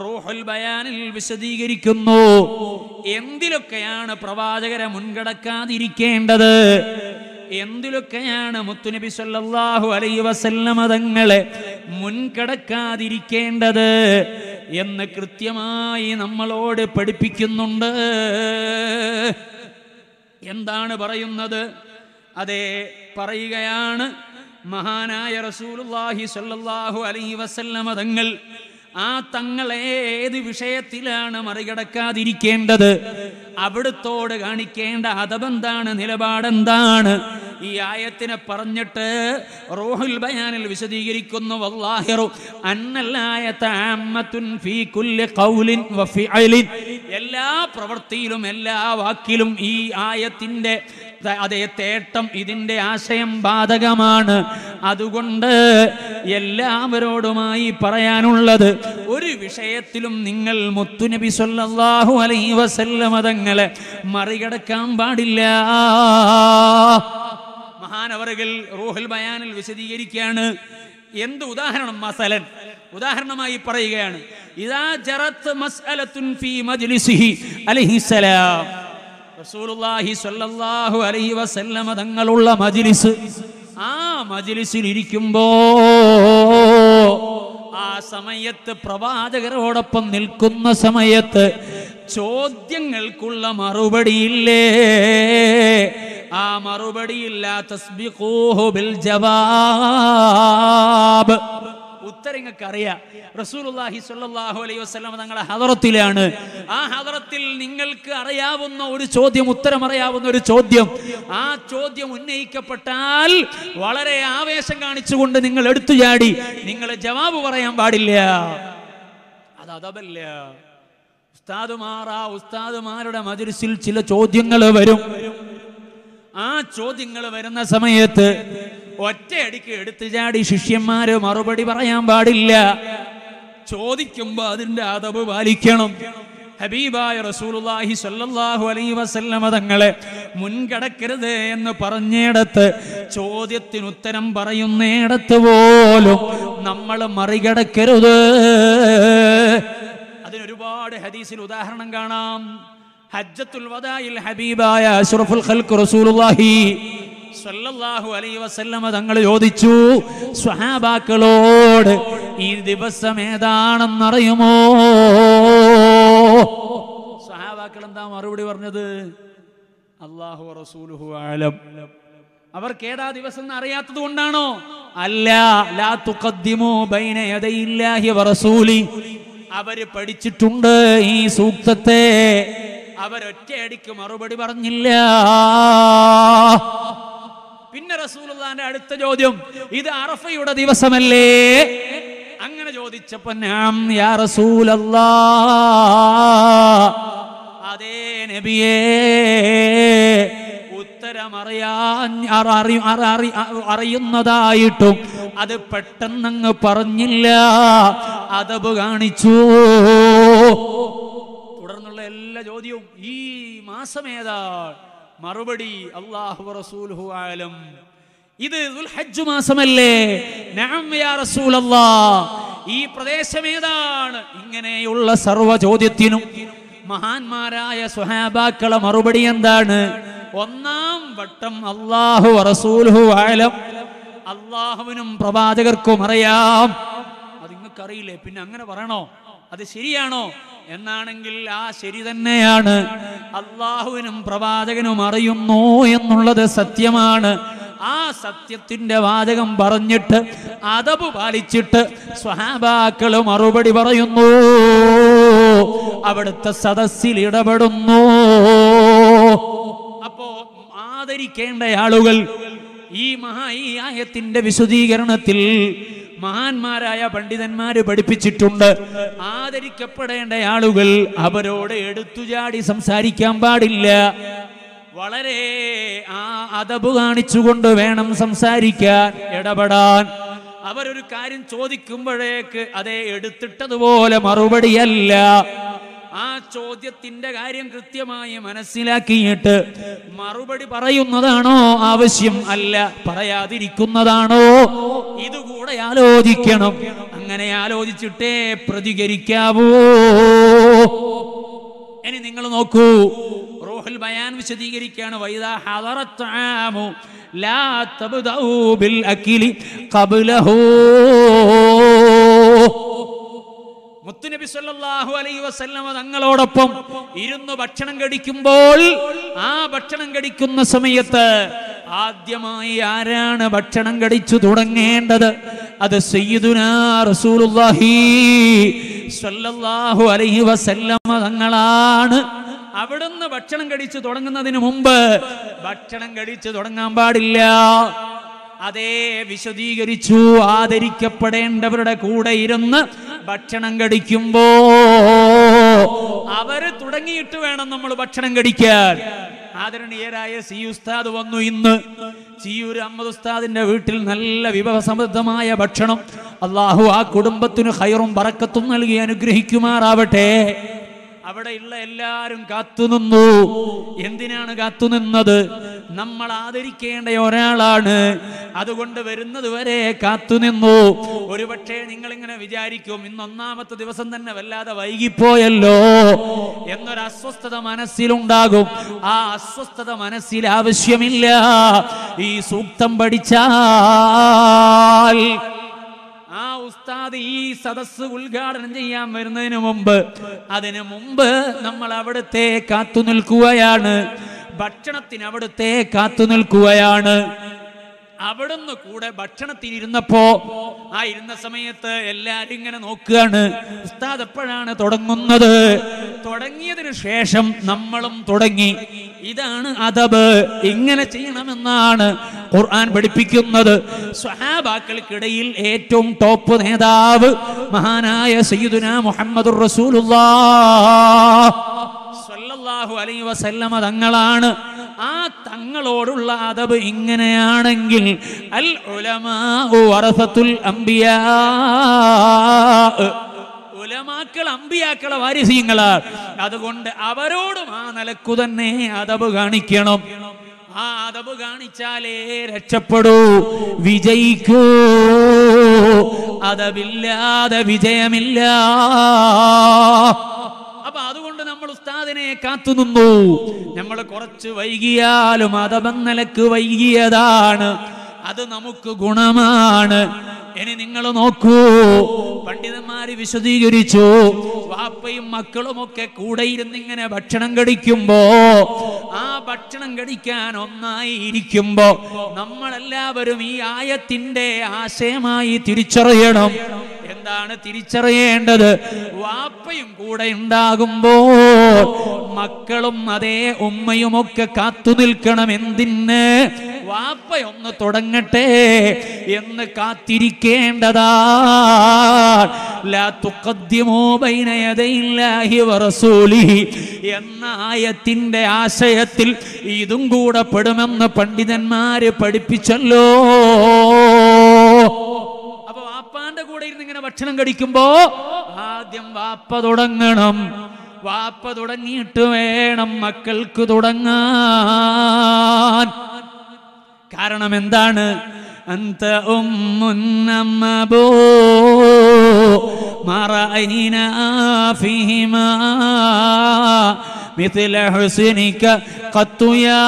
റൂഹുൽ ബയാനിൽ വിശദീകരിക്കുന്നു എന്തിലൊക്കെയാണ് പ്രവാചകരെ മുൻകടക്കാതിരിക്കേണ്ടത്, എന്തിലൊക്കെയാണ് മുത്തുനബി സല്ലല്ലാഹു അലൈഹി വസല്ലമ തങ്ങളെ മുൻകടക്കാതിരിക്കേണ്ടത് എന്ന് കൃത്യമായി നമ്മളോട് പഠിപ്പിക്കുന്നുണ്ട്. എന്താണ് പറയുന്നത്? അതെ, പറയുകയാണ് മഹാനായ റസൂലുള്ളാഹി സ്വല്ലല്ലാഹു അലൈഹി വസല്ലമ തങ്ങൾ ആ തങ്ങളെ ഏത് വിഷയത്തിലാണ് മറികടക്കാതിരിക്കേണ്ടത്, അവിടുത്തോട് കാണിക്കേണ്ട അദബെന്താണ്, നിലപാടെന്താണ്, ഈ ആയത്തിനെ പറഞ്ഞിട്ട് റൂഹുൽ ബയാനിൽ വിശദീകരിക്കുന്നു. വല്ലാഹിറു അന്നൽ ആയത അമ്മത്തുൻ ഫീ കുല്ലി ഖൗലിൻ വഫിഅലിൻ, എല്ലാ പ്രവൃത്തിയിലും എല്ലാ വാക്കിലും ഈ ആയത്തിന്റെ അതേ തേട്ടം, ഇതിന്റെ ആശയം ബാധകമാണ്. അതുകൊണ്ട് എല്ലാവരോടുമായി പറയാനുള്ളത്, ഒരു വിഷയത്തിലും നിങ്ങൾ മുത്തുനബി സല്ലല്ലാഹു അലൈഹി വസല്ലമ തങ്ങളെ മറികടക്കാൻ പാടില്ല. മഹാനവറുകൾ റൂഹുൽ ബയാനിൽ വിശദീകരിക്കുകയാണ്. എന്ത് ഉദാഹരണം? മസലൻ, ഉദാഹരണമായി പറയുകയാണ്, ഇദാ ജറത് മസ്അലത്തുൻ ഫീ മജ്ലിസിഹി അലൈഹിസ്സലാം, റസൂലുള്ളാഹി സ്വല്ലല്ലാഹു അലൈഹി വസല്ലമ തങ്ങളുള്ള മജ്ലിസ്, ആ മജ്ലിസിൽ ഇരിക്കുമ്പോ ആ സമയത്ത് പ്രവാചകരോടൊപ്പം നിൽക്കുന്ന സമയത്ത് ചോദ്യങ്ങൾക്കുള്ള മറുപടിയില്ലേ, ആ മറുപടിയില്ല തസ്ബിഖൂഹു ബിൽ ജവാബ്, ഉത്തരങ്ങൾക്ക് അറിയാം. റസൂലുള്ളാഹി സ്വല്ലല്ലാഹു അലൈഹി വസല്ലം തങ്ങളുടെ ഹദറത്തിലാണ്. ആ ഹദറത്തിൽ നിങ്ങൾക്ക് അറിയാവുന്ന ഒരു ചോദ്യം, ഉത്തരം അറിയാവുന്ന ഒരു ചോദ്യം, ആ ചോദ്യം ഉന്നയിക്കപ്പെട്ടാൽ വളരെ ആവേശം കാണിച്ചുകൊണ്ട് നിങ്ങൾ എടുത്തു ചാടി നിങ്ങൾ ജവാബ് പറയാൻ പാടില്ല. അത് അതബല്ല. ഉസ്താദുമാരുടെ മജ്ലിസിൽ ചില ചോദ്യങ്ങൾ വരും. ആ ചോദ്യങ്ങൾ വരുന്ന സമയത്ത് ഒറ്റയടിക്ക് എടുത്തു ചാടി ശിഷ്യന്മാര് മറുപടി പറയാൻ പാടില്ല. ചോദിക്കുമ്പോ അതിന്റെ അദബ് പാലിക്കണം. ഹബീബായ റസൂലുള്ളാഹി സ്വല്ലല്ലാഹു അലൈഹി വസല്ലമ തങ്ങളെ മുൻകടക്കരുത് എന്ന് പറഞ്ഞിടത്ത്, ചോദ്യത്തിന് ഉത്തരം പറയുന്നിടത്ത് പോലും നമ്മൾ മറികടക്കരുത്. അതിനൊരുപാട് ഹദീസിൽ ഉദാഹരണം കാണാം. ഹജ്ജത്തുൽ വദായിൽ ഹബീബായ അഷ്റഫുൽ ഖൽഖ് റസൂലുള്ളാഹി സ്വല്ലല്ലാഹു അലൈഹി വസല്ലമ തങ്ങൾ ചോദിച്ചു സ്വഹാബാക്കളോട്, ഈ ദിവസം ഏതാണെന്നറിയുമോ? സ്വഹാബാക്കൾ എന്താ മറുപടി പറഞ്ഞത്? അല്ലാഹു റസൂലുഹു അഅലം. അവർക്ക് ഏതാ ദിവസം എന്ന് അറിയാത്തത് കൊണ്ടാണോ? അല്ല. ലാ തുഖദ്ദിമു ബൈന യദയില്ലാഹി വറസൂലി, അവര് പഠിച്ചിട്ടുണ്ട് ഈ സൂക്തത്തെ. അവരൊറ്റയടിക്ക് മറുപടി പറഞ്ഞില്ല. പിന്നെ റസൂലുള്ളാഹിന്റെ അടുത്ത ചോദ്യം, ഇത് അറഫയുടെ ദിവസമല്ലേ? അങ്ങനെ ചോദിച്ചപ്പോ നാം യാ റസൂലല്ലാഹ്, അതേ നബിയേ, ഉത്തരം അറിയുന്നതായിട്ടും അത് പെട്ടെന്നങ്ങ് പറഞ്ഞില്ല, അദബ് കാണിച്ചു. തുടർന്നുള്ള എല്ലാ ചോദ്യവും ഈ മാസം ഏതാണ്? മറുപടി അല്ലാഹു റസൂലുഹു അഅലം. ഇത് ദുൽഹജ്ജ് മാസമല്ലേ? നഅം യാ റസൂലല്ലാഹ്. ഈ പ്രദേശം ഏതാണ്? ഇങ്ങനെയുള്ള സർവ്വ ചോദ്യത്തിനും മഹാന്മാരായ സ്വഹാബാക്കളെ മറുപടി എന്താണ്? ഒന്നാം വട്ടം അല്ലാഹു റസൂലുഹു അഅലം, അല്ലാഹുവിനും പ്രവാചകർക്കും അറിയാം. അത് നിങ്ങൾക്കറിയില്ലേ, പിന്നെ അങ്ങനെ പറയണോ? അത് ശരിയാണോ? എന്നാണെങ്കിൽ ആ ശരി തന്നെയാണ്. അല്ലാഹുവിനും പ്രവാചകനും അറിയുന്നു എന്നുള്ളത് സത്യമാണ്. ആ സത്യത്തിന്റെ വാചകം പറഞ്ഞിട്ട് അദബ് പാലിച്ചിട്ട് സ്വഹാബാക്കള് മറുപടി പറയുന്നു, അവിടുത്തെ സദസ്സിൽ ഇടപെടുന്നു. അപ്പോ ആദരിക്കേണ്ട ആളുകൾ ഈ ആയത്തിന്റെ വിശദീകരണത്തിൽ മഹാന്മാരായ പണ്ഡിതന്മാര് പഠിപ്പിച്ചിട്ടുണ്ട്. ആദരിക്കപ്പെടേണ്ട ആളുകൾ അവരോട് എടുത്തുചാടി സംസാരിക്കാൻ പാടില്ല. വളരെ അദബ് കാണിച്ചുകൊണ്ട് വേണം സംസാരിക്കാൻ, ഇടപെടാൻ. അവരൊരു കാര്യം ചോദിക്കുമ്പോഴേക്ക് അതേ എടുത്തിട്ടതുപോലെ മറുപടിയല്ല, ആ ചോദ്യത്തിന്റെ കാര്യം കൃത്യമായി മനസ്സിലാക്കിയിട്ട് മറുപടി പറയുന്നതാണോ ആവശ്യം, അല്ല പറയാതിരിക്കുന്നതാണോ, ഇതുകൂടെ ആലോചിക്കണം. അങ്ങനെ ആലോചിച്ചിട്ടേ പ്രതികരിക്കാവൂ. ഇനി നിങ്ങൾ നോക്കൂ, റൂഹുൽ ബയാൻ വിശദീകരിക്കുകയാണ്. വൈദാ ഹദറത് തആമു ലാ തബ്ദഉ ബിൽ അക്ലി ഖബ്ലഹു. മുത്തുനബി സല്ലല്ലാഹു അലൈഹി വസല്ലം തങ്ങളോടൊപ്പം ഇരുന്ന് ഭക്ഷണം കഴിക്കുമ്പോൾ ആ ഭക്ഷണം കഴിക്കുന്ന സമയത്ത് ആദ്യമായി ആരാണ് ഭക്ഷണം കഴിച്ചു തുടങ്ങേണ്ടത്? അത് സയ്യിദുനാ റസൂലുള്ളാഹി സ്വല്ലല്ലാഹു അലൈഹി വസല്ലം തങ്ങളാണ്. അവിടുന്ന് ഭക്ഷണം കഴിച്ചു തുടങ്ങുന്നതിന് മുമ്പ് ഭക്ഷണം കഴിച്ചു തുടങ്ങാൻ പാടില്ല. അതേ വിശദീകരിച്ചു. ആദരിക്കപ്പെടേണ്ടവരുടെ കൂടെ ഇരുന്ന് ഭക്ഷണം കഴിക്കുമ്പോ അവര് തുടങ്ങിയിട്ട് വേണം നമ്മൾ ഭക്ഷണം കഴിക്കാൻ. ആദരണീയരായ സി ഉസ്താദ് വന്നു. ഇന്ന് ചിയൂർ അഹമ്മദ് ഉസ്താദിന്റെ വീട്ടിൽ നല്ല വിഭവസമൃദ്ധമായ ഭക്ഷണം. അള്ളാഹു ആ കുടുംബത്തിന് ഖൈറും ബറക്കത്തും നൽകി അനുഗ്രഹിക്കുമാറാവട്ടെ. അവിടെയുള്ള എല്ലാവരും കാത്തുനിന്നു. എന്തിനാണ് കാത്തുനിന്നത്? നമ്മൾ ആദരിക്കേണ്ട ഒരാളാണ്, അതുകൊണ്ട് വരുന്നത് വരെ കാത്തുനിന്നു. ഒരുപക്ഷെ നിങ്ങളിങ്ങനെ വിചാരിക്കും, ഇന്ന് ഒന്നാമത്തെ ദിവസം തന്നെ വല്ലാതെ വൈകിപ്പോയല്ലോ എന്നൊരു അസ്വസ്ഥത മനസ്സിലുണ്ടാകും. ആ അസ്വസ്ഥത മനസ്സിൽ ആവശ്യമില്ല. ഈ സൂക്തം പഠിച്ചാൽ ആ ഉസ്താദ് ഈ സദസ്സ് ഉദ്ഘാടനം ചെയ്യാൻ വരുന്നതിന് മുമ്പ് നമ്മൾ അവിടുത്തെ കാത്തു നിൽക്കുകയാണ്. ഭക്ഷണത്തിന് അവിടുത്തെ കാത്തു നിൽക്കുകയാണ്. അവിടുന്ന് കൂടെ ഭക്ഷണത്തിനിരുന്നപ്പോ ആ ഇരുന്ന സമയത്ത് എല്ലാരും ഇങ്ങനെ നോക്കുകയാണ്, ഉസ്താദ് എപ്പോഴാണ് തുടങ്ങുന്നത്. തുടങ്ങിയതിനു ശേഷം നമ്മളും തുടങ്ങി. ഇതാണ് അദബ്. ഇങ്ങനെ ചെയ്യണമെന്നാണ് ഖുർആൻ പഠിപ്പിക്കുന്നത്. സ്വഹാബാക്കൾക്കിടയിൽ ഏറ്റവും ടോപ്പ് നേതാവ് മഹാനായ സയ്യിദുനാ മുഹമ്മദുർ റസൂലുള്ളാഹ് സ്വല്ലല്ലാഹു അലൈഹി വസല്ലമ തങ്ങളാണ്. ആ തങ്ങളോടുള്ള അദബ് ഇങ്ങനെയാണെങ്കിൽ അൽ ഉലമാഉ വറസത്തുൽ അംബിയാ, ഉലമാക്കൾ അമ്പിയാക്കളെ വാരിസീങ്ങളാണ്. അതുകൊണ്ട് അവരോടും ആ നിലക്കു തന്നെ അദബ് കാണിക്കണം. ആ അദബ് കാണിച്ചാലേ രക്ഷപ്പെടൂ, വിജയിക്കൂ. അദബില്ലാതെ വിജയമില്ല. അപ്പൊ അതുകൊണ്ട് നമ്മൾ ഉസ്താദിനെ കാത്തുനിന്നു. നമ്മൾ കുറച്ച് വൈകിയാലും അദബെന്ന നിലക്ക് വൈകിയതാണ്, അത് നമുക്ക് ഗുണമാണ്. ഇനി നിങ്ങൾ നോക്കൂ, പണ്ഡിതന്മാര് വിശദീകരിച്ചു. വാപ്പയും മക്കളും ഒക്കെ കൂടെ ഇരുന്നിങ്ങനെ ഭക്ഷണം കഴിക്കുമ്പോ ആ ഭക്ഷണം കഴിക്കാൻ ഒന്നായി ഇരിക്കുമ്പോ നമ്മളെല്ലാവരും ഈ ആയത്തിന്റെ ആശയമായി തിരിച്ചറിയണം. എന്താണ് തിരിച്ചറിയേണ്ടത്? വാപ്പയും കൂടെ ഉണ്ടാകുമ്പോൾ മക്കളും അതേ ഉമ്മയുമൊക്കെ കാത്തു നിൽക്കണം. എന്തിന്? വാപ്പയൊന്ന് തുടങ്ങട്ടെ എന്ന് കാത്തിരിക്കേണ്ടതാ. ലാ തുഖദ്ദിമൂ ബൈന യദൈല്ലാഹി വറസൂലിഹി എന്ന ആയത്തിന്റെ ആശയത്തിൽ ഇതും കൂടെ പെടുമെന്ന് പണ്ഡിതന്മാര് പഠിപ്പിച്ചല്ലോ. അപ്പൊ വാപ്പാന്റെ കൂടെ ഇരുന്ന് ഇങ്ങനെ ഭക്ഷണം കഴിക്കുമ്പോ ആദ്യം വാപ്പ തുടങ്ങണം. വാപ്പ തുടങ്ങിയിട്ട് വേണം മക്കൾക്ക് തുടങ്ങാൻ. കാരണം എന്താണ്? അന്ത ഉമ്മുൻ അമ്മബൂ മറഅയ്നാ ഫീഹിമാ مثل حسنك قط يا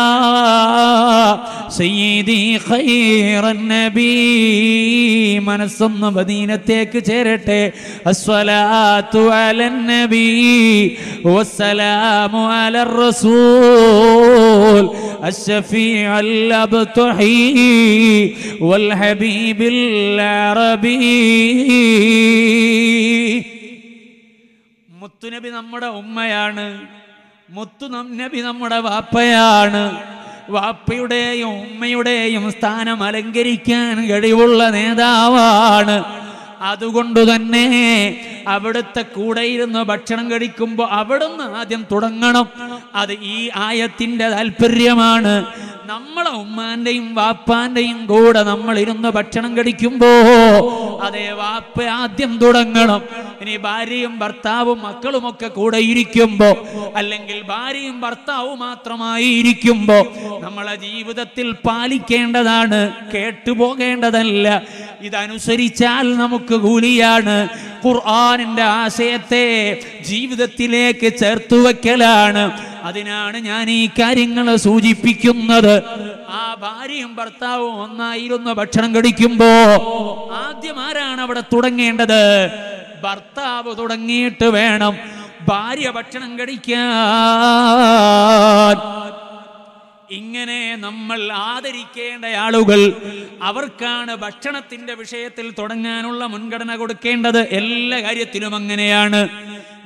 سيدي خير النبي. മനസ്സൊന്ന് മദീനത്തേക്ക് ചേരട്ടെ. അസ്സലാത്തു അലൻ നബി വസ്സലാമു അലർ റസൂൽ അശ്ശഫീഉൽ അബ്തഹി വൽ ഹബീബിൽ അറബി. മുത്തുനബി നമ്മുടെ ഉമ്മയാണ്, മുത്തുനബി നമ്മുടെ വാപ്പയാണ്. വാപ്പയുടെയും ഉമ്മയുടെയും സ്ഥാനം അലങ്കരിക്കാൻ കഴിവുള്ള നേതാവാണ്. അതുകൊണ്ട് തന്നെ അവിടുത്തെ കൂടെ ഇരുന്ന് ഭക്ഷണം കഴിക്കുമ്പോൾ അവിടുന്ന് ആദ്യം തുടങ്ങണം. അത് ഈ ആയത്തിന്റെ താല്പര്യമാണ്. നമ്മളെ ഉമ്മാന്റെയും വാപ്പാന്റെയും കൂടെ നമ്മൾ ഇരുന്ന് ഭക്ഷണം കഴിക്കുമ്പോ അതേ വാപ്പ ആദ്യം തുടങ്ങണം. ഇനി ഭാര്യയും ഭർത്താവും മക്കളുമൊക്കെ കൂടെ ഇരിക്കുമ്പോ, അല്ലെങ്കിൽ ഭാര്യയും ഭർത്താവും മാത്രമായി ഇരിക്കുമ്പോ നമ്മളെ ജീവിതത്തിൽ പാലിക്കേണ്ടതാണ്, കേട്ടുപോകേണ്ടതല്ല. ഇതനുസരിച്ചാൽ നമുക്ക് കൂലിയാണ്. ഖുർആനിന്റെ ആശയത്തെ ജീവിതത്തിലേക്ക് ചേർത്തു വെക്കലാണ്. അതിനാണ് ഞാൻ ഈ കാര്യങ്ങൾ സൂചിപ്പിക്കുന്നത്. ആ ഭാര്യയും ഭർത്താവും ഒന്നായിരുന്നു ഭക്ഷണം കഴിക്കുമ്പോ ആദ്യം ആരാണ് അവിടെ തുടങ്ങേണ്ടത്? ഭർത്താവ് തുടങ്ങിയിട്ട് വേണം ഭാര്യ ഭക്ഷണം കഴിക്കാൻ. ഇങ്ങനെ നമ്മൾ ആദരിക്കേണ്ട ആളുകൾ, അവർക്കാണ് ഭക്ഷണത്തിന്റെ വിഷയത്തിൽ തുടങ്ങാനുള്ള മുൻഗണന കൊടുക്കേണ്ടത്. എല്ലാ കാര്യത്തിലും അങ്ങനെയാണ്.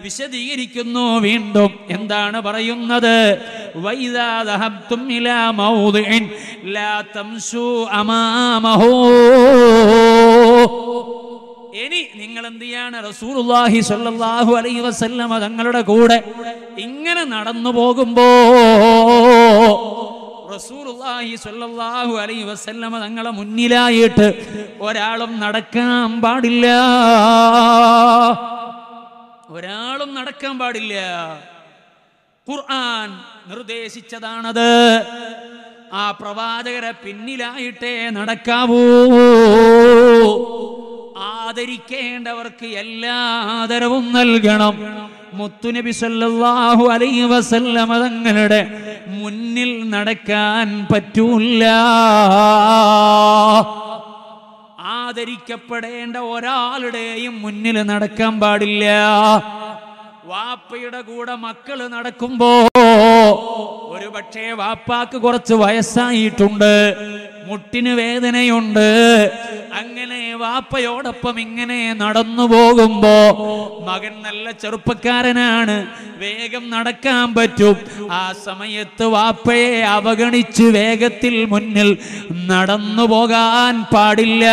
വിശദീകരിക്കുന്നു വീണ്ടും. എന്താണ് പറയുന്നത്? വൈദാ ദഹബ്തും ഇലാ മൗദിഇൻ ലാ തംശു അമാമഹു. ഇനി നിങ്ങൾ എന്ത് ചെയ്യാണ്? റസൂലുള്ളാഹി സ്വല്ലല്ലാഹു അലൈഹി വസല്ലമ തങ്ങളുടെ കൂടെ ഇങ്ങനെ നടന്നു പോകുമ്പോ റസൂലുള്ളാഹി സ്വല്ലല്ലാഹു അലൈഹി വസല്ലമ തങ്ങളെ മുന്നിലായിട്ട് ഒരാളും നടക്കാൻ പാടില്ല. ഒരാളും നടക്കാൻ പാടില്ല. ഖുർആൻ നിർദ്ദേശിച്ചതാണത്. ആ പ്രവാചകരെ പിന്നിലായിട്ടേ നടക്കാവൂ. ആദരിക്കേണ്ടവർക്ക് എല്ലാ ആദരവും നൽകണം. മുത്തുനബി സല്ലല്ലാഹു അലൈഹി വസല്ലമ തങ്ങളുടെ മുന്നിൽ നടക്കാൻ പറ്റൂല. ആദരിക്കപ്പെടേണ്ട ഒരാളുടെയും മുന്നിൽ നടക്കാൻ പാടില്ല. വാപ്പയുടെ കൂടെ മക്കള് നടക്കുമ്പോ ഒരു പക്ഷേ വാപ്പാക്ക് കുറച്ച് വയസ്സായിട്ടുണ്ട്, മുട്ടിന് വേദനയുണ്ട്. അങ്ങനെ വാപ്പയോടൊപ്പം ഇങ്ങനെ നടന്നു പോകുമ്പോ മകൻ നല്ല ചെറുപ്പക്കാരനാണ്, വേഗം നടക്കാൻ പറ്റും. ആ സമയത്ത് വാപ്പയെ അവഗണിച്ച് വേഗത്തിൽ മുന്നിൽ നടന്നു പോകാൻ പാടില്ല.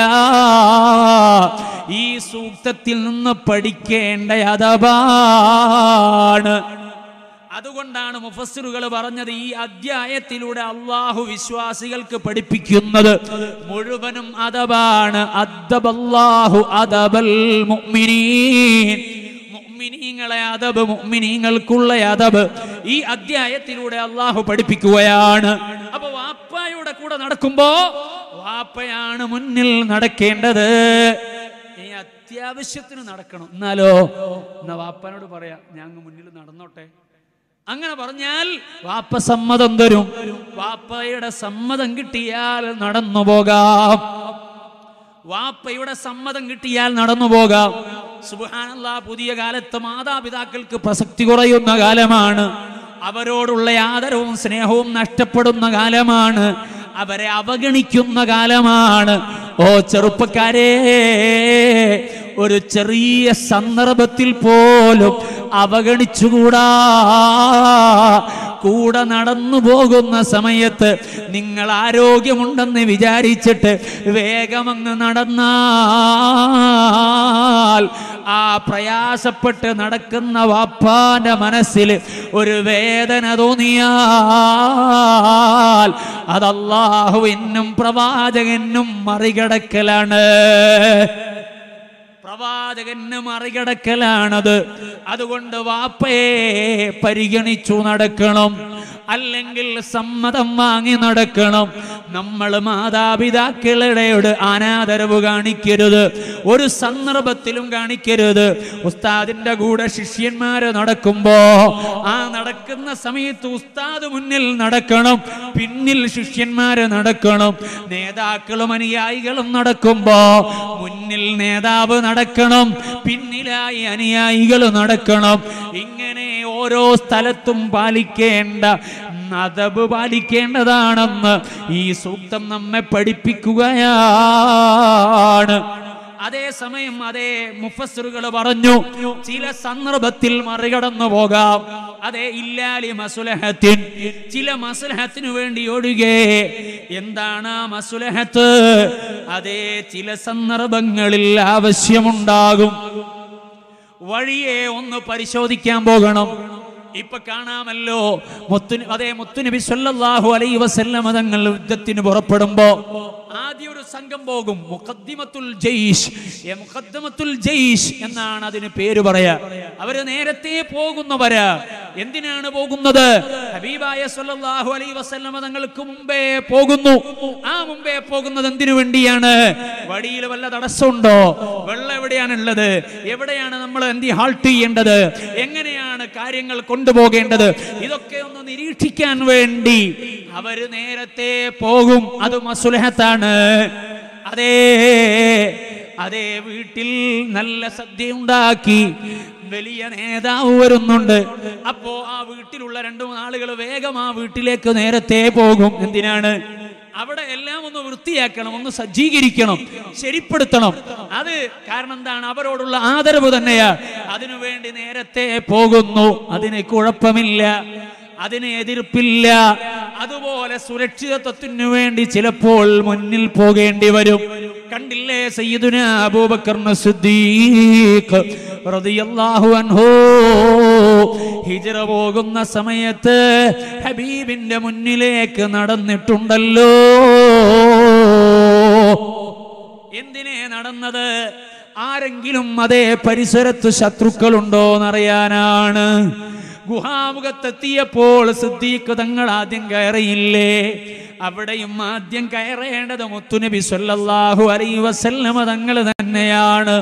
ഈ സൂക്തത്തിൽ നിന്ന് പഠിക്കേണ്ട അദബാണ്. അതുകൊണ്ടാണ് മുഫസ്സിറുകൾ പറഞ്ഞത് ഈ അധ്യായത്തിലൂടെ അള്ളാഹു വിശ്വാസികൾക്ക് പഠിപ്പിക്കുന്നത് മുഴുവനും അദബാണ്. അദ്ദബല്ലാഹു അദബൽ മുഅ്മിനീൻ. മുഅ്മിനീങ്ങളെ അദബ്, മുഅ്മിനീങ്ങൾക്കുള്ള അദബ് ഈ അധ്യായത്തിലൂടെ അള്ളാഹു പഠിപ്പിക്കുകയാണ്. അപ്പൊ വാപ്പയുടെ കൂടെ നടക്കുമ്പോ വാപ്പയാണ് മുന്നിൽ നടക്കേണ്ടത്. അത്യാവശ്യത്തിന് നടക്കണം. എന്നാലോ എന്നാ വാപ്പനോട് പറയാ ഞാൻ മുന്നിൽ നടന്നോട്ടെ. അങ്ങനെ പറഞ്ഞാൽ വാപ്പ സമ്മതം തരും. വാപ്പയുടെ സമ്മതം കിട്ടിയാൽ നടന്നു പോകാം. വാപ്പയുടെ സമ്മതം കിട്ടിയാൽ നടന്നു പോകാം. സുബ്ഹാനല്ലാഹ്, പുതിയ കാലത്ത് മാതാപിതാക്കൾക്ക് പ്രസക്തി കുറയുന്ന കാലമാണ്. അവരോടുള്ള ആദരവും സ്നേഹവും നഷ്ടപ്പെടുന്ന കാലമാണ്. അവരെ അവഗണിക്കുന്ന കാലമാണ്. ഓ ചെറുപ്പക്കാരെ, ഒരു ചെറിയ സന്ദർഭത്തിൽ പോലും അവഗണിച്ചുകൂടാ. കൂടെ നടന്നു പോകുന്ന സമയത്ത് നിങ്ങൾ ആരോഗ്യമുണ്ടെന്ന് വിചാരിച്ചിട്ട് വേഗമങ്ങ് നടന്നാൽ ആ പ്രയാസപ്പെട്ട് നടക്കുന്ന വാപ്പാന്റെ മനസ്സിൽ ഒരു വേദന തോന്നിയാൽ അത് അല്ലാഹുവിനും പ്രവാചകനും മറികടക്കലാണ്. പ്രവാചകന് മറികടക്കലാണത്. അതുകൊണ്ട് വാപ്പയെ പരിഗണിച്ചു നടക്കണം. അല്ലെങ്കിൽ സമ്മതം വാങ്ങി നടക്കണം. നമ്മൾ മാതാപിതാക്കളുടെ അനാദരവ് കാണിക്കരുത്, ഒരു സന്ദർഭത്തിലും കാണിക്കരുത്. ഉസ്താദിന്റെ കൂടെ ശിഷ്യന്മാര് നടക്കുമ്പോ ആ നടക്കുന്ന സമയത്ത് ഉസ്താദ് മുന്നിൽ നടക്കണം, പിന്നിൽ ശിഷ്യന്മാര് നടക്കണം. നേതാക്കളും അനുയായികളും നടക്കുമ്പോ മുന്നിൽ നേതാവ് നടക്കണം, പിന്നിലായി അനുയായികൾ നടക്കണം. ഇങ്ങനെ ഓരോ സ്ഥലത്തും പാലിക്കേണ്ട അദബ് പാലിക്കേണ്ടതാണെന്ന് ഈ സൂക്തം നമ്മെ പഠിപ്പിക്കുകയാണ്. അതേസമയം അതേ മുഫസ്സിറുകൾ പറഞ്ഞു, ചില സന്ദർഭത്തിൽ മറികടന്നു പോകാം. അതേ ഇല്ലാലി മസ്ലഹത്തിൻ, ചില മസ്ലഹത്തിനു വേണ്ടി ഒഴികെ. എന്താണ് ആ മസ്ലഹത്ത്? അതേ ചില സന്ദർഭങ്ങളിൽ ആവശ്യമുണ്ടാകും. വഴിയെ ഒന്ന് പരിശോധിക്കാൻ പോകണം. ഇപ്പൊ കാണാമല്ലോ, മുത്തുനബി സല്ലല്ലാഹു അലൈഹി വസല്ലം തങ്ങൾ യുദ്ധത്തിന് പുറപ്പെടുമ്പോ ആദ്യം ഒരു സംഘം പോകും. മുഖദ്ദിമത്തുൽ ജയ്ഷ് എന്നാണ് അതിന് പേര് പറയാ. അവര് നേരത്തെ പോകുന്നവരാ. എന്തിനാണ് പോകുന്നത്? ഹബീബായ സല്ലല്ലാഹു അലൈഹി വസല്ലം തങ്ങൾക്ക് മുമ്പേ പോകുന്നു. ആ മുമ്പേ പോകുന്നത് എന്തിനു വേണ്ടിയാണ്? വഴിയിൽ വല്ല തടസ്സമുണ്ടോ? വെള്ളം എവിടെയാണുള്ളത്? എവിടെയാണ് നമ്മൾ ഹാൾട്ട് ചെയ്യേണ്ടത്? എങ്ങനെയാണ് കാര്യങ്ങൾ കൊണ്ടുപോകേണ്ടത്? ഇതൊക്കെ ഒന്ന് നിരീക്ഷിക്കാൻ വേണ്ടി അവര് നേരത്തെ പോകും. അത് മസ്ലഹത്താണ്. അതേ വീട്ടിൽ നല്ല സദ്യ ഉണ്ടാക്കി വലിയ നേതാവ് വരുന്നുണ്ട്. അപ്പോ ആ വീട്ടിലുള്ള 2-3 ആളുകൾ വേഗം ആ വീട്ടിലേക്ക് നേരത്തെ പോകും. എന്തിനാണ്? അവിടെ എല്ലാം ഒന്ന് വൃത്തിയാക്കണം, ഒന്ന് സജ്ജീകരിക്കണം, ശരിപ്പെടുത്തണം. അത് കാരണം എന്താണ്? അവരോടുള്ള ആദരവ് തന്നെയാ. അതിനുവേണ്ടി നേരത്തെ പോകുന്നു. അതിന് കുഴപ്പമില്ല, അതിന് എതിർപ്പില്ല. അതുപോലെ സുരക്ഷിതത്വത്തിനു വേണ്ടി ചിലപ്പോൾ മുന്നിൽ പോകേണ്ടി വരും. കണ്ടില്ലേ സയ്യിദുനാ അബൂബക്കർ സിദ്ദീഖ് റളിയല്ലാഹു അൻഹു ഹിജ്റ പോകുന്ന സമയത്ത് ഹബീബിന്റെ മുന്നിലേക്ക് നടന്നിട്ടുണ്ടല്ലോ. എന്തിനെ നടന്നത്? ആരെങ്കിലും അതേ പരിസരത്ത് ശത്രുക്കളുണ്ടോ എന്നറിയാനാണ്. ഗുഹാമുഖത്തെത്തിയപ്പോൾ സിദ്ദീഖ് തങ്ങൾ ആദ്യം കയറിയില്ലേ? അവിടെയും ആദ്യം കയറേണ്ടത് മുത്തുനബി സല്ലല്ലാഹു അലൈഹി വസല്ലം തങ്ങൾ തന്നെയാണ്.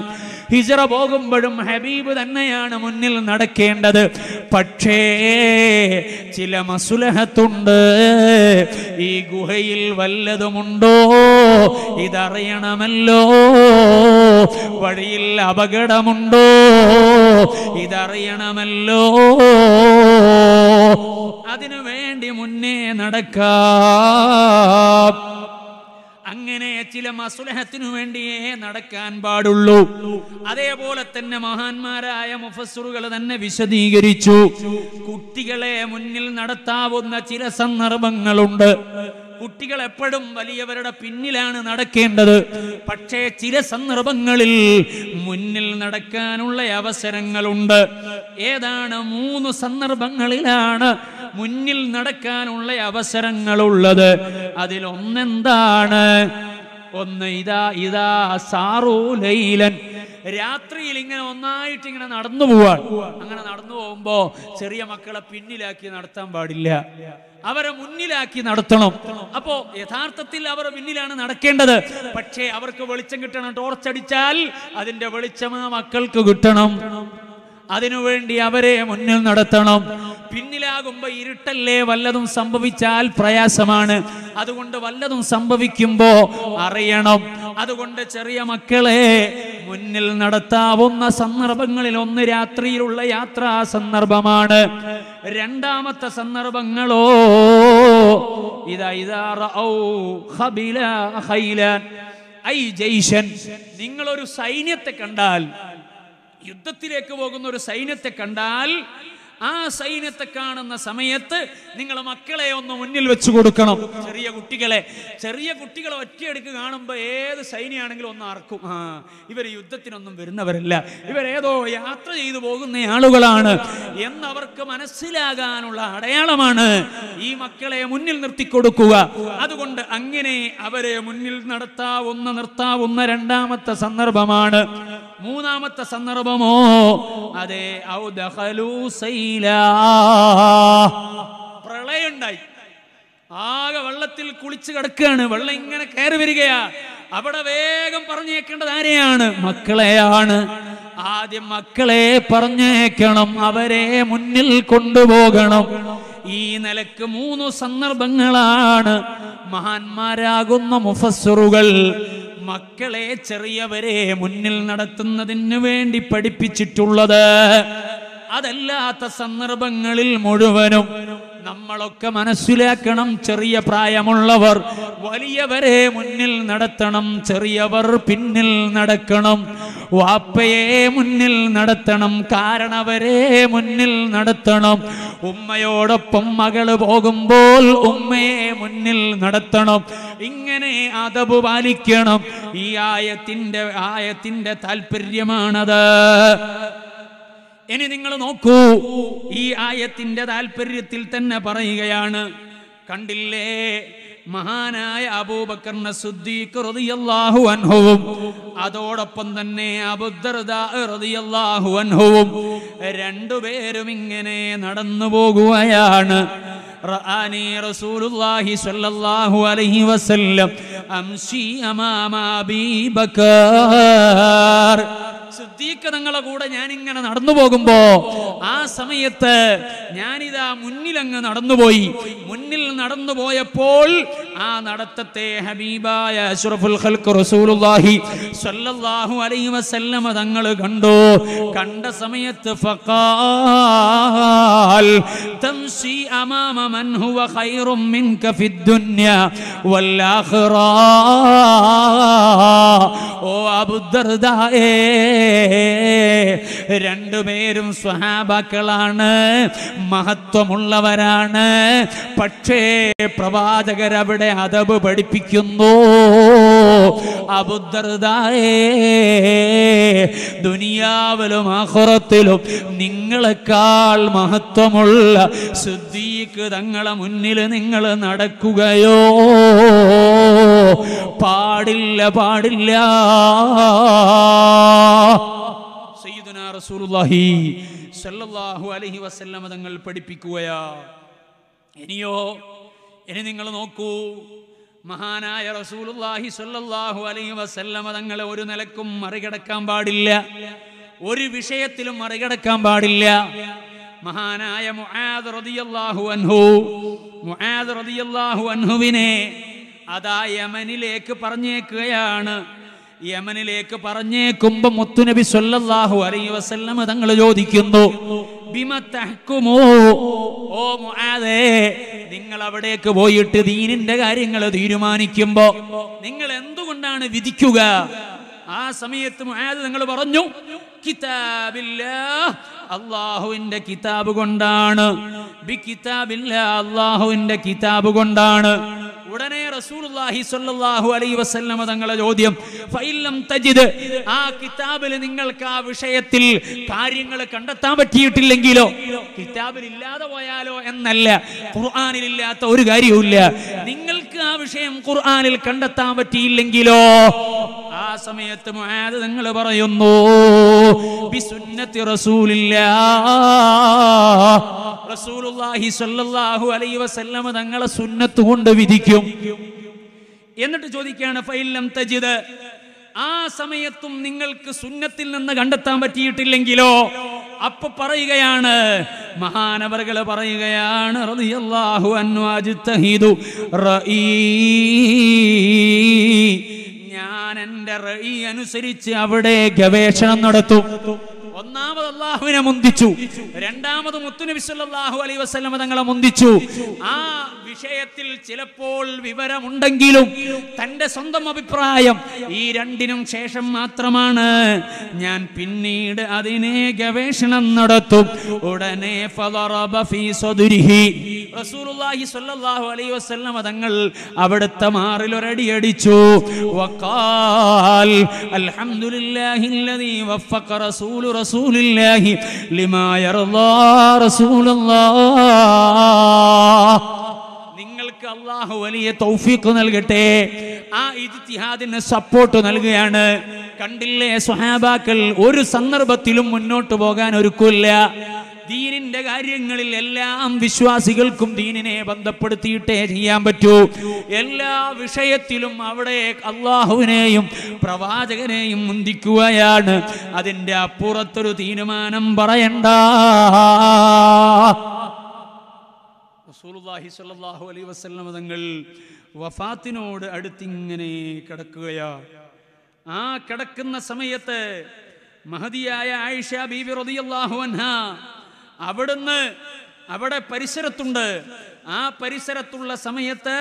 ഹിജ്റ പോകുമ്പോഴും ഹബീബ് തന്നെയാണ് മുന്നിൽ നടക്കേണ്ടത്. പക്ഷേ ചില മസ്ലഹത്തുണ്ട്. ഈ ഗുഹയിൽ വല്ലതുമുണ്ടോ? ഇതറിയണമല്ലോ. വഴിയിൽ അപകടമുണ്ടോ? ഇതറിയണമല്ലോ. അതിനു വേണ്ടി മുന്നേ നടക്കാം. അങ്ങനെ ചില മസ്ലഹത്തിനു വേണ്ടിയേ നടക്കാൻ പാടുള്ളൂ. അതേപോലെ തന്നെ മഹാന്മാരായ മുഫസ്സിറുകൾ തന്നെ വിശദീകരിച്ചു. കുട്ടികളെ മുന്നിൽ നടത്താവുന്ന ചില സന്ദർഭങ്ങളുണ്ട്. കുട്ടികൾ എപ്പോഴും വലിയവരുടെ പിന്നിലാണ് നടക്കേണ്ടത്. പക്ഷേ ചില സന്ദർഭങ്ങളിൽ മുന്നിൽ നടക്കാനുള്ള അവസരങ്ങളുണ്ട്. ഏതാണ്? 3 സന്ദർഭങ്ങളിലാണ് മുന്നിൽ നടക്കാനുള്ള അവസരങ്ങളുള്ളത്. അതിലൊന്നെന്താണ്? ഒന്ന് ഇതാ സാറൂലൈലൻ, രാത്രിയിൽ ഇങ്ങനെ ഒന്നായിട്ട് ഇങ്ങനെ നടന്നു പോവാൻ. അങ്ങനെ നടന്നു പോകുമ്പോ ചെറിയ മക്കളെ പിന്നിലാക്കി നടത്താൻ പാടില്ല, അവരെ മുന്നിലാക്കി നടത്തണം. അപ്പോ യഥാർത്ഥത്തിൽ അവർ പിന്നിലാണ് നടക്കേണ്ടത്. പക്ഷേ അവർക്ക് വെളിച്ചം കിട്ടണം. ടോർച്ചടിച്ചാൽ അതിന്റെ വെളിച്ചം ആ മക്കൾക്ക് കിട്ടണം. അതിനുവേണ്ടി അവരെ മുന്നിൽ നടത്തണം. പിന്നിലാകുമ്പോ ഇരുട്ടല്ലേ, വല്ലതും സംഭവിച്ചാൽ പ്രയാസമാണ്. അതുകൊണ്ട് വല്ലതും സംഭവിക്കുമ്പോ അറിയണം. അതുകൊണ്ട് ചെറിയ മക്കളെ മുന്നിൽ നടത്താവുന്ന സന്ദർഭങ്ങളിൽ ഒന്ന് രാത്രിയിലുള്ള യാത്രാ സന്ദർഭമാണ്. രണ്ടാമത്തെ സന്ദർഭങ്ങളോ നിങ്ങളൊരു സൈന്യത്തെ കണ്ടാൽ, യുദ്ധത്തിലേക്ക് പോകുന്ന ഒരു സൈന്യത്തെ കണ്ടാൽ, ആ സൈന്യത്തെ കാണുന്ന സമയത്ത് നിങ്ങൾ മക്കളെ ഒന്ന് മുന്നിൽ വെച്ച് കൊടുക്കണം. ചെറിയ കുട്ടികളെ ഒറ്റയടിക്ക് കാണുമ്പോൾ ഏത് സൈന്യാണെങ്കിലും ഒന്ന് അറക്കും. ഇവർ യുദ്ധത്തിനൊന്നും വരുന്നവരല്ല, ഇവരേതോ യാത്ര ചെയ്തു പോകുന്ന ആളുകളാണ് എന്നവർക്ക് മനസ്സിലാകാനുള്ള അടയാളമാണ് ഈ മക്കളെ മുന്നിൽ നിർത്തിക്കൊടുക്കുക. അതുകൊണ്ട് അങ്ങനെ അവരെ മുന്നിൽ നിർത്താവുന്ന രണ്ടാമത്തെ സന്ദർഭമാണ്. മൂന്നാമത്തെ സന്ദർഭമോ അതേ പ്രളയ പ്രളയമുണ്ടായി. ആകെ വെള്ളത്തിൽ കുളിച്ചു കിടക്കുകയാണ്. വെള്ളം ഇങ്ങനെ കയറി വരികയാ. അവിടെ വേഗം പറഞ്ഞേക്കേണ്ടത് ആരെയാണ്? മക്കളെയാണ്. ആദ്യം മക്കളെ പറഞ്ഞേക്കണം, അവരെ മുന്നിൽ കൊണ്ടുപോകണം. ഈ നിലക്ക് 3 സന്ദർഭങ്ങളാണ് മഹാന്മാരാകുന്ന മുഫസ്സിറുകൾ മക്കളെ ചെറിയവരെ മുന്നിൽ നടത്തുന്നതിന് വേണ്ടി പഠിപ്പിച്ചിട്ടുള്ളത്. അതല്ലാത്ത സന്ദർഭങ്ങളിൽ മുഴുവനും നമ്മളൊക്കെ മനസ്സിലാക്കണം, ചെറിയ പ്രായമുള്ളവർ വലിയവരെ മുന്നിൽ നടത്തണം, ചെറിയവർ പിന്നിൽ നടക്കണം. വാപ്പയെ മുന്നിൽ നടത്തണം, കാരണവരെ മുന്നിൽ നടത്തണം. ഉമ്മയോടൊപ്പം മകള് പോകുമ്പോൾ ഉമ്മയെ മുന്നിൽ നടത്തണം. ഇങ്ങനെ അദബ് പാലിക്കണം. ഈ ആയത്തിന്റെ താല്പര്യമാണത്. ഇനി നിങ്ങൾ നോക്കൂ, ഈ ആയത്തിന്റെ താല്പര്യത്തിൽ തന്നെ പറയുകയാണ്, കണ്ടില്ലേ മഹാനായ അബൂബക്കർ സിദ്ദീഖ് റളിയല്ലാഹു അൻഹുവും അതോടൊപ്പം തന്നെ അബൂദർദാ റളിയല്ലാഹു അൻഹുവും രണ്ടുപേരും ഇങ്ങനെ നടന്നു പോകുകയാണ്. റആനി റസൂലുള്ളാഹി സ്വല്ലല്ലാഹു അലൈഹി വസല്ലം അംശി അമാമ അബീ ബക്കർ. സിദ്ദീഖ് തങ്ങളുടെ കൂടെ ഞാൻ ഇങ്ങനെ നടന്നു പോകുമ്പോ ആ സമയത്ത് ഞാനിതാ മുന്നിലങ്ങ് നടന്നുപോയി. മുന്നിൽ നടന്നു പോയപ്പോൾ ആ നടത്തത്തെ ഹബീബായ അഷ്റഫുൽ ഖൽഖ് റസൂലുള്ളാഹി സ്വല്ലല്ലാഹു അലൈഹി വസല്ലം തങ്ങൾ കണ്ടു. കണ്ട സമയത്ത് ഫഖാൽ തംശി അമാമ മൻ ഹുവ ഖൈറും മിൻക ഫിദ്ദുനിയ വൽ ആഖിറ. ഓ അബൂദർദായേ, രണ്ടുപേരും സ്വഹാബാക്കളാണ്, മഹത്വമുള്ളവരാണ്. പക്ഷേ പ്രവാചകർ അവിടെ അദബ് പഠിപ്പിക്കുന്നു. അബൂദർദായേ, ദുനിയാവിലും ആഖിറത്തിലും നിങ്ങളെക്കാൾ മഹത്വമുള്ള സിദ്ദീഖ് തങ്ങളെ മുന്നിൽ നിങ്ങൾ നടക്കുകയോ? പാടില്ല, പാടില്ല. സയ്യിദുനാ റസൂലുള്ളാഹി സ്വല്ലല്ലാഹു അലൈഹി വസല്ലം തങ്ങൾ പഠിപ്പിക്കുകയാ. ഇനി നിങ്ങൾ നോക്കൂ, മഹാനായ റസൂലുള്ളാഹി സ്വല്ലല്ലാഹു അലൈഹി വസല്ലം തങ്ങളെ ഒരു നിലക്കും മറികടക്കാൻ പാടില്ല, ഒരു വിഷയത്തിലും മറികടക്കാൻ പാടില്ല. മഹാനായ മുആദ് റളിയല്ലാഹു അൻഹുവിനെ അതാ യമനിലേക്ക് പറഞ്ഞേക്കുകയാണ്. യമനിലേക്ക് പറഞ്ഞേക്കുമ്പോ മുത്തുനബി സ്വല്ലല്ലാഹു അലൈഹി വസല്ലം തങ്ങൾ ചോദിക്കുന്നു, ബിമ തഹ്കുമു, ഓ മുആദേ, നിങ്ങൾ അവിടേക്ക് പോയിട്ട് ദീനിന്റെ കാര്യങ്ങൾ തീരുമാനിക്കുമ്പോ നിങ്ങൾ എന്തുകൊണ്ടാണ് വിധിക്കുക? ആ സമയത്ത് മുആദ് നിങ്ങൾ പറഞ്ഞു, കിതാബില്ലാഹ്, അല്ലാഹുവിന്റെ കിതാബ് കൊണ്ടാണ്. ബി കിതാബില്ലാഹ്, അല്ലാഹുവിന്റെ കിതാബ് കൊണ്ടാണ്. ഉടനെ റസൂലുള്ളാഹി സ്വല്ലല്ലാഹു അലൈഹി വസല്ലം തങ്ങളുടെ ചോദ്യം, ഫഇല്ലം തജിദ്, ആ കിതാബിൽ നിങ്ങൾക്ക് ആ വിഷയത്തിൽ കാര്യങ്ങൾ കണ്ടെത്താൻ പറ്റിയിട്ടില്ലെങ്കിലോ, കിതാബിൽ ഇല്ലാതെ പോയാലോ എന്നല്ല, ഖുർആനിൽ ഇല്ലാത്ത ഒരു കാര്യവുമില്ല. നിങ്ങൾക്ക് ആ വിഷയം ഖുർആനിൽ കണ്ടെത്താൻ പറ്റിയില്ലെങ്കിലോ? ആ സമയത്ത് മുആദ് തങ്ങൾ പറയുന്നു, ബിസുന്നത്തി റസൂലില്ലാഹ്, റസൂലുള്ളാഹി സ്വല്ലല്ലാഹു അലൈഹി വസല്ലം തങ്ങളെ സുന്നത്ത് കൊണ്ട് വിധിക്കും. എന്നിട്ട് ചോദിക്കുകയാണ്, ഫഇല്ലം തജിദ്, ആ സമയത്തും നിങ്ങൾക്ക് സുന്നത്തിൽ നിന്ന് കണ്ടെത്താൻ പറ്റിയിട്ടില്ലെങ്കിലോ? അപ്പൊ പറയുകയാണ്, മഹാനവറുകൾ പറയുകയാണ്, റളിയല്ലാഹു അൻഹു, അജ്തഹിദു റഈ, ഞാൻ എൻ്റെ റഈ അനുസരിച്ച് അവിടെ ഗവേഷണം നടത്തും. ഒന്നാമത് അല്ലാഹുവിനെ മുന്തിച്ചു, രണ്ടാമത് മുത്തുനബി സല്ലല്ലാഹു അലൈഹി വസല്ലം തങ്ങളെ മുന്തിച്ചു. ആ വിഷയത്തിൽ ചിലപ്പോൾ വിവരമുണ്ടെങ്കിലും തന്റെ സ്വന്തം അഭിപ്രായം ഈ രണ്ടിനും ശേഷം മാത്രമാണ് ഞാൻ പിന്നീട് അതിനെ ഗവേഷണം നടത്തും. ഉടനെ ഫളറബ ഫീ സദ്രിഹി, റസൂലുള്ളാഹി സ്വല്ലല്ലാഹു അലൈഹി വസല്ലം തങ്ങൾ അവിടുത്തെ മാറിൽ ഒരടി അടിച്ചു. വഖാൽ അൽഹംദുലില്ലാഹില്ലദീ വഫഖ റസൂലുള്ളാഹി ലിമാ യർളാ റസൂലുള്ളാഹ്. നിങ്ങൾക്ക് അല്ലാഹു വലിയ തൗഫീഖ് നൽകട്ടെ. ആ ഇജ്തിഹാദിന് സപ്പോർട്ട് നൽകുകയാണ്. കണ്ടില്ലേ സ്വഹാബാക്കൾ ഒരു സന്ദർഭത്തിലും മുന്നോട്ട് പോകാൻ ഒരുക്കില്ല. ദീനിന്റെ ദീനിന്റെ കാര്യങ്ങളിൽ എല്ലാം വിശ്വാസികൾക്കും ദീനിനെ ബന്ധപ്പെടുത്തിയിട്ടേ ചെയ്യാൻ പറ്റൂ. എല്ലാ വിഷയത്തിലും അവിടെ അള്ളാഹുവിനെയും പ്രവാചകനെയും മുന്തിക്കുകയാണ്. അതിന്റെ അപ്പുറത്തൊരു തീരുമാനം പറയണ്ട. റസൂലുള്ളാഹി സ്വല്ലല്ലാഹു അലൈഹി വസല്ലം തങ്ങൾ വഫാത്തിനോട് അടുത്തിങ്ങനെ കിടക്കുകയാ. ആ കിടക്കുന്ന സമയത്ത് മഹദിയായ ആയിഷ ബീവി റളിയല്ലാഹു അൻഹാ അവിടുന്ന് അവിടെ പരിസരത്തുണ്ട്. ആ പരിസരത്തുള്ള സമയത്ത്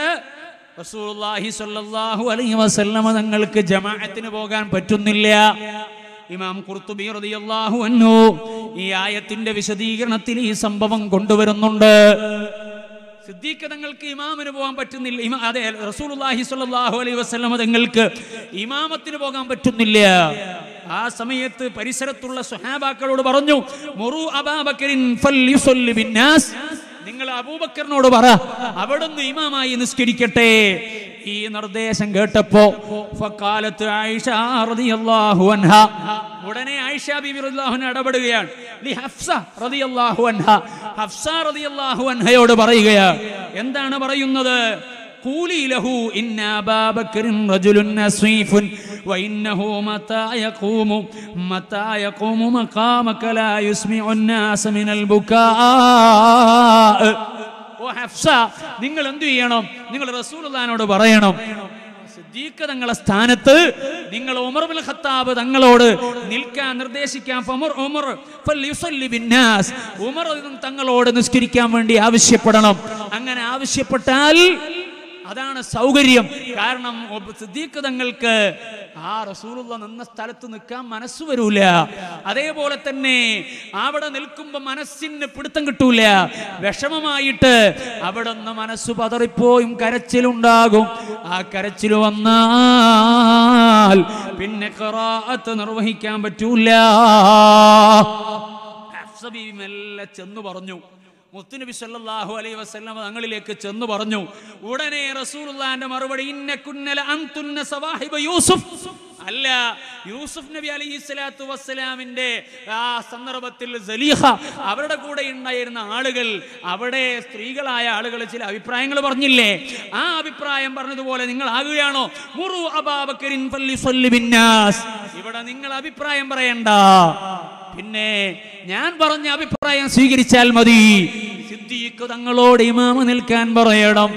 റസൂലുള്ളാഹി സ്വല്ലല്ലാഹു അലൈഹി വസല്ലം തങ്ങൾക്ക് ജമാഅത്തിന് പോകാൻ പറ്റുന്നില്ല. ഇമാം ഖുർത്തുബി റളിയല്ലാഹു അൻഹു ഈ ആയത്തിന്റെ വിശദീകരണത്തിൽ ഈ സംഭവം കൊണ്ടുവരുന്നുണ്ട്. സിദ്ദീഖ് തങ്ങൾക്ക് ഇമാമിന് പോകാൻ പറ്റുന്നില്ല. അതെ, റസൂലുള്ളാഹി സ്വല്ലല്ലാഹു അലൈഹി വസല്ലം തങ്ങൾക്ക് ഇമാമത്തിന് പോകാൻ പറ്റുന്നില്ല. ആ സമയത്ത് പരിസരത്തുള്ള സ്വഹാബാക്കളോട് പറഞ്ഞു, മുറു അബൂബക്കറിൻ ഫൽയുസല്ലി ബിന്നാസ്, നിങ്ങൾ അബൂബക്കറിനോട് പറ അവിടുന്ന് ഇമാമായി നിസ്കരിക്കട്ടെ. ഈ നിർദ്ദേശം കേട്ടപ്പോ ഫഖാലത്ത് ആയിഷ റളിയല്ലാഹു അൻഹാ, ഉടനെ ആയിഷ ബീവി റളിയല്ലാഹു അൻഹ ഇടപെടുകയാണ്. ലി ഹഫ്സ റളിയല്ലാഹു അൻഹ, ഹഫ്സ റളിയല്ലാഹു അൻഹയോട് പറയുകയാണ്. എന്താണ് പറയുന്നത്? ഖൂലി ലഹു ഇന്ന അബൂബക്കറിൻ റജുലുൻ നസീഫുൻ വഇന്നഹു മതാ യഖൂമു മഖാമക ലാ യുസ്മിഉ الناس മിനൽ ബുകാ. ഓ ഹഫ്സ, നിങ്ങൾ എന്തു ചെയ്യണം? നിങ്ങൾ റസൂലുള്ളാഹിനോട് പറയണം, സിദ്ദീഖ് തങ്ങളുടെ സ്ഥാനത്ത് നിങ്ങൾ ഉമർ ഇബ്നുൽ ഖത്താബ് തങ്ങളോട് നിൽക്കാൻ നിർദ്ദേശിക്കാൻ. ഉമർ തങ്ങളോട് നിസ്കരിക്കാൻ വേണ്ടി ആവശ്യപ്പെടണം. അങ്ങനെ ആവശ്യപ്പെട്ടാൽ അതാണ് സൗകര്യം. കാരണം സിദ്ദീഖ് തങ്ങൾക്ക് ആ റസൂലുള്ള നിന്ന സ്ഥലത്ത് നിൽക്കാൻ മനസ്സ് വരൂല. അതേപോലെ തന്നെ അവിടെ നിൽക്കുമ്പോ മനസ്സിന് പിടുത്തം കിട്ടൂല. വിഷമമായിട്ട് അവിടെ നിന്ന് മനസ്സ് പതറിപ്പോയും കരച്ചിലുണ്ടാകും. ആ കരച്ചിൽ വന്നാൽ പിന്നെ ഖിറാഅത്ത് നിർവഹിക്കാൻ പറ്റൂല. ഹഫ്സ ബീവി മെല്ലെ ചെന്ന് പറഞ്ഞു, മുത്തുനബി സല്ലല്ലാഹു അലൈഹി വസല്ലം തങ്ങളിലേക്ക് ചെന്ന് പറഞ്ഞു. ഉടനെ റസൂലുള്ളാഹിന്റെ മറുപടി, ഇന്നകുന്നല അൻതുന്ന സവാഹിബ യൂസുഫ്. അല്ല, യൂസുഫ് നബി അലൈഹിസ്സലാത്തു വസ്സലാമിന്റെ ആ സന്ദർഭത്തിൽ സലീഹ അവരുടെ കൂടെ ഉണ്ടായിരുന്ന ആളുകൾ, അവിടെ സ്ത്രീകളായ ആളുകൾ ചില അഭിപ്രായങ്ങൾ പറഞ്ഞില്ലേ? ആ അഭിപ്രായം പറഞ്ഞതുപോലെ നിങ്ങൾ ആകുകയാണോ? മുറു അബൂബക്കറിൻ ഫൽയുസല്ലി ബിന്നാസ്. ഇവിടെ നിങ്ങൾ അഭിപ്രായം പറയണ്ട, പിന്നെ ഞാൻ പറഞ്ഞ അഭിപ്രായം സ്വീകരിച്ചാൽ മതി. സിദ്ദീഖ് തങ്ങളോട് ഇമാമ നിൽക്കാൻ പറയണം.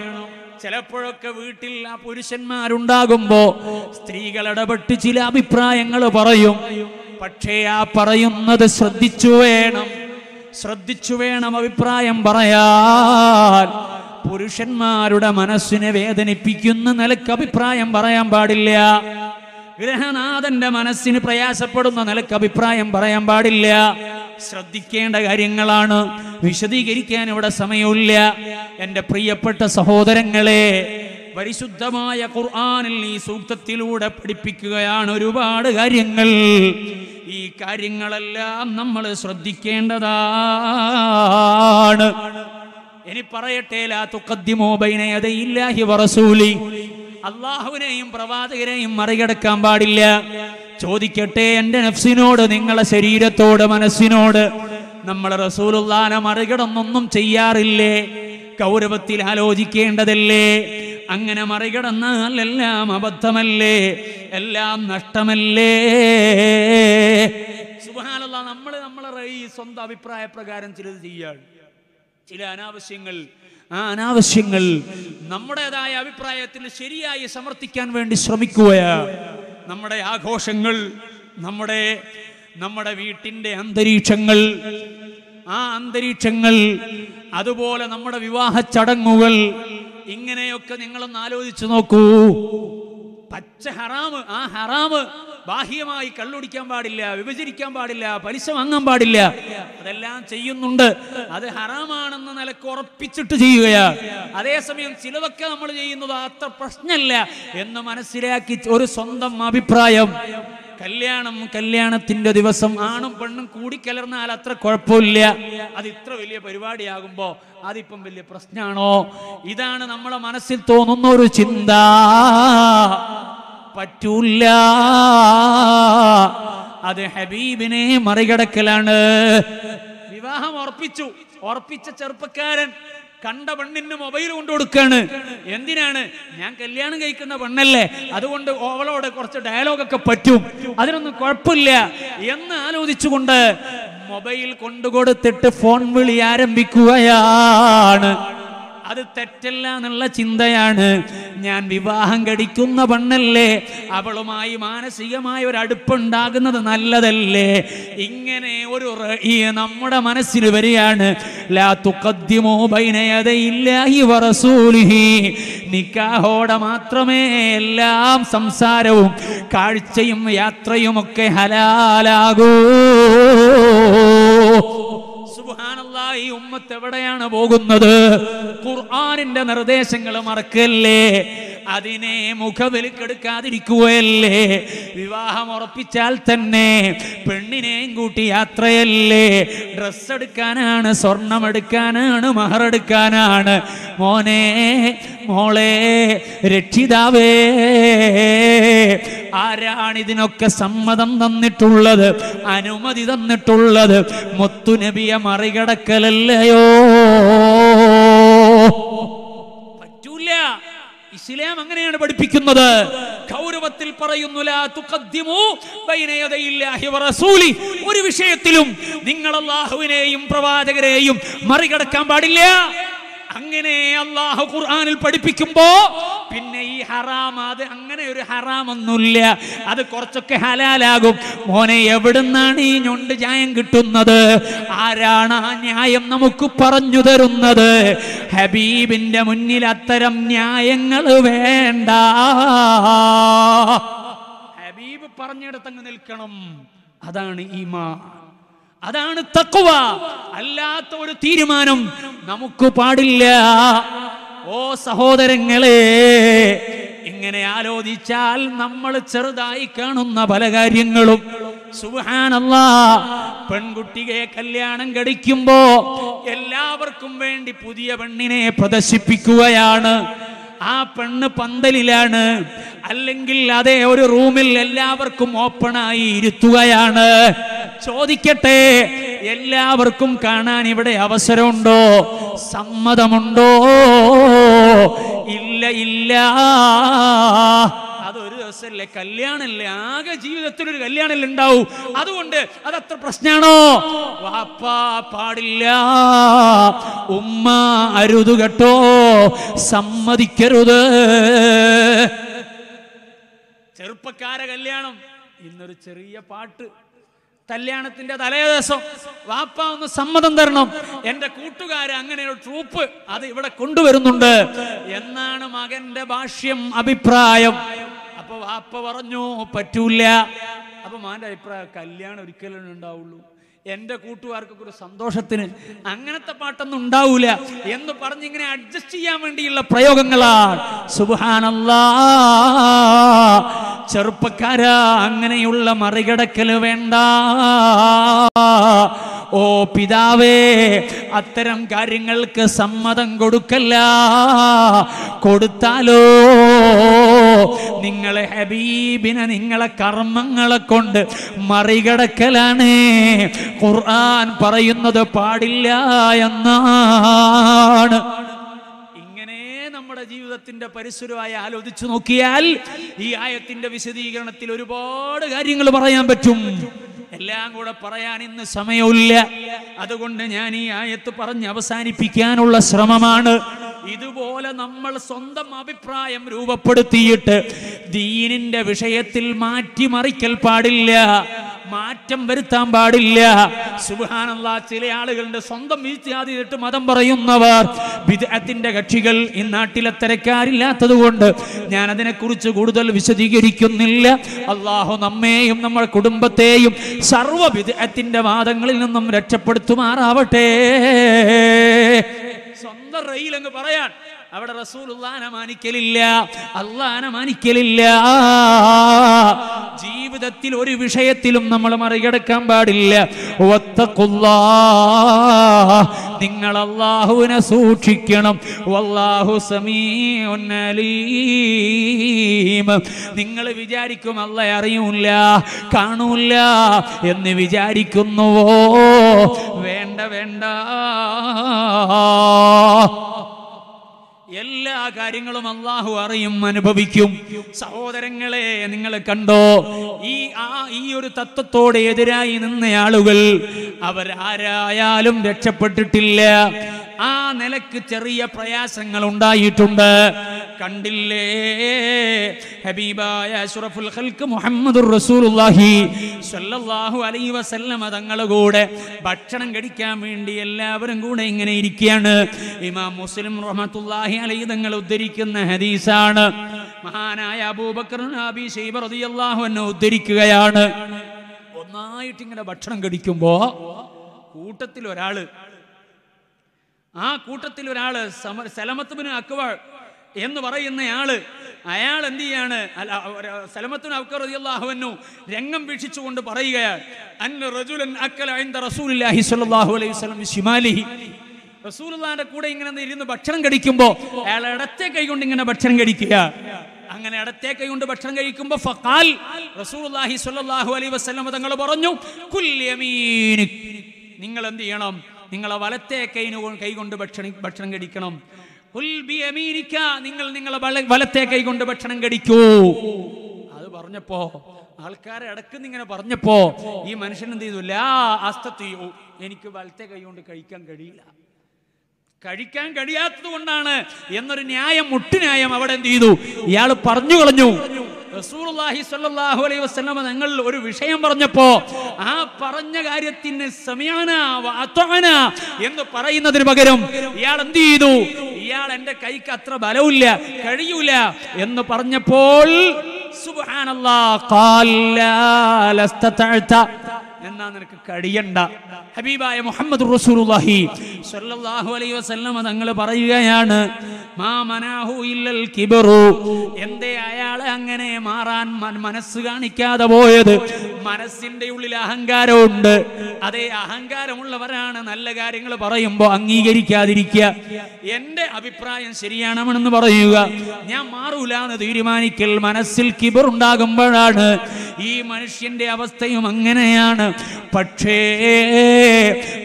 ചിലപ്പോഴൊക്കെ വീട്ടിൽ ആ പുരുഷന്മാരുണ്ടാകുമ്പോ സ്ത്രീകൾ ഇടപെട്ട് ചില അഭിപ്രായങ്ങൾ പറയും. പക്ഷേ ആ പറയുന്നത് ശ്രദ്ധിച്ചു വേണം അഭിപ്രായം പറയാൻ. പുരുഷന്മാരുടെ മനസ്സിനെ വേദനിപ്പിക്കുന്ന നിലക്ക് അഭിപ്രായം പറയാൻ പാടില്ല. ഗൃഹനാഥന്റെ മനസ്സിന് പ്രയാസപ്പെടുന്ന നിലക്ക് അഭിപ്രായം പറയാൻ പാടില്ല. ശ്രദ്ധിക്കേണ്ട കാര്യങ്ങളാണ്. വിശദീകരിക്കാൻ ഇവിടെ സമയമില്ല. എൻ്റെ പ്രിയപ്പെട്ട സഹോദരങ്ങളെ, പരിശുദ്ധമായ ഖുർആനിൽ ഈ സൂക്തത്തിലൂടെ പഠിപ്പിക്കുകയാണ് ഒരുപാട് കാര്യങ്ങൾ. ഈ കാര്യങ്ങളെല്ലാം നമ്മൾ ശ്രദ്ധിക്കേണ്ടതാണ്. ഇനി പറയട്ടെ, ലാ തുഖദ്ദിമൂ ബൈന യദയില്ലാഹി വറസൂലി. അള്ളാഹുവിനെയും പ്രവാചകനെയും മറികടക്കാൻ പാടില്ല. ചോദിക്കട്ടെ എൻ്റെ നഫ്സിനോട്, നിങ്ങളെ ശരീരത്തോട്, മനസ്സിനോട്, നമ്മൾ റസൂലുള്ളാഹിനെ മറികടന്നൊന്നും ചെയ്യാറില്ലേ? ഗൗരവത്തിൽ ആലോചിക്കേണ്ടതല്ലേ? അങ്ങനെ മറികടന്നാൽ എല്ലാം അബദ്ധമല്ലേ? എല്ലാം നഷ്ടമല്ലേ? സുബ്ഹാനല്ലാഹ്, നമ്മളെ ഈ സ്വന്തം അഭിപ്രായ പ്രകാരം ചിലത് ചെയ്യാണ്. ചില അനാവശ്യങ്ങൾ നമ്മുടേതായ അഭിപ്രായത്തിൽ ശരിയായി സമർത്ഥിക്കാൻ വേണ്ടി ശ്രമിക്കുകയാണ്. നമ്മുടെ ആഘോഷങ്ങൾ, നമ്മുടെ വീട്ടിൻ്റെ അന്തരീക്ഷങ്ങൾ, ആ അന്തരീക്ഷങ്ങൾ, അതുപോലെ നമ്മുടെ വിവാഹ ചടങ്ങുകൾ, ഇങ്ങനെയൊക്കെ നിങ്ങളൊന്ന് ആലോചിച്ചു നോക്കൂ. പച്ച ഹറാമ്, ആ ഹറാമ് ബാഹ്യമായി കള്ളുടിക്കാൻ പാടില്ല, വിഭജിക്കാൻ പാടില്ല, പലിശ വാങ്ങാൻ പാടില്ല, അതെല്ലാം ചെയ്യുന്നുണ്ട്. അത് ഹറാമാണെന്ന നിലക്ക് ഉറപ്പിച്ചിട്ട് ചെയ്യുകയാണ്. അതേസമയം ചിലതൊക്കെ നമ്മൾ ചെയ്യുന്നത് അത്ര പ്രശ്നമല്ല എന്ന് മനസ്സിലാക്കി ഒരു സ്വന്തം അഭിപ്രായം. കല്യാണത്തിന്റെ ദിവസം ആണും പെണ്ണും കൂടിക്കലർന്നാൽ അത്ര കുഴപ്പമില്ല. അത് ഇത്ര വലിയ പരിപാടിയാകുമ്പോ അതിപ്പം വലിയ പ്രശ്നമാണോ? ഇതാണ് നമ്മളെ മനസ്സിൽ തോന്നുന്ന ഒരു ചിന്ത. പറ്റൂല, അത് ഹബീബിനെ മറികടക്കലാണ്. വിവാഹം ഉറപ്പിച്ച ചെറുപ്പക്കാരൻ കണ്ട പെണ്ണിന് മൊബൈൽ കൊണ്ടു കൊടുക്കാണ്. എന്തിനാണ്? ഞാൻ കല്യാണം കഴിക്കുന്ന പെണ്ണല്ലേ, അതുകൊണ്ട് അവളോട് കുറച്ച് ഡയലോഗൊക്കെ പറ്റും, അതിനൊന്നും കുഴപ്പമില്ല എന്ന് ആലോചിച്ചുകൊണ്ട് മൊബൈൽ കൊണ്ടുകൊടുത്തിട്ട് ഫോൺ വിളി ആരംഭിക്കുകയാണ്. അത് തെറ്റല്ല എന്നുള്ള ചിന്തയാണ്. ഞാൻ വിവാഹം കഴിക്കുന്ന പെണ്ണല്ലേ, അവളുമായി മാനസികമായ ഒരു അടുപ്പുണ്ടാകുന്നത് നല്ലതല്ലേ? ഇങ്ങനെ ഒരു നമ്മുടെ മനസ്സിൽ വരികയാണ്. ലാ തുഖദ്ദിമൂ ബൈന യദയില്ലാഹി വറസൂലിഹി. നിക്കാഹോടെ മാത്രമേ എല്ലാം സംസാരവും കാഴ്ചയും യാത്രയും ഒക്കെ ഹലാലാകൂ. സുബ്ഹാനല്ലാഹ്, ഈ ഉമ്മത്ത് എവിടെയാണ് പോകുന്നത്? ഖുർആനിന്റെ നിർദ്ദേശങ്ങൾ മറക്കല്ലേ, അതിനെ മുഖവിലക്കെടുക്കാതിരിക്കുകയല്ലേ? വിവാഹം ഉറപ്പിച്ചാൽ തന്നെ പെണ്ണിനെയും കൂട്ടി യാത്രയല്ലേ? ഡ്രസ്സ് എടുക്കാനാണ്, സ്വർണം എടുക്കാനാണ്, മഹർ എടുക്കാനാണ്. മോനെ മോളെ രക്ഷിതാവേ, ആരാണിതിനൊക്കെ സമ്മതം തന്നിട്ടുള്ളത്, അനുമതി തന്നിട്ടുള്ളത്? മുത്തുനബിയെ മറികടക്കലല്ലയോ? പറ്റൂല. ഇസ്ലാം അങ്ങനെയാണ് പഠിപ്പിക്കുന്നത്. ഗൗരവത്തിൽ പറയുന്നു, ലാ തുഖദ്ദിമൂ ബൈന യദയില്ലാഹി വറസൂലി. ഒരു വിഷയത്തിലും നിങ്ങൾ അല്ലാഹുവിനെയും പ്രവാചകരെയും മറികടക്കാൻ പാടില്ല. അങ്ങനെ അല്ലാഹു ഖുർആനിൽ പഠിപ്പിക്കുമ്പോ പിന്നെ ഈ ഹറാം, അത് അങ്ങനെ ഒരു ഹറാമൊന്നുമില്ല, അത് കുറച്ചൊക്കെ ഹലാലാകും. മോനെ, എവിടുന്നാണ് ഈ ഞൊണ്ട് ന്യായം കിട്ടുന്നത്? ആരാണ് ആ ന്യായം നമുക്ക് പറഞ്ഞു തരുന്നത്? ഹബീബിന്റെ മുന്നിൽ അത്തരം ന്യായങ്ങൾ വേണ്ട. ഹബീബ് പറഞ്ഞിടത്തങ്ങ് നിൽക്കണം. അതാണ് ഈമാൻ, അതാണ് തഖ്വ. അല്ലാത്ത ഒരു തീരുമാനം നമുക്ക് പാടില്ല. ഓ സഹോദരങ്ങളെ, ഇങ്ങനെ ആലോചിച്ചാൽ നമ്മൾ ചെറുതായി കാണുന്ന പല കാര്യങ്ങളും, സുബ്ഹാനല്ലാഹ്, പെൺകുട്ടിയെ കല്യാണം കഴിക്കുമ്പോ എല്ലാവർക്കും വേണ്ടി പുതിയ പെണ്ണിനെ പ്രദർശിപ്പിക്കുകയാണ്. ആ പെണ്ണ് പന്തലിലാണ്, അല്ലെങ്കിൽ അതേ ഒരു റൂമിൽ എല്ലാവർക്കും ഓപ്പണായി ഇരുത്തുകയാണ്. ചോദിക്കട്ടെ, എല്ലാവർക്കും കാണാൻ ഇവിടെ അവസരമുണ്ടോ? സമ്മതമുണ്ടോ? ഇല്ല, ഇല്ല. അതൊരു ദിവസമല്ലേ, കല്യാണല്ലേ, ആകെ ജീവിതത്തിൽ ഒരു കല്യാണല്ലേ ഉണ്ടാവൂ. അതുകൊണ്ട് അതത്ര പ്രശ്നമാണോ? വാപ്പാ പാടില്ല, ഉമ്മ അരുത് കേട്ടോ, സമ്മതിക്കരുത്. ചെറുപ്പക്കാരെ കല്യാണം, ഇന്നൊരു ചെറിയ പാട്ട്, കല്യാണത്തിന്റെ തലേ ദിവസം വാപ്പ ഒന്ന് സമ്മതം തരണം, എന്റെ കൂട്ടുകാര് അങ്ങനെ ഒരു ട്രൂപ്പ് അത് ഇവിടെ കൊണ്ടുവരുന്നുണ്ട് എന്നാണ് മകന്റെ ഭാഷ്യം, അഭിപ്രായം. അപ്പൊ വാപ്പ പറഞ്ഞു പറ്റൂല. അപ്പൊ മോന്റെ അഭിപ്രായം, കല്യാണം ഒരിക്കലും ഉണ്ടാവുള്ളൂ, എന്റെ കൂട്ടുകാർക്കൊക്കെ ഒരു സന്തോഷത്തിന് അങ്ങനത്തെ പാട്ടൊന്നും ഉണ്ടാവൂല എന്ന് പറഞ്ഞിങ്ങനെ അഡ്ജസ്റ്റ് ചെയ്യാൻ വേണ്ടിയുള്ള പ്രയോഗങ്ങളാണ്. സുബ്ഹാനല്ലാഹ്, ചെറുപ്പക്കാരാ, അങ്ങനെയുള്ള മറികടക്കൽ വേണ്ട. ഓ പിതാവേ, അത്തരം കാര്യങ്ങൾക്ക് സമ്മതം കൊടുക്കല്ല. കൊടുത്താലോ നിങ്ങളെ ഹബീബിനെ നിങ്ങളെ കർമ്മങ്ങളെ കൊണ്ട് മറികടക്കലാണ്. ഖുർആൻ പറയുന്നത് പാടില്ല എന്നാണ്. ഇങ്ങനെ നമ്മുടെ ജീവിതത്തിന്റെ പരിസരമായി ആലോചിച്ചു നോക്കിയാൽ ഈ ആയത്തിന്റെ വിശദീകരണത്തിൽ ഒരുപാട് കാര്യങ്ങൾ പറയാൻ പറ്റും. എല്ലാം കൂടെ പറയാൻ ഇന്ന് സമയമില്ല. അതുകൊണ്ട് ഞാൻ ഈ ആയത്ത് പറഞ്ഞ് അവസാനിപ്പിക്കാനുള്ള ശ്രമമാണ്. ഇതുപോലെ നമ്മൾ സ്വന്തം അഭിപ്രായം രൂപപ്പെടുത്തിയിട്ട് ദീനിന്റെ വിഷയത്തിൽ മാറ്റിമറിക്കൽ പാടില്ല, മാറ്റം വരുത്താൻ പാടില്ല. സുബ്ഹാനല്ലാഹ്, ചില ആളുകളുടെ സ്വന്തം ഇജ്തിഹാദ് ചെയ്തിട്ട് മതം പറയുന്നവർ, ബിദ്അത്തിന്റെ കക്ഷികൾ ഈ നാട്ടിലെ തരക്കാരില്ലാത്തത് കൊണ്ട് ഞാൻ അതിനെക്കുറിച്ച് കൂടുതൽ വിശദീകരിക്കുന്നില്ല. അള്ളാഹു നമ്മെയും നമ്മുടെ കുടുംബത്തെയും സർവ്വ ബിദ്അത്തിന്റെ വാദങ്ങളിൽ നിന്നും രക്ഷപ്പെടുത്തുമാറാവട്ടെ. സ്വന്തം റെയിലങ്ങ് പറയാൻ അവിടെ റസൂലുള്ളാഹിനെ മാനിക്കലില്ല, അല്ലാഹനെ മാനിക്കലില്ല. ജീവിതത്തിൽ ഒരു വിഷയത്തിലും നമ്മൾ മറികടക്കാൻ പാടില്ല. വത്തഖുല്ലാഹ്, നിങ്ങൾ അല്ലാഹുവിനെ സൂക്ഷിക്കണം. വല്ലാഹു സമീഉൻ അലീം. നിങ്ങൾ വിചാരിക്കും അല്ലാഹ് അറിയൂല, കാണൂല എന്ന് വിചാരിക്കുന്നുവോ? വേണ്ട, വേണ്ട. എല്ലാ കാര്യങ്ങളും അള്ളാഹു അറിയും, അനുഭവിക്കും. സഹോദരങ്ങളെ, നിങ്ങൾ കണ്ടോ, ഈ ഒരു തത്വത്തോട് എതിരായി നിന്ന ആളുകൾ അവരാരായാലും രക്ഷപ്പെട്ടിട്ടില്ല. ആ നിലക്ക് ചെറിയ പ്രയാസങ്ങൾ ഉണ്ടായിട്ടുണ്ട്. കണ്ടില്ലേ, ഹബീബായ അഷ്റഫുൽ ഖൽഖ് മുഹമ്മദുർ റസൂലുള്ളാഹി സ്വല്ലല്ലാഹു അലൈഹി വസല്ലം തങ്ങളുടെ കൂടെ ഭക്ഷണം കഴിക്കാൻ വേണ്ടി എല്ലാവരും കൂടെ ഇങ്ങനെ ഇരിക്കുകയാണ്. ഇമാം മുസ്ലിം റഹ്മത്തുള്ളാഹി അലൈഹി തങ്ങൾ ഉദ്ധരിക്കുന്ന ഹദീസാണ്. മഹാനായ അബൂബക്കർ അബീ ശൈബ റളിയല്ലാഹു അൻഹു ഉദ്ധരിക്കുകയാണ്. ഒന്നായിട്ട് ഇങ്ങനെ ഭക്ഷണം കഴിക്കുമ്പോ കൂട്ടത്തിൽ ഒരാള് സലമത്ത് ബിൻ അക്വ എന്ന് പറയുന്നയാള്, അയാൾ എന്ത് ചെയ്യാണ്, സലമത്ത് ബിൻ അക്വ റളിയല്ലാഹു അൻഹു രംഗം വീക്ഷിച്ചുകൊണ്ട് പറയുകയാണ്, അന്ന റജുലൻ അക്കല ഇൻദ റസൂലില്ലാഹി സ്വല്ലല്ലാഹു അലൈഹി വസല്ലം ബിശിമാലിഹി. റസൂലുള്ളാഹിന്റെ കൂടെ ഇങ്ങനെ ഇരുന്ന് ഭക്ഷണം കഴിക്കുമ്പോ അയാൾ ഇടത്തെ കൈകൊണ്ട് ഇങ്ങനെ ഭക്ഷണം കഴിക്കുക. അങ്ങനെ ഇടത്തെ കൈകൊണ്ട് ഭക്ഷണം കഴിക്കുമ്പോ ഫഖാൽ, റസൂലുള്ളാഹി സ്വല്ലല്ലാഹു അലൈഹി വസല്ലം തങ്ങൾ പറഞ്ഞു, കുൽ യമീനിക്, നിങ്ങൾ എന്ത് ചെയ്യണം, നിങ്ങളെ വലത്തെ കൈകൊണ്ട് ഭക്ഷണം കഴിക്കണം. നിങ്ങൾ നിങ്ങളെ വലത്തെ കൈകൊണ്ട് ഭക്ഷണം കഴിക്കൂ. അത് പറഞ്ഞപ്പോ ആൾക്കാരെ ഇടക്കുന്ന് ഇങ്ങനെ പറഞ്ഞപ്പോ ഈ മനുഷ്യൻ എന്ത് ചെയ്തു, ലാ അസ്തതിഉ, എനിക്ക് വലത്തെ കൈകൊണ്ട് കഴിക്കാൻ കഴിയാത്തത് കൊണ്ടാണ് എന്നൊരു ന്യായം, മുട്ടുന്യായം അവിടെ എന്ത് ചെയ്തു, ഇയാൾ പറഞ്ഞു കളഞ്ഞു. റസൂലുള്ളാഹി സ്വല്ലല്ലാഹു അലൈഹി വസല്ലം തങ്ങൾ ഒരു വിഷയം പറഞ്ഞപ്പോ ആ പറഞ്ഞ കാര്യത്തിന് സമീഅന വ അത്അന എന്ന് പറയുന്നതിന് പകരം ഇയാൾ എന്ത് ചെയ്തു, ഇയാൾ എന്റെ കൈക്ക് അത്ര ബലമില്ല, കഴിയൂല എന്ന് പറഞ്ഞപ്പോൾ സുബ്ഹാനല്ലാഹ് ഖാല ലസ്തതഅത, എന്നാ നിനക്ക് കഴിയണ്ട. ഹബീബായ മുഹമ്മദ് റസൂലുള്ളാഹി സ്വല്ലല്ലാഹു അലൈഹി വസല്ലം തങ്ങൾ പറയുകയാണ്, മാ മനാഹു ഇല്ലൽ കിബ്റു, എന്തേ അയാളെ അങ്ങനെ മാറാൻ മനസ്സ് കാണിക്കാതെ പോയത്? മനസ്സിന്റെ ഉള്ളിൽ അഹങ്കാരമുണ്ട്. അതേ അഹങ്കാരമുള്ളവരാണ് നല്ല കാര്യങ്ങൾ പറയുമ്പോൾ അംഗീകരിക്കാതിരിക്കുക, എന്റെ അഭിപ്രായം ശരിയാണെന്ന് പറയുക, ഞാൻ മാറൂല എന്ന് തീരുമാനിക്കൽ. മനസ്സിൽ കിബർ ഉണ്ടാകുമ്പോഴാണ് ഈ മനുഷ്യന്റെ അവസ്ഥയും അങ്ങനെയാണ്. പക്ഷേ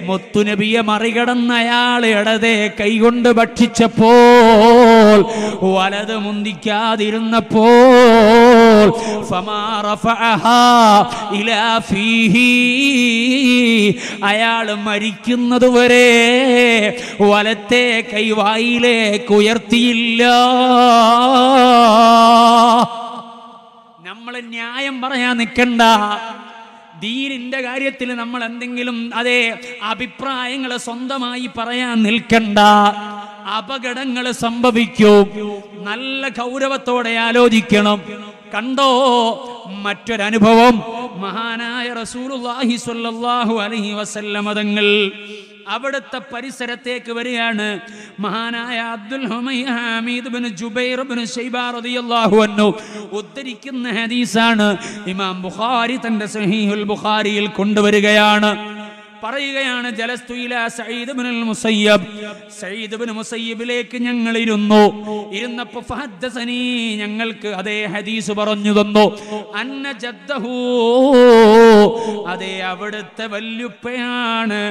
മുത്തുനബിയെ മറികടന്ന അയാൾ ഇടതേ കൈകൊണ്ട് ഭക്ഷിച്ചപ്പോൾ, വലത് മുന്തിക്കാതിരുന്നപ്പോൾ, ഫമാ റഫഅഹാ ഇലാ ഫീഹി, അയാൾ മരിക്കുന്നതുവരെ വലത്തെ കൈ വായിലേക്ക് ഉയർത്തിയില്ല. നമ്മൾ ന്യായം പറയാൻ നിൽക്കണ്ട. ദീനിന്റെ കാര്യത്തിൽ നമ്മൾ എന്തെങ്കിലും അതേ അഭിപ്രായങ്ങൾ സ്വന്തമായി പറയാൻ നിൽക്കണ്ട. അപകടങ്ങൾ സംഭവിക്കും. നല്ല ഗൗരവത്തോടെ ആലോചിക്കണം. കണ്ടോ മറ്റൊരനുഭവം, മഹാനായ റസൂലുള്ളാഹി സ്വല്ലല്ലാഹു അലൈഹി വസല്ലം തങ്ങൾ അവിടുത്തെ പരിസരത്തേക്ക് വരികയാണ്. മഹാനായ Abdul Hamid bin Jubair bin Shaiba റളിയല്ലാഹു അൻഹു ഉദ്ധരിക്കുന്ന ഹദീസാണ്. ഇമാം ബുഖാരി തന്റെ സഹീഹുൽ ബുഖാരിയിൽ കൊണ്ടുവരികയാണ്. പറയുകയാണ്, ജലസ്തു ഇലാ സഈദ് ഇബ്നുൽ മുസയ്യബ്, സഈദ് ഇബ്നു മുസയ്യബിലേക്ക് ഞങ്ങൾ ഇരുന്നപ്പോൾ ഫഹദ്ദസനി, ഞങ്ങൾക്ക് അതേ ഹദീസ് പറഞ്ഞു തന്നു. അന്ന ജദ്ദഹു, അതേ അവിടുത്തെ വല്ലുപ്പയാണ്,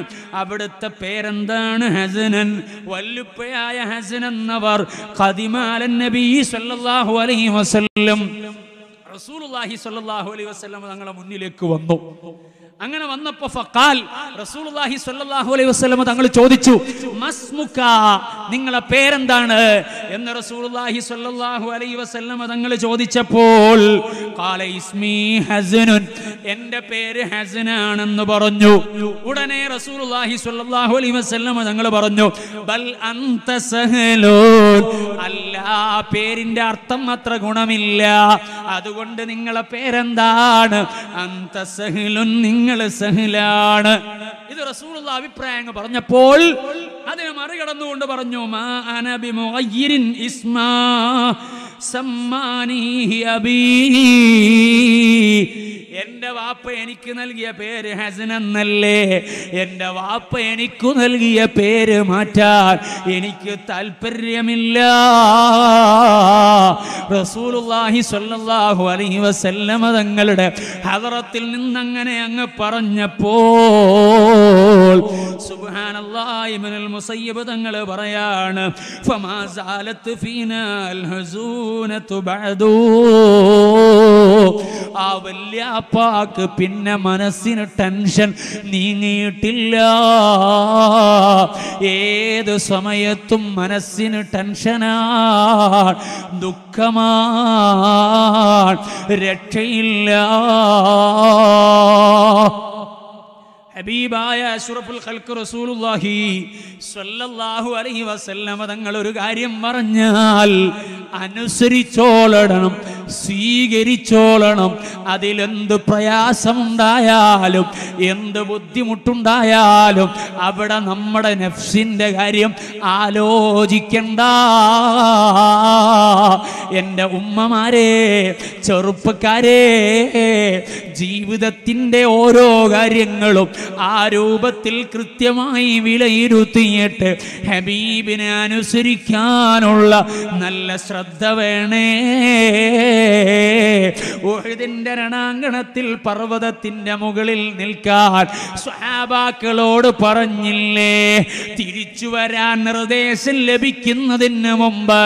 അവിടുത്തെ പേരെന്താണ്, ഹസനൻ, വല്ലുപ്പയായ ഹസൻ എന്നവർ ഖദിമ അലൻ നബി സല്ലല്ലാഹു അലൈഹി വസല്ലം, റസൂലുള്ളാഹി സ്വല്ലല്ലാഹു അലൈഹി വസല്ലം തങ്ങളുടെ മുന്നിലേക്ക് വന്നു. അങ്ങനെ വന്നപ്പോ ഫഖാൽ, റസൂലുള്ളാഹി സ്വല്ലല്ലാഹു അലൈഹി വസല്ലം തങ്ങൾ ചോദിച്ചു, മസ്മുക, നിങ്ങളെ പേരെന്താണ് എന്ന് റസൂലുള്ളാഹി സ്വല്ലല്ലാഹു അലൈഹി വസല്ലം തങ്ങൾ ചോദിച്ചപ്പോൾ ഖാല ഇസ്മി ഹസനുൻ, എൻ്റെ പേര് ഹസനാണെന്ന് പറഞ്ഞു. ഉടനെ റസൂലുള്ളാഹി സ്വല്ലല്ലാഹു അലൈഹി വസല്ലം തങ്ങൾ പറഞ്ഞു, ബൽ അൻത സഹലൂൻ, അല്ല, പേരിന്റെ അർത്ഥം അത്ര ഗുണമില്ല, അതുകൊണ്ട് നിങ്ങളെ പേരെന്താണ്? അൻത സഹലുൻ, നിങ്ങൾ സഹലാണ്. ഇത് റസൂലുള്ളാഹി അഭിപ്രായം പറഞ്ഞപ്പോൾ അതിനെ മറികടന്നുകൊണ്ട് പറഞ്ഞു, മാ അന ബിമുഗയ്യിരിൻ ഇസ്മാ സമ്മാനിഹി അബീ, എൻ്റെ വാപ്പ എനിക്ക് നൽകിയ പേര് ഹസൻ എന്നല്ലേ, എൻ്റെ വാപ്പ എനിക്ക് നൽകിയ പേര് മാറ്റാൻ എനിക്ക് താല്പര്യമില്ല. റസൂലുള്ളാഹി സ്വല്ലല്ലാഹു അലൈഹി വസല്ലം തങ്ങളുടെ ഹദറത്തിൽ നിന്നങ്ങനെ അങ്ങ് പറഞ്ഞപ്പോൾ സുബ്ഹാനല്ലാഹ് ഇബ്നുൽ മുസയ്യിബ് തങ്ങൾ പറയാണ് ഫമാ സാലത്ത് ഫീനാൽ ഹസൂനതു ബഅദു. ആ വല്യാപ്പാക്ക് പിന്നെ മനസ്സിന് ടെൻഷൻ നീങ്ങിയിട്ടില്ല. ഏത് സമയത്തും മനസ്സിന് ടെൻഷനാണ്, ദുഃഖമാണ്, രക്ഷയില്ല. ഹബീബായ അഷ്റഫുൽ ഖൽഖ് റസൂലുള്ളാഹി സ്വല്ലല്ലാഹു അലൈഹി വസല്ലമ തങ്ങൾ ഒരു കാര്യം പറഞ്ഞാൽ അനുസരിച്ചോളണം, സ്വീകരിച്ചോളണം. അതിലെന്ത് പ്രയാസമുണ്ടായാലും എന്ത് ബുദ്ധിമുട്ടുണ്ടായാലും അവിടെ നമ്മുടെ നഫ്സിന്റെ കാര്യം ആലോചിക്കണ്ട. എൻ്റെ ഉമ്മമാരെ, ചെറുപ്പക്കാരെ, ജീവിതത്തിൻ്റെ ഓരോ കാര്യങ്ങളും ആ രൂപത്തിൽ കൃത്യമായി വിലയിരുത്തിയിട്ട് ഹബീബിനെ അനുസരിക്കാനുള്ള നല്ല ശ്രദ്ധ വേണേ. ഉഹദിന്റെ രണാങ്കണത്തിൽ പർവ്വതത്തിന്റെ മുകളിൽ നിൽക്കാൻ സ്വഹാബാക്കളോട് പറഞ്ഞില്ലേ? തിരിച്ചു വരാൻ നിർദ്ദേശം ലഭിക്കുന്നതിന് മുമ്പ്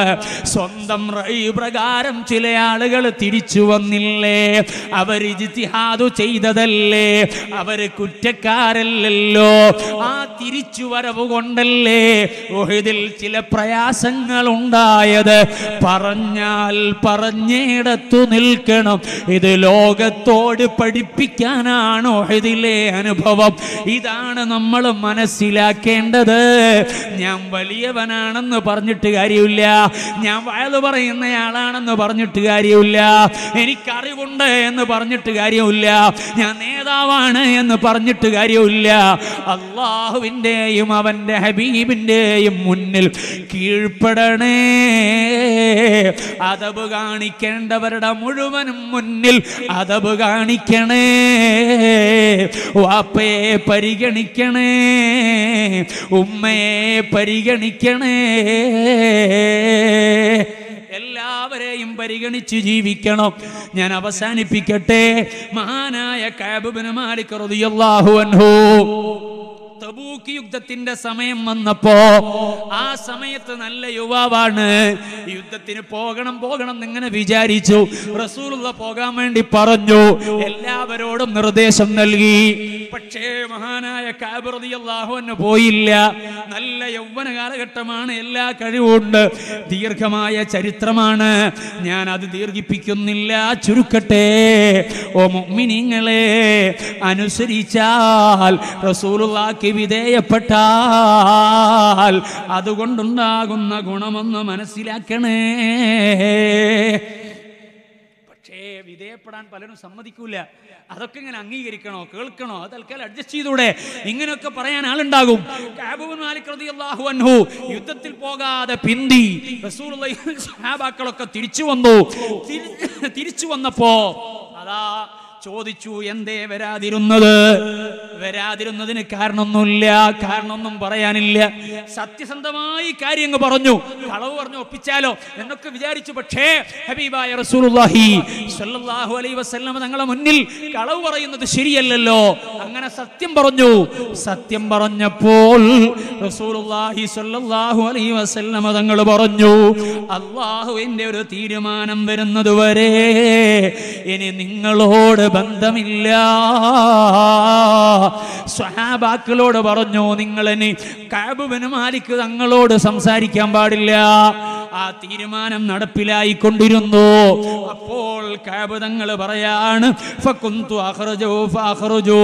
സ്വന്തം റഅയ് പ്രകാരം ചില ആളുകൾ തിരിച്ചു വന്നില്ലേ? അവർ ഇജ്തിഹാദ് ചെയ്തതല്ലേ? അവർ കുറ്റക്കാരല്ലല്ലോ. ആ തിരിച്ചു വരവ് കൊണ്ടല്ലേ ഉഹദിൽ ചില പ്രയാസങ്ങൾ ഉണ്ടായത്. പറഞ്ഞാൽ പറഞ്ഞിടത്തു നിൽക്കണം. ഇത് ലോകത്തോട് പഠിപ്പിക്കാനാണ് ഉഹദിലെ അനുഭവം. ഇതാണ് നമ്മൾ മനസ്സിലാക്കേണ്ടത്. ഞാൻ വലിയവനാണെന്ന് പറഞ്ഞിട്ട് കാര്യമില്ല, ഞാൻ വയല് പറയുന്നയാളാണെന്ന് പറഞ്ഞിട്ട് കാര്യമില്ല, എനിക്കറിവുണ്ട് എന്ന് പറഞ്ഞിട്ട് കാര്യമില്ല, ഞാൻ നേതാവാണ് എന്ന് പറഞ്ഞിട്ട് കാര്യമില്ല. അള്ളാഹുവിൻ്റെയും അവൻ്റെ ഹബീബിൻ്റെയും മുന്നിൽ കീഴ്പ്പെടണേ. അദബ് കാണിക്കേണ്ടവരുടെ മുഴുവനും മുന്നിൽ അദബ് കാണിക്കണേ. വാപ്പയെ പരിഗണിക്കണേ, ഉമ്മയെ പരിഗണിക്കണേ. എല്ലാവരെയും പരിഗണിച്ച് ജീവിക്കണം. ഞാൻ അവസാനിപ്പിക്കട്ടെ. മഹാനായ കഅബ് ഇബ്നു മാലിക് റളിയല്ലാഹു അൻഹു തബൂക്ക് യുദ്ധത്തിന്റെ സമയം വന്നപ്പോ, ആ സമയത്ത് നല്ല യുവാവാണ്, യുദ്ധത്തിന് പോകണം എന്നിങ്ങനെ വിചാരിച്ചു. റസൂലുള്ള പോകാൻ വേണ്ടി പറഞ്ഞു, എല്ലാവരോടും നിർദ്ദേശം നൽകി. പക്ഷേ മഹാനായ കഅബ് റളിയല്ലാഹു അൻഹു പോയില്ല. നല്ല യൗവന കാലഘട്ടമാണ്, എല്ലാ കഴിവുണ്ട്, ദീർഘമായ ചരിത്രമാണ്. ഞാൻ അത് ദീർഘിപ്പിക്കുന്നില്ല, ചുരുക്കട്ടെ. ഓ മുഅ്മിനീങ്ങളെ, അനുസരിച്ചാൽ റസൂലുള്ളാഹിക്ക് വിധേയപ്പെട്ടാൽ അതുകൊണ്ടുണ്ടാകുന്ന ഗുണമെന്ന് മനസ്സിലാക്കണേ. പക്ഷേ വിധേയപ്പെടാൻ പലരും സമ്മതിക്കൂല. അതൊക്കെ ഇങ്ങനെ അംഗീകരിക്കണോ, കേൾക്കണോ, അത് തൽക്കാലം അഡ്ജസ്റ്റ് ചെയ്തൂടെ? ഇങ്ങനെയൊക്കെ പറയാൻ ആളുണ്ടാകും. കഅബ് ഇബ്നു മാലിക് റളിയല്ലാഹു അൻഹു യുദ്ധത്തിൽ പോകാതെ പിന്തി. റസൂലുള്ളാഹി സ്വഹാബാക്കളൊക്കെ തിരിച്ചു വന്നു. തിരിച്ചു വന്നപ്പോ അതാ ചോദിച്ചു, എന്തേ വരാതിരുന്നതിന് കാരണമൊന്നുമില്ല, കാരണമൊന്നും പറയാനില്ല. സത്യസന്ധമായി കാര്യങ്ങൾ പറഞ്ഞു. കളവ് പറഞ്ഞു ഒപ്പിച്ചാലോ എന്നൊക്കെ വിചാരിച്ചു. പക്ഷേ ഹബീബായ റസൂലുള്ളാഹി സ്വല്ലല്ലാഹു അലൈഹി വസല്ലം തങ്ങളുടെ മുന്നിൽ കളവ് പറയുന്നത് ശരിയല്ലല്ലോ. അങ്ങനെ സത്യം പറഞ്ഞു. സത്യം പറഞ്ഞപ്പോൾ റസൂലുള്ളാഹി സ്വല്ലല്ലാഹു അലൈഹി വസല്ലം തങ്ങൾ പറഞ്ഞു, അല്ലാഹുവിന്റെ ഒരു തീരുമാനം വരുന്നത് വരെ ഇനി നിങ്ങളോട് ബന്ധമില്ല. സ്വഹാബാക്കളോട് പറഞ്ഞു, നിങ്ങൾ ഇനി കഅബ് ഇബ്നു മാലിക് തങ്ങളോട് സംസാരിക്കാൻ പാടില്ല. ആ തീരുമാനം നടപ്പിലായിക്കൊണ്ടിരുന്നു. അപ്പോൾ കഅബ് തങ്ങൾ പറയാണ്, ഫകുന്തു അഖ്റജു ഫഅഖ്റജു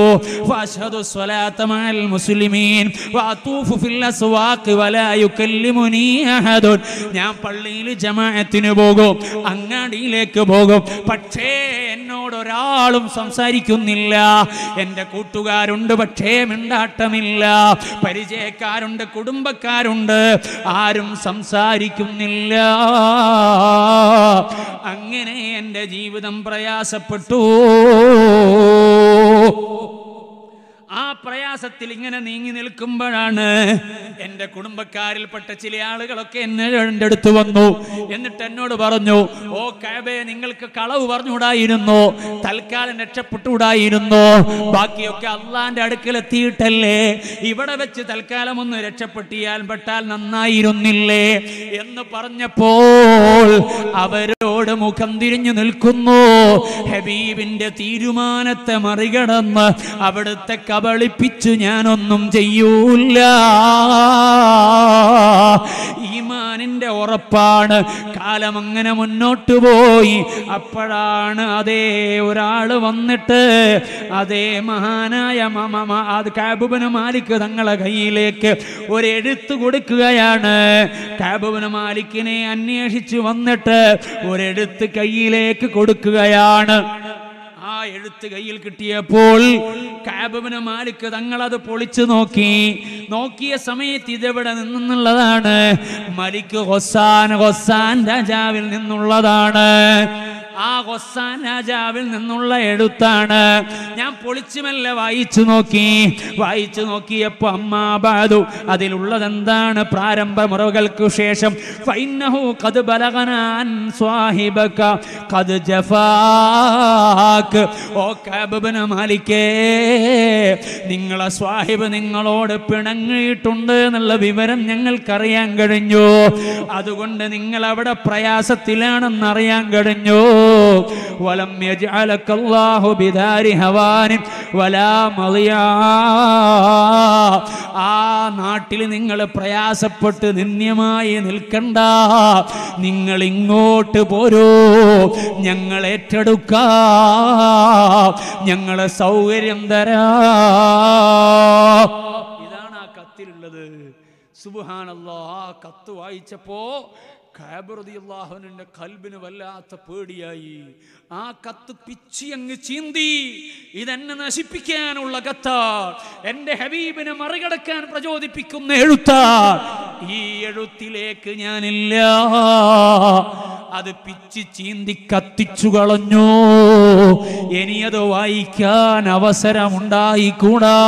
ഫഅശ്ഹദു സ്വലാത മഅൽ മുസ്ലിമീൻ വഅതൂഫു ഫിൽ അസ്വാഖ് വലാ യുകല്ലിമുനി അഹദുൻ. ഞാൻ പള്ളിയിൽ ജമാഅത്തിന് പോകും, അങ്ങാടിയിലേക്ക് പോകും, പക്ഷേ എന്നോട് ഒരാളും സംസാരിക്കുന്നില്ല. എൻ്റെ കൂട്ടുകാരുണ്ട്, പക്ഷേ മിണ്ടാട്ടമില്ല. പരിചയക്കാരുണ്ട്, കുടുംബക്കാരുണ്ട്, ആരും സംസാരിക്കുന്നില്ല. അങ്ങനെ എൻ്റെ ജീവിതം പ്രയാസപ്പെട്ടു. ആ പ്രയാസം പ്രയാസത്തിൽ ഇങ്ങനെ നീങ്ങി നിൽക്കുമ്പോഴാണ് എൻ്റെ കുടുംബക്കാരിൽപ്പെട്ട ചില ആളുകളൊക്കെ എൻ്റെ അടുത്ത് വന്നു. എന്നിട്ട് എന്നോട് പറഞ്ഞു, ഓ കഅബേ, നിങ്ങൾക്ക് കളവ് പറഞ്ഞുകൂടായിരുന്നോ? തൽക്കാലം രക്ഷപ്പെട്ടുകൂടായിരുന്നോ? ബാക്കിയൊക്കെ അള്ളാന്റെ അടുക്കലെത്തിയിട്ടല്ലേ, ഇവിടെ വെച്ച് തൽക്കാലം ഒന്ന് പെട്ടാൽ നന്നായിരുന്നില്ലേ എന്ന് പറഞ്ഞപ്പോൾ അവരോട് മുഖം തിരിഞ്ഞു നിൽക്കുന്നു. ഹബീബിന്റെ തീരുമാനത്തെ മറികടന്ന് അവിടുത്തെ കബളിപ്പിച്ചു ഞാനൊന്നും ചെയ്യൂല. ഈമാനിന്റെ ഉറപ്പാണ്. കാലം അങ്ങനെ മുന്നോട്ട് പോയി. അപ്പോഴാണ് അതേ ഒരാള് വന്നിട്ട് അതേ മഹാനായ കഅബ് ഇബ്നു മാലിക് തങ്ങളെ കയ്യിലേക്ക് ഒരു എഴുത്ത് കൊടുക്കുകയാണ്. കഅബ് ഇബ്നു മാലിക്കിനെ അന്വേഷിച്ചു വന്നിട്ട് ഒരെഴുത്ത് കയ്യിലേക്ക് കൊടുക്കുകയാണ്. ആ എഴുത്ത് കയ്യിൽ കിട്ടിയപ്പോൾ കഅബ് ഇബ്നു മാലിക് തങ്ങൾ അത് പൊളിച്ചു നോക്കിയ സമയത്ത് ഇതെവിടെ നിന്നുള്ളതാണ്? മലിക് ഗസ്സാൻ രാജാവിൽ നിന്നുള്ളതാണ്. ആ ഗസ്സാൻ രാജാവിൽ നിന്നുള്ള എഴുത്താണ്. ഞാൻ പൊളിച്ചുമല്ല വായിച്ചു നോക്കിയപ്പോ അമ്മാ ബഅദു, അതിലുള്ളതെന്താണ്? പ്രാരംഭ മുറകൾക്ക് ശേഷം ഫഇന്നഹു ഖദ് ബലഗനാ അൻ സ്വാഹിബക ഖദ് ജഫാക്. ഓ കഅബ് ഇബ്നു മാലികേ, നിങ്ങളെ സ്വാഹിബ് നിങ്ങളോട് പിണങ്ങിയിട്ടുണ്ട് എന്നുള്ള വിവരം ഞങ്ങൾക്കറിയാൻ കഴിഞ്ഞു. അതുകൊണ്ട് നിങ്ങൾ അവിടെ പ്രയാസത്തിലാണെന്ന് അറിയാൻ കഴിഞ്ഞു. വലം യജ്അലക അല്ലാഹു ബിദാരി ഹവാനി വലാ മളിയാ. ആ നാട്ടിൽ നിങ്ങൾ പ്രയാസപ്പെട്ട് നിന്ദ്യമായി നിൽക്കണ്ട, നിങ്ങൾ ഇങ്ങോട്ട് പോരൂ, ഞങ്ങൾ ഏറ്റെടുക്കാം, ഞങ്ങളെ സൗകര്യം തരാം. ഇതാണ് ആ കത്തിലുള്ളത്. സുബ്ഹാനല്ലാഹ്. ആ കത്ത് വായിച്ചപ്പോ കഅബ് റളിയല്ലാഹു അൻഹുവിന്റെ ഖൽബിന് വല്ലാത്ത പേടിയായി. ആ കത്ത് പിച്ചി അങ്ങ് ചീന്തി. ഇതെന്നെ നശിപ്പിക്കാനുള്ള കത്താണ്, എൻ്റെ ഹബീബിനെ മറികടക്കാൻ പ്രചോദിപ്പിക്കുന്ന എഴുത്താണ്. ഈ എഴുത്തിലേക്ക് ഞാനില്ല. അത് പിച്ചി ചീന്തി കത്തിച്ചു കളഞ്ഞു. ഇനി അത് വായിക്കാൻ അവസരമുണ്ടായിക്കൂടാ.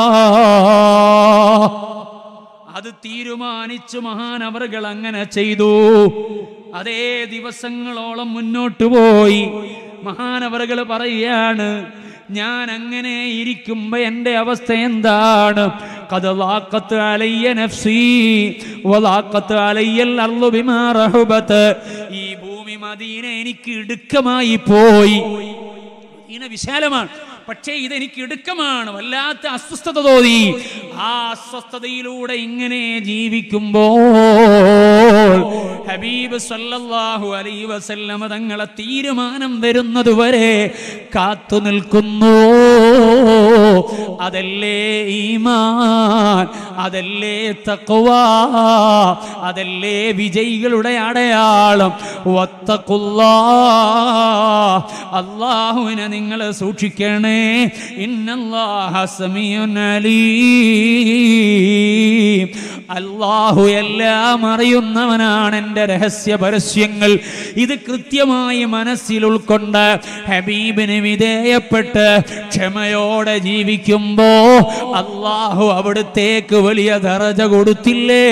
അത് തീരുമാനിച്ചു മഹാനവറുകൾ അങ്ങനെ ചെയ്തു. അതേ ദിവസങ്ങളോളം മുന്നോട്ട് പോയി. മഹാനവറുകൾ പറയുകയാണ്, ഞാൻ അങ്ങനെ ഇരിക്കുമ്പോ എൻ്റെ അവസ്ഥ എന്താണ്? ഖദ് ളാഖത് അലയ്യ നഫ്സി വളാഖത് അലയ്യൽ അർളു ബിമാ റഹബത്. ഈ ഭൂമി മദീന എനിക്ക് ഇടുക്കമായി പോയി. മദീന വിശാലമാണ്, പക്ഷേ ഇതെനിക്ക് ഇടുക്കമാണ്. വല്ലാത്ത അസ്വസ്ഥത തോന്നി. ആ അസ്വസ്ഥതയിലൂടെ ഇങ്ങനെ ജീവിക്കുമ്പോൾ ഹബീബ് സല്ലല്ലാഹു അലൈഹി വസല്ലമ തങ്ങളെ തീരുമാനം വരുന്നത് വരെ കാത്തു നിൽക്കുന്നു. അതല്ലേ ഈമാൻ, അതല്ലേ തഖ്വ, അതല്ലേ വിജയികളുടെ അടയാളം. വത്തഖുല്ലാഹ്, അല്ലാഹുവിനെ നിങ്ങൾ സൂക്ഷിക്കണേ. ഇന്നല്ലാഹ സമീഉൻ അലീം. അല്ലാഹു എല്ലാം അറിയുന്നവനാണ്. എൻ്റെ രഹസ്യ പരസ്യങ്ങൾ ഇത് കൃത്യമായി മനസ്സിൽ ഉൾക്കൊണ്ട് ഹബീബിന് വിധേയപ്പെട്ട് ക്ഷമയോടെ ജീവിക്കുമ്പോ അല്ലാഹു അവിടുത്തേക്ക് വലിയ ദറജ കൊടുത്തില്ലേ,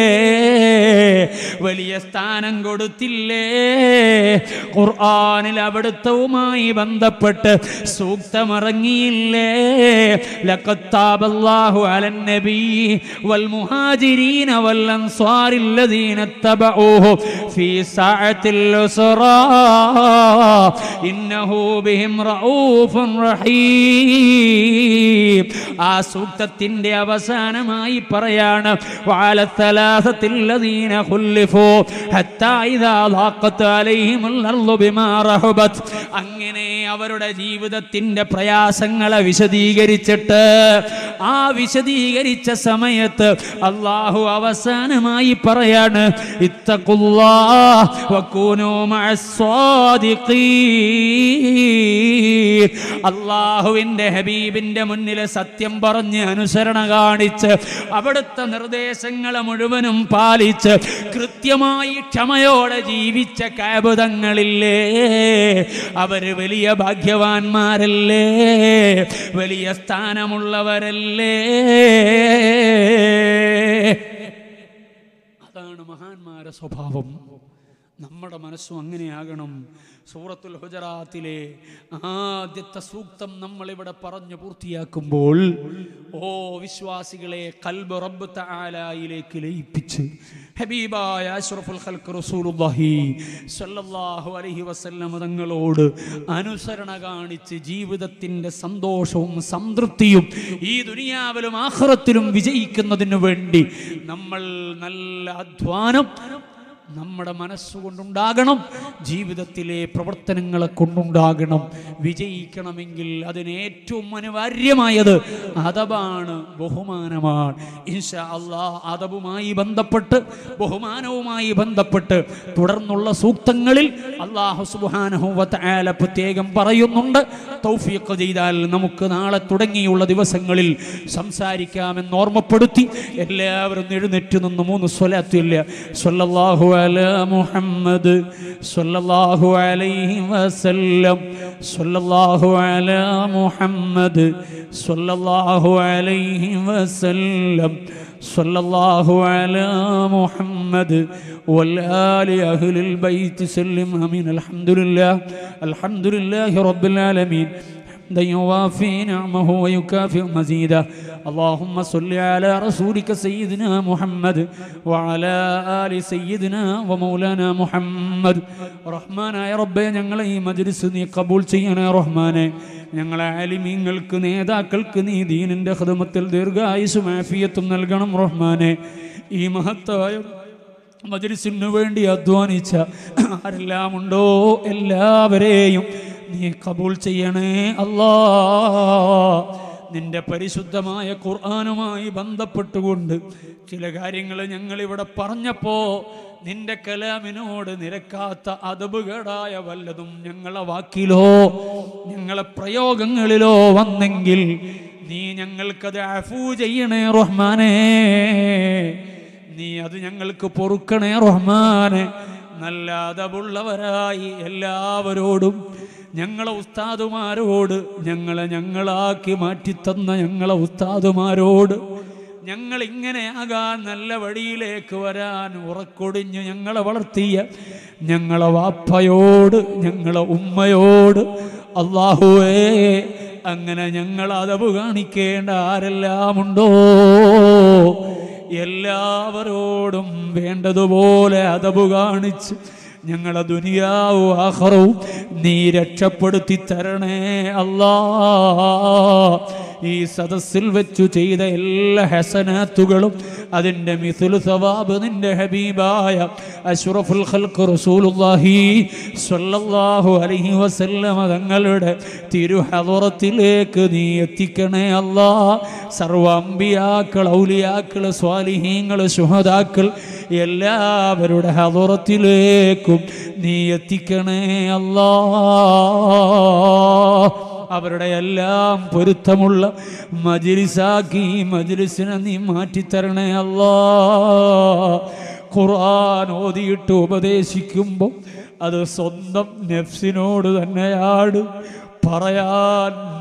വലിയ സ്ഥാനം കൊടുത്തില്ലേ. ഖുർആനിൽ അവിടുത്തവുമായി ബന്ധപ്പെട്ട് സൂക്തമിറങ്ങിയില്ലേ? ലഖദ് താബല്ലാഹു അലൻ നബി വൽ മുഹാജിരീന വൽ അൻസാരിൽ ലദീന തബഊഹു ഫീ സഅത്തിൽ ഉസ്റാ ഇന്നഹു ബിഹിം റഊഫുൻ റഹീം. ആ സൂക്തത്തിന്റെ അവസാനമായി പറയാണ്, വഅല തലാസത്തിൽ ലദീന ഖുല്ലിഫു ഹത്താ ഇദാ ളാഖത് അലൈഹിമുൽ അർളു ബിമാ റഹബത്. അങ്ങനെ അവരുടെ ജീവിതത്തിന്റെ പ്രയാസങ്ങളെ വിശദീകരിച്ചിട്ട് ആ വിശദീകരിച്ച സമയത്ത് അല്ലാഹു അവസാനമായി പറയാണ്, ഇത്തഖുല്ലാഹ് വകൂനൂ മഅസ് സ്വാദിഖീൻ. അല്ലാഹുവിന്റെ ഹബീബിന്റെ മുന്നിൽ സത്യം പറഞ്ഞ് അനുസരണ കാണിച്ച് അവിടുത്തെ നിർദ്ദേശങ്ങളെ മുഴുവനും പാലിച്ച് പാലിച്ച് കൃത്യമായി ക്ഷമയോടെ ജീവിച്ച കഅബ് തങ്ങളില്ലേ, അവര് വലിയ ഭാഗ്യവാന്മാരല്ലേ, വലിയ സ്ഥാനമുള്ളവരല്ലേ. അതാണ് മഹാന്മാരുടെ സ്വഭാവം. നമ്മുടെ മനസ്സും അങ്ങനെയാകണം. സൂറത്തുൽ ഹുജറാത്തിലെ ആദ്യത്തെ സൂക്തം നമ്മളിവിടെ പറഞ്ഞു പൂർത്തിയാക്കുമ്പോൾ, ഓ വിശ്വാസികളെ, ഖൽബ് റബ്ബ് തആലയിലേക്ക് ലയിപ്പിച്ച് ഹബീബായ അഷ്റഫുൽ ഖൽഖ് റസൂലുള്ളാഹി സ്വല്ലല്ലാഹു അലൈഹി വസല്ലം തങ്ങളോട് അനുസരണ കാണിച്ച് ജീവിതത്തിൻ്റെ സന്തോഷവും സംതൃപ്തിയും ഈ ദുനിയാവിലും ആഖിറത്തിലും വിജയിക്കുന്നതിനു വേണ്ടി നമ്മൾ നല്ല അധ്വാനം നമ്മുടെ മനസ്സുകൊണ്ടുണ്ടാകണം, ജീവിതത്തിലെ പ്രവർത്തനങ്ങളെ കൊണ്ടുണ്ടാകണം. വിജയിക്കണമെങ്കിൽ അതിന് ഏറ്റവും അനിവാര്യമായത് അദബാണ്, ബഹുമാനമാണ്. ഇൻഷാ അല്ലാഹ് അദബുമായി ബന്ധപ്പെട്ട്, ബഹുമാനവുമായി ബന്ധപ്പെട്ട് തുടർന്നുള്ള സൂക്തങ്ങളിൽ അല്ലാഹു സുബ്ഹാനഹു വ തആല പ്രത്യേകം പറയുന്നുണ്ട്. തൗഫീഖ് ചെയ്താൽ നമുക്ക് നാളെ തുടങ്ങിയുള്ള ദിവസങ്ങളിൽ സംസാരിക്കാമെന്ന് ഓർമ്മപ്പെടുത്തി എല്ലാവരും എഴുന്നേറ്റ് നിന്ന് 3 സ്വലാത്തില്ല സ്വല്ലല്ലാഹു അലാ മുഹമ്മദ് സ്വല്ലല്ലാഹു അലൈഹി വസല്ലം സ്വല്ലല്ലാഹു അലാ മുഹമ്മദ് സ്വല്ലല്ലാഹു അലൈഹി വസല്ലം സ്വല്ലല്ലാഹു അലാ മുഹമ്മദ് വൽആലി അഹ്ലിൽ ബൈത്ത് സല്ലം ആമീൻ. അൽഹംദുലില്ലാഹി റബ്ബിൽ ആലമീൻ يوافي نعمه ويكافئ مزيده. اللهم صل على رسولك سيدنا محمد وعلى آل سيدنا ومولانا محمد. റഹ്മാനായ റബ്ബേ, ഞങ്ങളെ ഈ മജ്ലിസ് നീ കബൂൽ ചെയ്യണേ റഹ്മാനെ. ഞങ്ങളെ ആലിമീങ്ങൾക്ക്, നേതാക്കൾക്ക് നീ ദീനിൻ്റെ ഖിദ്മത്തിൽ ദീർഘായുസ്സും ആഫിയത്തും നൽകണം റഹ്മാനെ. ഈ മഹത്തായ മജ്ലിസിനു വേണ്ടി അധ്വാനിച്ച ആരെല്ലാം ഉണ്ടോ എല്ലാവരെയും നീ കബൂൽ ചെയ്യണേ അല്ലാ. നിന്റെ പരിശുദ്ധമായ ഖുർആനുമായി ബന്ധപ്പെട്ടുകൊണ്ട് ചില കാര്യങ്ങൾ ഞങ്ങളിവിടെ പറഞ്ഞപ്പോൾ നിന്റെ കലാമിനോട് നിരക്കാത്ത അദബുകേടായ വല്ലതും ഞങ്ങളെ വാക്കിലോ ഞങ്ങളെ പ്രയോഗങ്ങളിലോ വന്നെങ്കിൽ നീ ഞങ്ങൾക്കത് അഫൂ ചെയ്യണേ റഹ്മാനേ. നീ അത് ഞങ്ങൾക്ക് പൊറുക്കണേ റഹ്മാനെ. നല്ല അദബുള്ളവരായി എല്ലാവരോടും, ഞങ്ങളെ ഉസ്താദുമാരോട്, ഞങ്ങളാക്കി മാറ്റിത്തന്ന ഞങ്ങളെ ഉസ്താദുമാരോട്, ഞങ്ങളിങ്ങനെയാകാൻ നല്ല വഴിയിലേക്ക് വരാൻ ഉറക്കൊടിഞ്ഞ് ഞങ്ങളെ വളർത്തിയ ഞങ്ങളെ വാപ്പയോട്, ഞങ്ങളെ ഉമ്മയോട്, അല്ലാഹുവേ അങ്ങനെ ഞങ്ങൾ അദബ് കാണിക്കേണ്ട ആരെല്ലാമുണ്ടോ എല്ലാവരോടും വേണ്ടതുപോലെ അദബ് കാണിച്ച് ഞങ്ങളെ ദുനിയാവും ആഖിറവും നീ രക്ഷപ്പെടുത്തി തരണേ അല്ലാ. ഈ സദസ്സിൽ വെച്ചു ചെയ്ത എല്ലാ ഹസനാത്തുകളും അതിൻ്റെ മിസ്ലു സവാബ് നിന്റെ ഹബീബായ അഷ്റഫുൽ ഖൽഖ് റസൂലുള്ളാഹി സ്വല്ലല്ലാഹു അലൈഹി വസല്ലം തങ്ങളുടെ തിരുഹളറത്തിലേക്ക് നീ എത്തിക്കണേ അല്ലാ. സർവ്വ അമ്പിയാക്കൾ, ഔലിയാക്കൾ, സ്വാലിഹീങ്ങൾ, ശുഹദാക്കൾ എല്ലാവരുടെ ഹളറത്തിലേക്കും നീ എത്തിക്കണേ അല്ലാ. അവരുടെ എല്ലാം പൊരുത്തമുള്ള മജ്ലിസാക്കി ഈ മജ്ലിസിനെ നീ മാറ്റിത്തരണേ അല്ലാ. ഖുർആൻ ഓതിയിട്ട് ഉപദേശിക്കുമ്പോൾ അത് സ്വന്തം നഫ്സിനോട് തന്നെയാണ്.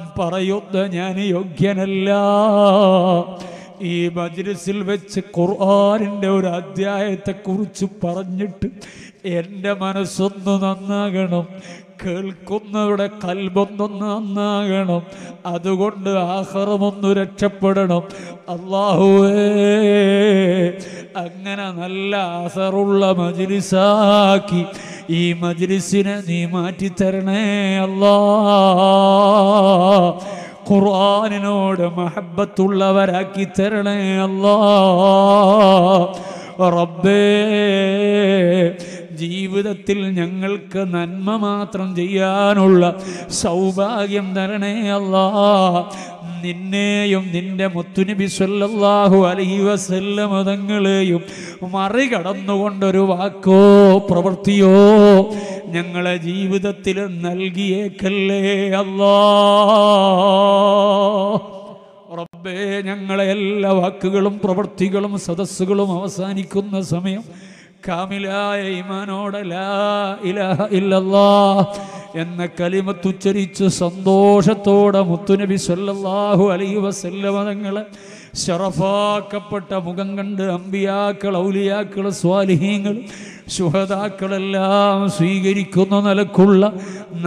പറയുന്ന ഞാൻ യോഗ്യനല്ല. ഈ മജ്ലിസിൽ വെച്ച് ഖുർആനിൻ്റെ ഒരു അധ്യായത്തെക്കുറിച്ച് പറഞ്ഞിട്ട് എൻ്റെ മനസ്സൊന്ന് നന്നാകണം, കേൾക്കുന്നവരുടെ കൽബൊന്നൊന്ന് നന്നാകണം, അതുകൊണ്ട് ആഖിറമൊന്ന് രക്ഷപ്പെടണം അല്ലാഹുവേ. അങ്ങനെ നല്ല അസറുള്ള മജ്ലിസാക്കി ഈ മജ്ലിസിനെ നീ മാറ്റിത്തരണേ അല്ലാ. ഖുർആനിനോട് മഹബ്ബത്തുള്ളവരാക്കി തരണേ അല്ലാ. റബ്ബേ, ജീവിതത്തിൽ ഞങ്ങൾക്ക് നന്മ മാത്രം ചെയ്യാനുള്ള സൗഭാഗ്യം തരണേ അല്ലാ. നിന്നെയും നിന്റെ മുത്തുനബി സല്ലല്ലാഹു അലൈഹി വസല്ലം തങ്ങളെയും മറികടന്നുകൊണ്ടൊരു വാക്കോ പ്രവൃത്തിയോ ഞങ്ങളെ ജീവിതത്തിൽ നൽകിയേക്കല്ലേ അല്ലാ. റബ്ബേ ഞങ്ങളെ എല്ലാ വാക്കുകളും പ്രവൃത്തികളും സദസ്സുകളും അവസാനിക്കുന്ന സമയം കാമിലായ ഈമാനോടെ ലാ ഇലാഹ ഇല്ലല്ലാഹ് എന്ന കലിമത്ത് ഉച്ചരിച്ച് സന്തോഷത്തോടെ മുത്തുനബി സല്ലല്ലാഹു അലൈഹി വസല്ലമ തങ്ങളെ ശറഫാക്കപ്പെട്ട മുഖം കണ്ട് അമ്പിയാക്കൾ, ഔലിയാക്കൾ, സ്വാലിഹീങ്ങൾ, ശുഹദാക്കളെല്ലാം സ്വീകരിക്കുന്ന നിലക്കുള്ള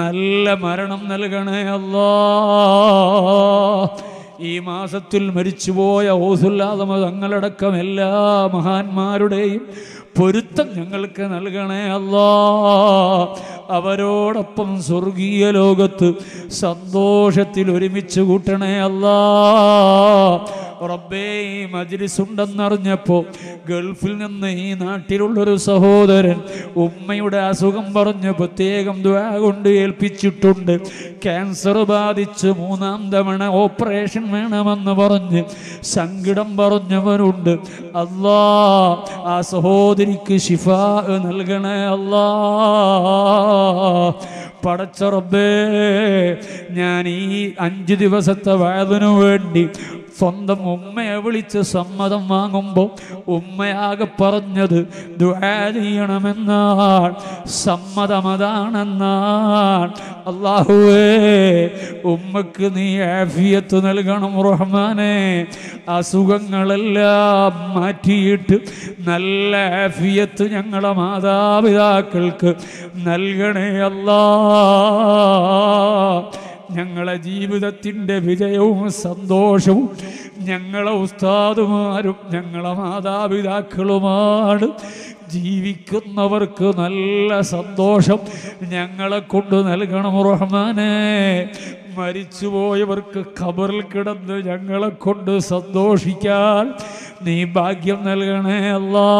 നല്ല മരണം നൽകണേ അല്ലാഹ്. ഈ മാസത്തിൽ മരിച്ചുപോയ ഔസുല്ലാദമ തങ്ങളടക്കം എല്ലാ മഹാന്മാരുടെയും പൊരുത്തം ഞങ്ങൾക്ക് നൽകണേ അല്ലാഹ്. അവരോടൊപ്പം സ്വർഗീയ ലോകത്ത് സന്തോഷത്തിൽ ഒരുമിച്ച് കൂട്ടണേ അല്ലാഹ്. റബ്ബേ, ഈ മജ്ലിസ് ഉണ്ടെന്നറിഞ്ഞപ്പോൾ ഗൾഫിൽ നിന്ന് ഈ നാട്ടിലുള്ളൊരു സഹോദരൻ ഉമ്മയുടെ അസുഖം പറഞ്ഞ് പ്രത്യേകം ദുആ കൊണ്ട് ഏൽപ്പിച്ചിട്ടുണ്ട്. ക്യാൻസർ ബാധിച്ച് 3ാം തവണ ഓപ്പറേഷൻ വേണമെന്ന് പറഞ്ഞ് സങ്കടം പറഞ്ഞവരുണ്ട്. അല്ലാ, ആ സഹോദരിക്ക് ശിഫാ നൽകണേ അല്ലാ. പടച്ച റബ്ബേ, ഞാൻ ഈ 5 ദിവസത്തെ വഅദിനു വേണ്ടി സ്വന്തം ഉമ്മയെ വിളിച്ച് സമ്മതം വാങ്ങുമ്പോൾ ഉമ്മയാകെ പറഞ്ഞത് ദുആ ചെയ്യണമെന്നാണ്, സമ്മതമതാണെന്നാണ്. അല്ലാഹുവേ, ഉമ്മക്ക് നീ ആഫിയത്ത് നൽകണം റഹ്മാനേ. അസുഖങ്ങളെല്ലാം മാറ്റിയിട്ട് നല്ല ആഫിയത്ത് ഞങ്ങളെ മാതാപിതാക്കൾക്ക് നൽകണേ അല്ലാ. ഞങ്ങളെ ജീവിതത്തിൻ്റെ വിജയവും സന്തോഷവും ഞങ്ങളെ ഉസ്താദുമാരും ഞങ്ങളെ മാതാപിതാക്കളുമാണ്. ജീവിക്കുന്നവർക്ക് നല്ല സന്തോഷം ഞങ്ങളെ കൊണ്ട് നൽകണം റഹ്മാനേ. മരിച്ചുപോയവർക്ക് ഖബറിൽ കിടന്ന് ഞങ്ങളെ കൊണ്ട് സന്തോഷിക്കാൻ നീ ഭാഗ്യം നൽകണേ അല്ലാ.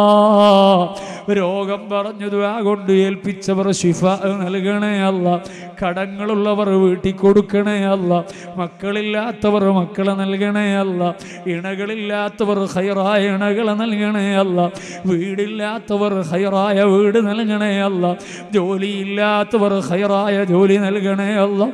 രോഗം പറഞ്ഞു ദുആ കൊണ്ട് ഏൽപ്പിച്ചവർ ശിഫ നൽകണേ അല്ലാ. കടങ്ങളുള്ളവർ വീട്ടിൽ കൊടുക്കണേ അല്ലാ. മക്കളില്ലാത്തവർ മക്കളെ നൽകണേ അല്ലാ. ഇണകളില്ലാത്തവർ ഖൈറായ ഇണകളെ നൽകണേ അല്ലാ. വീടില്ലാത്തവർ ഖൈറായ വീട് നൽകണേ അല്ലാ. ജോലിയില്ലാത്തവർ ഖൈറായ ജോലി നൽകണേ അല്ലാ.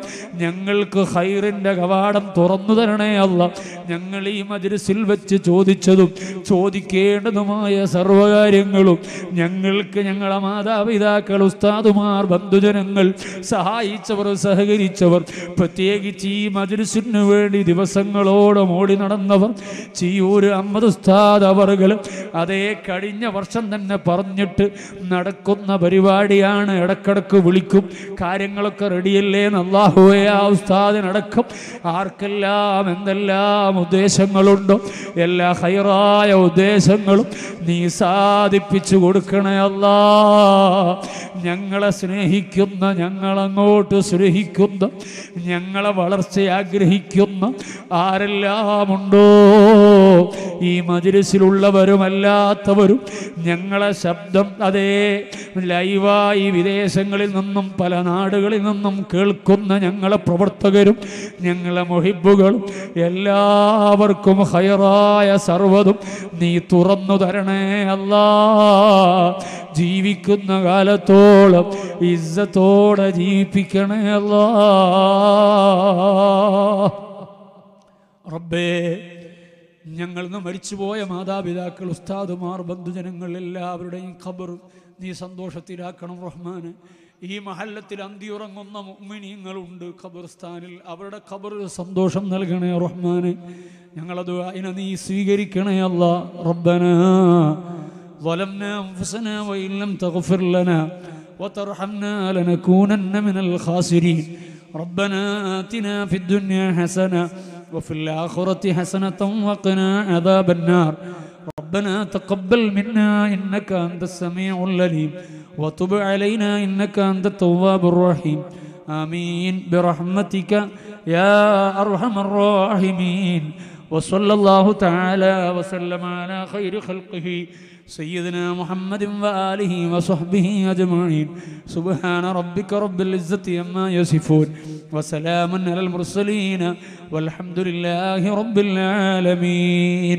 ഞങ്ങൾക്ക് ഖൈറിൻ്റെ കവാടം തുറന്നു തരണേ അല്ലാ. ഞങ്ങൾ ഈ മജ്ലിസിൽ വെച്ച് ചോദിച്ചതും ചോദിക്കേണ്ടതുമായ സർവകാര്യങ്ങളും ഞങ്ങൾക്ക് ഞങ്ങളെ മാതാപിതാക്കൾ, ഉസ്താദുമാർ, ബന്ധുജനങ്ങൾ, സഹായിച്ചവർ, സഹകരിച്ചവർ, പ്രത്യേകിച്ച് ഈ മജ്ലിസിനു വേണ്ടി ദിവസങ്ങളോളം ഓടി നടന്നവർ, ചിയൂർ അഹമ്മദ് ഉസ്താദ് അവർകൾ, അതേ കഴിഞ്ഞ വർഷം തന്നെ പറഞ്ഞിട്ട് നടക്കുന്ന പരിപാടിയാണ്. ഇടക്കിടക്ക് വിളിക്കും, കാര്യങ്ങളൊക്കെ റെഡിയല്ലേ എന്ന്. അല്ലാഹുവേ, ആ ഉസ്താദിനടക്കം ആർക്കെല്ലാം എന്തെല്ലാം ഉദ്ദേശങ്ങളുണ്ടോ എല്ലാ ഖൈറായ ഉദ്ദേശങ്ങളും നീ സാധിപ്പിച്ചു കൊടുക്കണേ അല്ലാ. ഞങ്ങളെ സ്നേഹിക്കുന്ന, ഞങ്ങളങ്ങോട്ട് സ്നേഹിക്കുന്ന, ഞങ്ങളെ വളർച്ച ആഗ്രഹിക്കുന്ന ആരെല്ലാമുണ്ടോ ഈ മജ്ലിസിലുള്ളവരുമല്ലാത്തവരും ഞങ്ങളെ ശബ്ദം അതേ ലൈവായി വിദേശങ്ങളിൽ നിന്നും പല നാടുകളിൽ നിന്നും കേൾക്കുന്ന ഞങ്ങളെ പ്രവർത്തകരും ഞങ്ങളെ മുഹിബ്ബുകളും എല്ലാവർക്കും ഖൈറായ സർവ്വതും നീ തുറന്നു തരണേ അല്ലാ. ജീവിക്കുന്ന കാലത്തോളം ഇസ്സത്തോടെ ജീവിപ്പിക്കണേ അല്ലാ. റബ്ബേ, ഞങ്ങൾ നിന്ന് മരിച്ചുപോയ മാതാപിതാക്കൾ, ഉസ്താദുമാർ, ബന്ധുജനങ്ങൾ എല്ലാവരുടെയും ഖബർ നീ സന്തോഷത്തിലാക്കണം റഹ്മാന്. ഈ മഹല്ലത്തിൽ അന്തിയുറങ്ങുന്ന മുഅ്മിനീങ്ങളുണ്ട് ഖബർസ്ഥാനിൽ, അവരുടെ ഖബർ സന്തോഷം നൽകണേ റഹ്മാന്. ഞങ്ങളെ ദുആഇനെ നീ സ്വീകരിക്കണേ അല്ലാ. റബ്ബനാ ظلمنا أنفسنا وإن لم تغفر لنا وترحمنا لنكونن من الخاسرين. ربنا آتنا في الدنيا حسنة وفي الآخرة حسنة وقنا عذاب النار. ربنا تقبل منا إنك أنت السميع العليم وتب علينا إنك أنت التواب الرحيم. آمين برحمتك يا أرحم الراحمين. وصلى الله تعالى وسلم على خير خلقه سيدنا محمد وآله وصحبه أجمعين. سبحان ربك رب العزة عما يصفون وسلام على المرسلين والحمد لله رب العالمين.